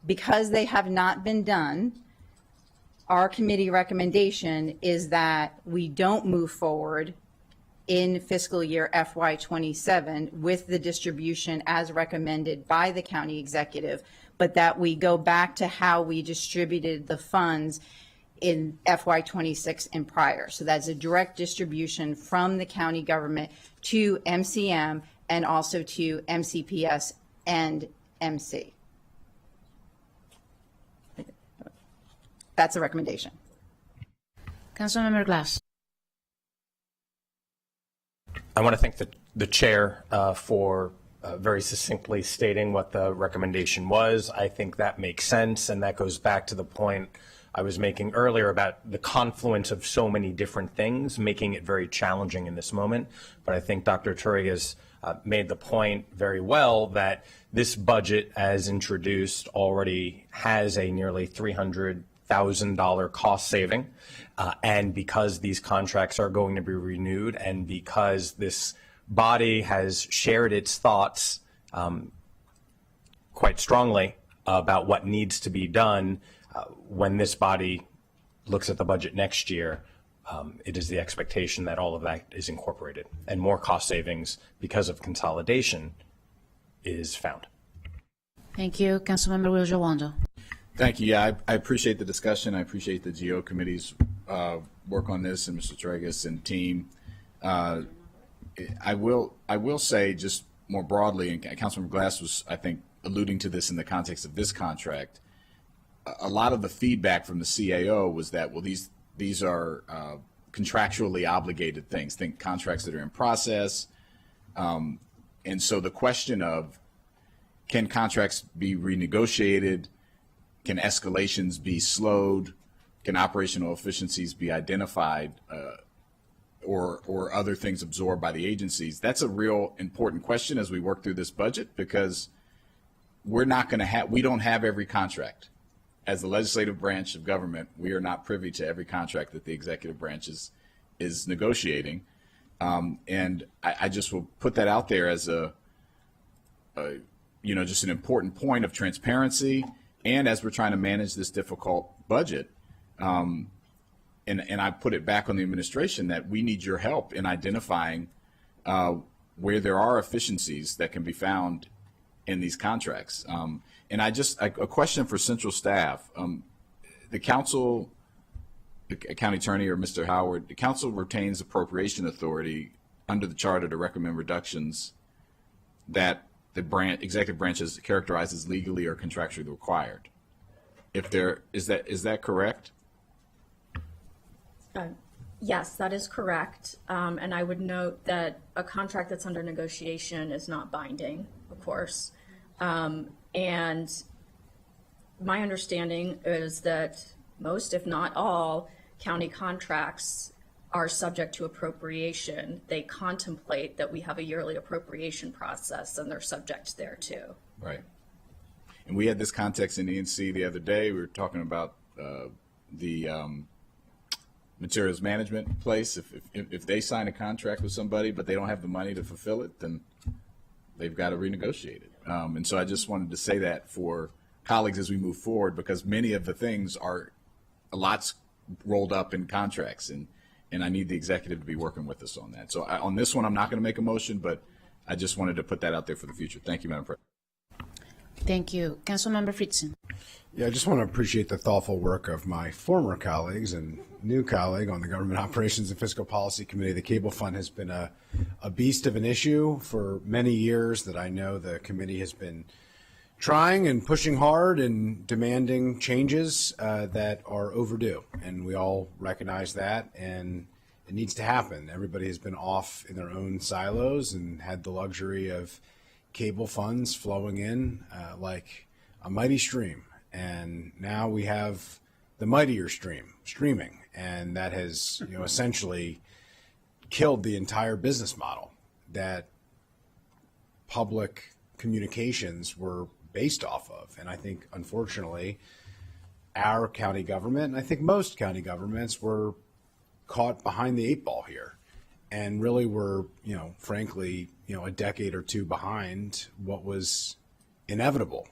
Because they have not been done, our committee recommendation is that we don't move forward in fiscal year FY27 with the distribution as recommended by the county executive, but that we go back to how we distributed the funds in FY26 and prior. So that's a direct distribution from the county government to MCM and also to MCPS and MC. That's a recommendation. Councilmember Glass. I want to thank the chair for very succinctly stating what the recommendation was. I think that makes sense, and that goes back to the point I was making earlier about the confluence of so many different things, making it very challenging in this moment. But I think Dr. Turia's made the point very well that this budget, as introduced, already has a nearly $300,000 cost saving. And because these contracts are going to be renewed, and because this body has shared its thoughts quite strongly about what needs to be done, when this body looks at the budget next year, it is the expectation that all of that is incorporated and more cost savings because of consolidation is found. Thank you. Councilmember Wiljo-Wando. Thank you. Yeah, I appreciate the discussion. I appreciate the GO committee's work on this, and Mr. Tregas and team. I will say just more broadly, and Councilmember Glass was, I think, alluding to this in the context of this contract. A lot of the feedback from the CAO was that, well, these are contractually obligated things. Think contracts that are in process. And so the question of, can contracts be renegotiated? Can escalations be slowed? Can operational efficiencies be identified, or other things absorbed by the agencies? That's a real important question as we work through this budget, because we don't have every contract. As the legislative branch of government, we are not privy to every contract that the executive branch is negotiating. And I just will put that out there as just an important point of transparency. And as we're trying to manage this difficult budget, and I put it back on the administration that we need your help in identifying where there are efficiencies that can be found in these contracts. And a question for central staff. The council, the county attorney or Mr. Howard, the council retains appropriation authority under the charter to recommend reductions that the executive branch is characterized as legally or contractually required. Is that correct? Yes, that is correct. And I would note that a contract that's under negotiation is not binding, of course. And my understanding is that most, if not all, county contracts are subject to appropriation. They contemplate that we have a yearly appropriation process, and they're subject there too. Right. And we had this context in ENC the other day. We were talking about the materials management place. If they sign a contract with somebody but they don't have the money to fulfill it, then they've got to renegotiate it. And so I just wanted to say that for colleagues as we move forward, because many of the things are a lot's rolled up in contracts, and I need the executive to be working with us on that. So on this one, I'm not going to make a motion, but I just wanted to put that out there for the future. Thank you, Madam President. Thank you. Councilmember Fritzen. Yeah, I just want to appreciate the thoughtful work of my former colleagues and new colleague on the Government Operations and Fiscal Policy Committee. The Cable Fund has been a beast of an issue for many years that I know the committee has been trying and pushing hard and demanding changes that are overdue. And we all recognize that, and it needs to happen. Everybody has been off in their own silos and had the luxury of cable funds flowing in like a mighty stream. And now we have the mightier streaming, and that has essentially killed the entire business model that public communications were based off of. And I think, unfortunately, our county government, and I think most county governments, were caught behind the 8 ball here, and really were, frankly, a decade or two behind what was inevitable,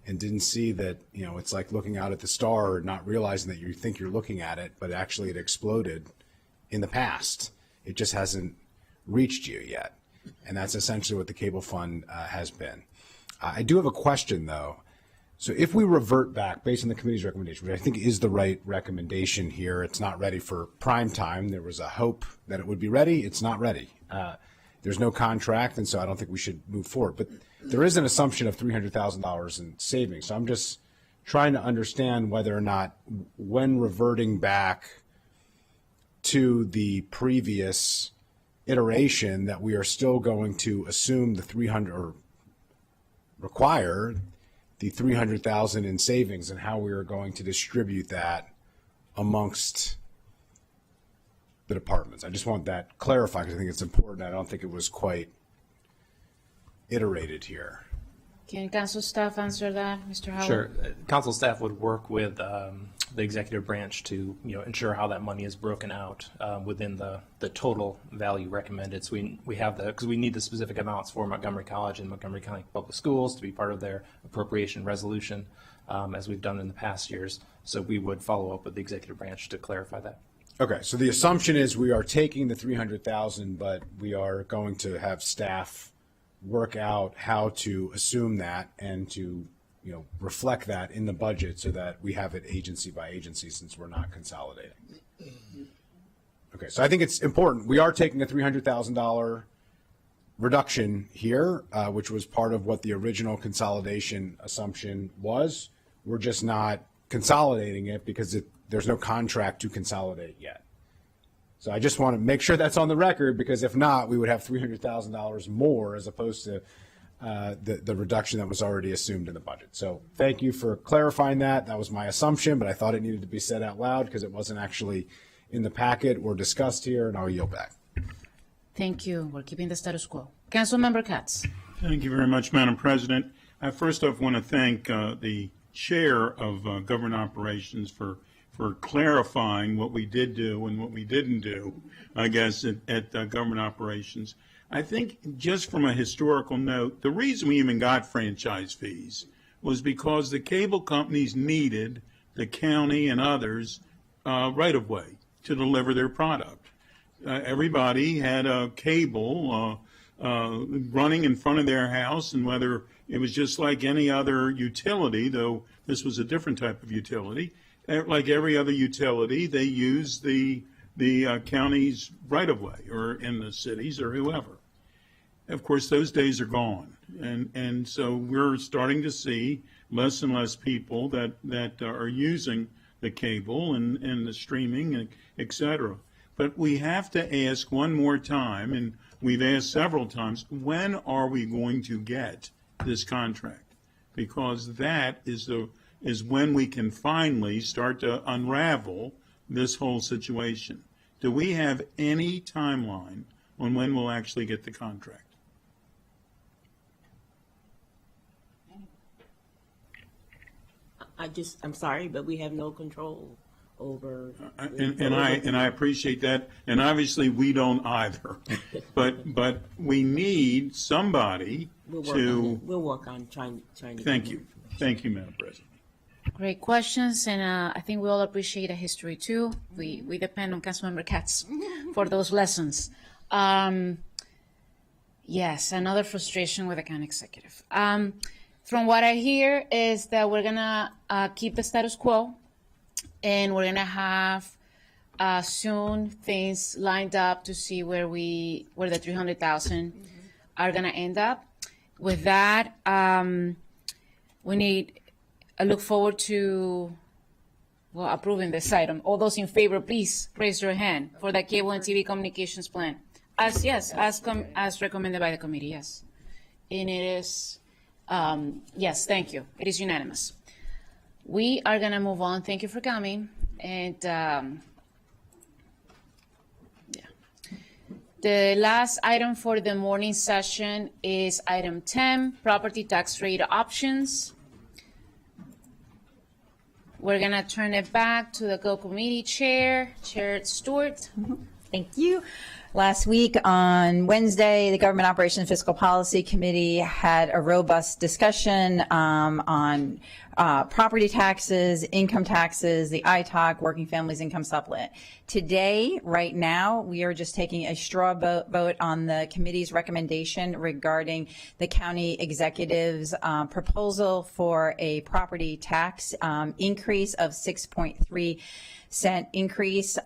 and didn't see that, it's like looking out at the star, not realizing that you think you're looking at it, but actually it exploded in the past. It just hasn't reached you yet. And that's essentially what the Cable Fund has been. I do have a question, though. So if we revert back, based on the committee's recommendation, which I think is the right recommendation here, it's not ready for prime time. There was a hope that it would be ready. It's not ready. There's no contract, and so I don't think we should move forward. But there is an assumption of $300,000 in savings. So I'm just trying to understand whether or not, when reverting back to the previous iteration, that we are still going to assume the 300 or require the 300,000 in savings, and how we are going to distribute that amongst the departments. I just want that clarified because I think it's important. I don't think it was quite iterated here? Can council staff answer that, Mr. Howard? Sure. Council staff would work with the executive branch to ensure how that money is broken out within the total value recommended. So we have because we need the specific amounts for Montgomery College and Montgomery County Public Schools to be part of their appropriation resolution, as we've done in the past years. So we would follow up with the executive branch to clarify that. Okay, so the assumption is we are taking the 300,000, but we are going to have staff work out how to assume that and to reflect that in the budget so that we have it agency by agency since we're not consolidating. Okay, so I think it's important. We are taking a $300,000 reduction here, which was part of what the original consolidation assumption was. We're just not consolidating it because there's no contract to consolidate yet. So I just want to make sure that's on the record, because if not, we would have $300,000 more as opposed to the reduction that was already assumed in the budget. So thank you for clarifying that. That was my assumption, but I thought it needed to be said out loud because it wasn't actually in the packet or discussed here, and I'll yield back. Thank you. We're keeping the status quo. Councilmember Katz. Thank you very much, Madam President. I first off want to thank the Chair of Government Operations for clarifying what we did do and what we didn't do, I guess, at Government Operations. I think just from a historical note, the reason we even got franchise fees was because the cable companies needed the county and others right-of-way to deliver their product. Everybody had a cable running in front of their house, and whether it was just like any other utility, though this was a different type of utility, like every other utility, they use the county's right-of-way or in the cities or whoever. Of course, those days are gone, and so we're starting to see less and less people that are using the cable and the streaming, et cetera. But we have to ask one more time, and we've asked several times, when are we going to get this contract? Because that is when we can finally start to unravel this whole situation. Do we have any timeline on when we'll actually get the contract? I'm sorry, but we have no control over. And I appreciate that, and obviously we don't either. But we need somebody to. We'll work on trying to. Thank you, Madam President. Great questions, and I think we all appreciate a history too. We depend on Councilmember Katz for those lessons. Yes, another frustration with the county executive. From what I hear is that we're gonna keep the status quo, and we're gonna have soon things lined up to see where the 300,000 are gonna end up. With that, I look forward to approving this item. All those in favor, please raise your hand for the cable and TV communications plan. As recommended by the committee. Yes, and it is. Yes, thank you. It is unanimous. We are going to move on. Thank you for coming. And the last item for the morning session is item 10, property tax rate options. We're going to turn it back to the co-committee chair, Chair Stewart. Thank you. Last week on Wednesday, the Government Operations Fiscal Policy Committee had a robust discussion on property taxes, income taxes, the ITOC, Working Families Income Supplement. Today, right now, we are just taking a straw vote on the committee's recommendation regarding the county executive's proposal for a property tax increase of 6.3% increase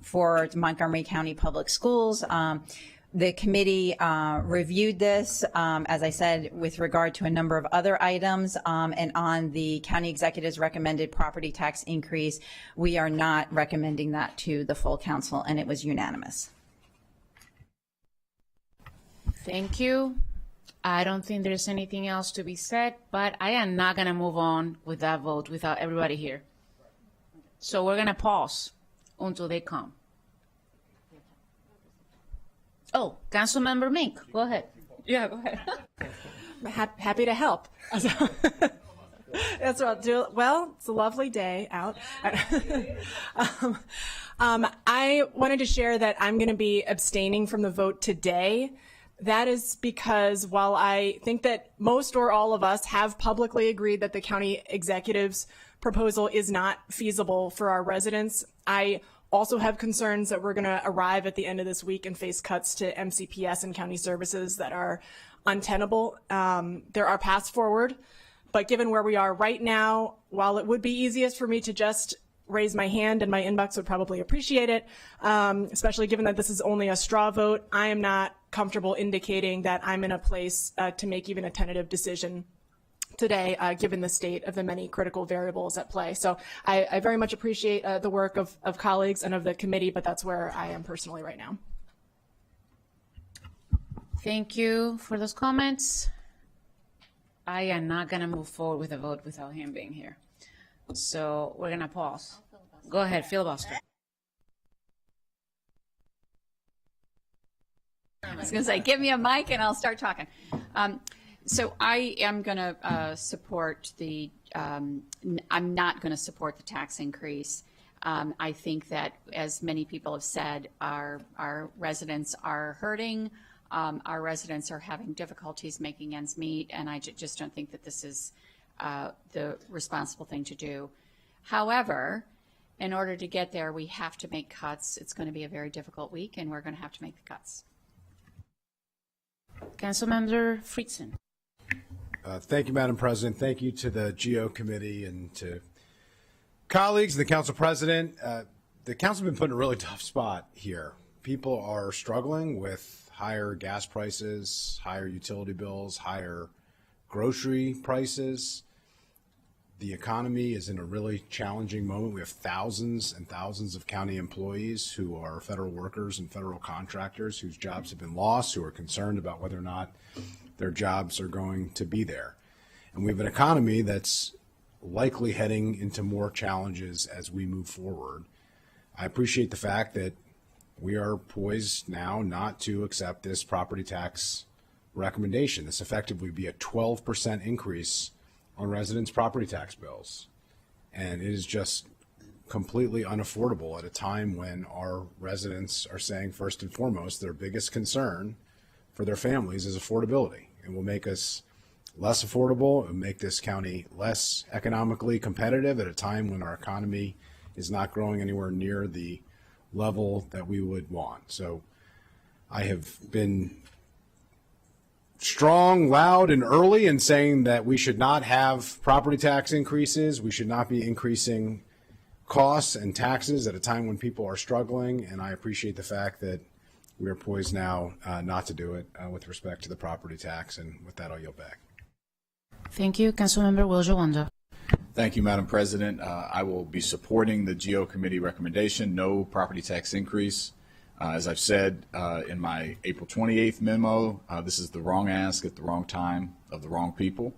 for Montgomery County Public Schools. The committee reviewed this, as I said, with regard to a number of other items, and on the county executive's recommended property tax increase, we are not recommending that to the full council, and it was unanimous. Thank you. I don't think there's anything else to be said, but I am not going to move on with that vote without everybody here. So we're going to pause until they come. Oh, Councilmember Mink, go ahead. Yeah, go ahead. Happy to help. That's what I'll do. Well, it's a lovely day out. I wanted to share that I'm going to be abstaining from the vote today. That is because while I think that most or all of us have publicly agreed that the county executive's proposal is not feasible for our residents, I also have concerns that we're going to arrive at the end of this week and face cuts to MCPS and county services that are untenable. There are paths forward, but given where we are right now, while it would be easiest for me to just raise my hand and my inbox would probably appreciate it, especially given that this is only a straw vote, I am not comfortable indicating that I'm in a place to make even a tentative decision today, given the state of the many critical variables at play. So I very much appreciate the work of colleagues and of the committee, but that's where I am personally right now. Thank you for those comments. I am not going to move forward with a vote without him being here. So we're going to pause. Go ahead, filibuster. I was going to say, give me a mic and I'll start talking. So I am going to support the, I'm not going to support the tax increase. I think that, as many people have said, our residents are hurting. Our residents are having difficulties making ends meet, and I just don't think that this is the responsible thing to do. However, in order to get there, we have to make cuts. It's going to be a very difficult week, and we're going to have to make the cuts. Councilmember Friedson. Thank you, Madam President. Thank you to the GO committee and to colleagues, the council president. The council's been put in a really tough spot here. People are struggling with higher gas prices, higher utility bills, higher grocery prices. The economy is in a really challenging moment. We have thousands and thousands of county employees who are federal workers and federal contractors whose jobs have been lost, who are concerned about whether or not their jobs are going to be there. And we have an economy that's likely heading into more challenges as we move forward. I appreciate the fact that we are poised now not to accept this property tax recommendation. This effectively would be a 12% increase on residents' property tax bills. And it is just completely unaffordable at a time when our residents are saying, first and foremost, their biggest concern for their families is affordability. It will make us less affordable. It will make this county less economically competitive at a time when our economy is not growing anywhere near the level that we would want. So I have been strong, loud, and early in saying that we should not have property tax increases. We should not be increasing costs and taxes at a time when people are struggling. And I appreciate the fact that we are poised now not to do it with respect to the property tax. And with that, I'll yield back. Thank you. Councilmember Wiljo-Wanda. Thank you, Madam President. I will be supporting the GO committee recommendation, no property tax increase. As I've said in my April 28th memo, this is the wrong ask at the wrong time of the wrong people.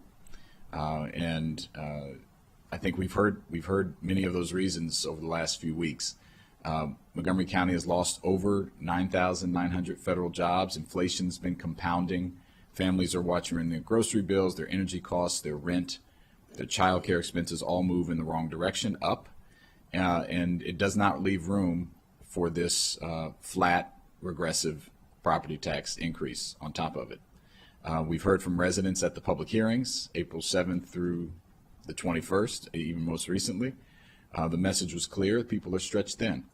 And I think we've heard many of those reasons over the last few weeks. Montgomery County has lost over 9,900 federal jobs. Inflation's been compounding. Families are watching their grocery bills, their energy costs, their rent, their child care expenses all move in the wrong direction, up. And it does not leave room for this flat, regressive property tax increase on top of it. We've heard from residents at the public hearings, April 7th through the 21st, even most recently. The message was clear. People are stretched thin.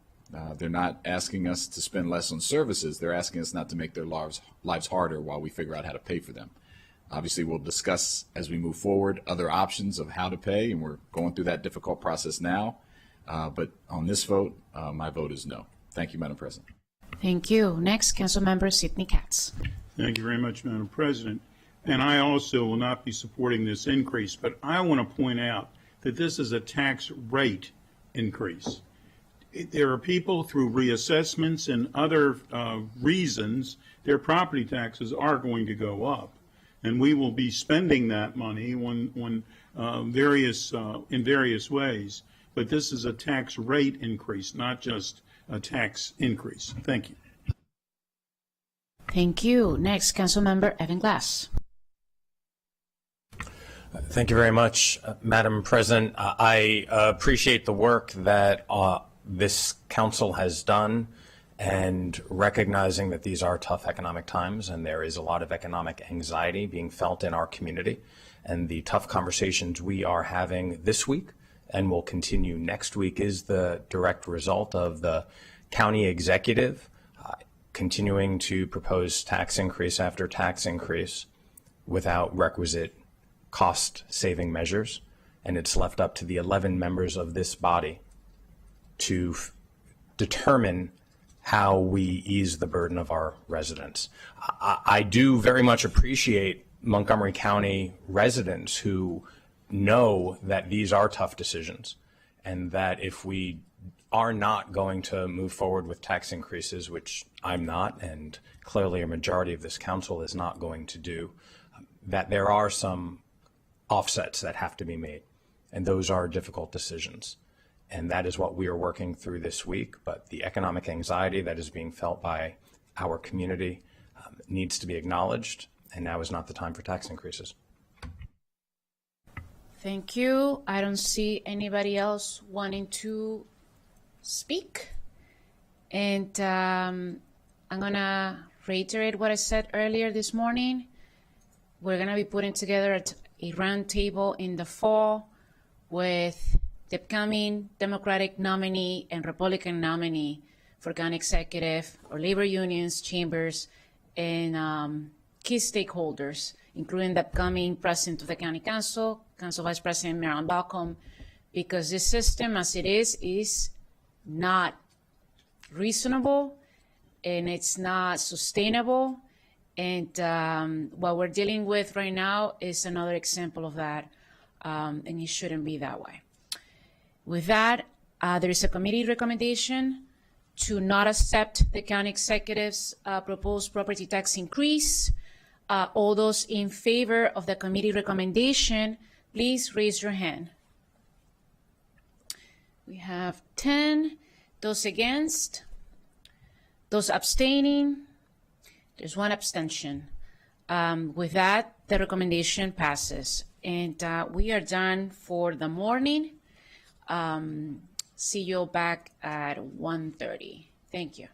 They're not asking us to spend less on services. They're asking us not to make their lives harder while we figure out how to pay for them. Obviously, we'll discuss as we move forward other options of how to pay, and we're going through that difficult process now. But on this vote, my vote is no. Thank you, Madam President. Thank you. Next, Councilmember Sidney Katz. Thank you very much, Madam President. And I also will not be supporting this increase, but I want to point out that this is a tax rate increase. There are people through reassessments and other reasons, their property taxes are going to go up. And we will be spending that money in various ways. But this is a tax rate increase, not just a tax increase. Thank you. Thank you. Next, Councilmember Evan Glass. Thank you very much, Madam President. I appreciate the work that this council has done, and recognizing that these are tough economic times and there is a lot of economic anxiety being felt in our community. And the tough conversations we are having this week and will continue next week is the direct result of the county executive continuing to propose tax increase after tax increase without requisite cost-saving measures, and it's left up to the 11 members of this body to determine how we ease the burden of our residents. I do very much appreciate Montgomery County residents who know that these are tough decisions, and that if we are not going to move forward with tax increases, which I'm not, and clearly a majority of this council is not going to do, that there are some offsets that have to be made, and those are difficult decisions. And that is what we are working through this week. But the economic anxiety that is being felt by our community needs to be acknowledged, and now is not the time for tax increases. Thank you. I don't see anybody else wanting to speak. And I'm going to reiterate what I said earlier this morning. We're going to be putting together a roundtable in the fall with the upcoming Democratic nominee and Republican nominee for county executive, or labor unions, chambers, and key stakeholders, including the upcoming president of the county council, Council Vice President Marilyn Balcom, because this system as it is not reasonable and it's not sustainable. And what we're dealing with right now is another example of that, and it shouldn't be that way. With that, there is a committee recommendation to not accept the county executive's proposed property tax increase. All those in favor of the committee recommendation, please raise your hand. We have 10. Those against? Those abstaining? There's one abstention. With that, the recommendation passes. And we are done for the morning. See you back at 1:30. Thank you.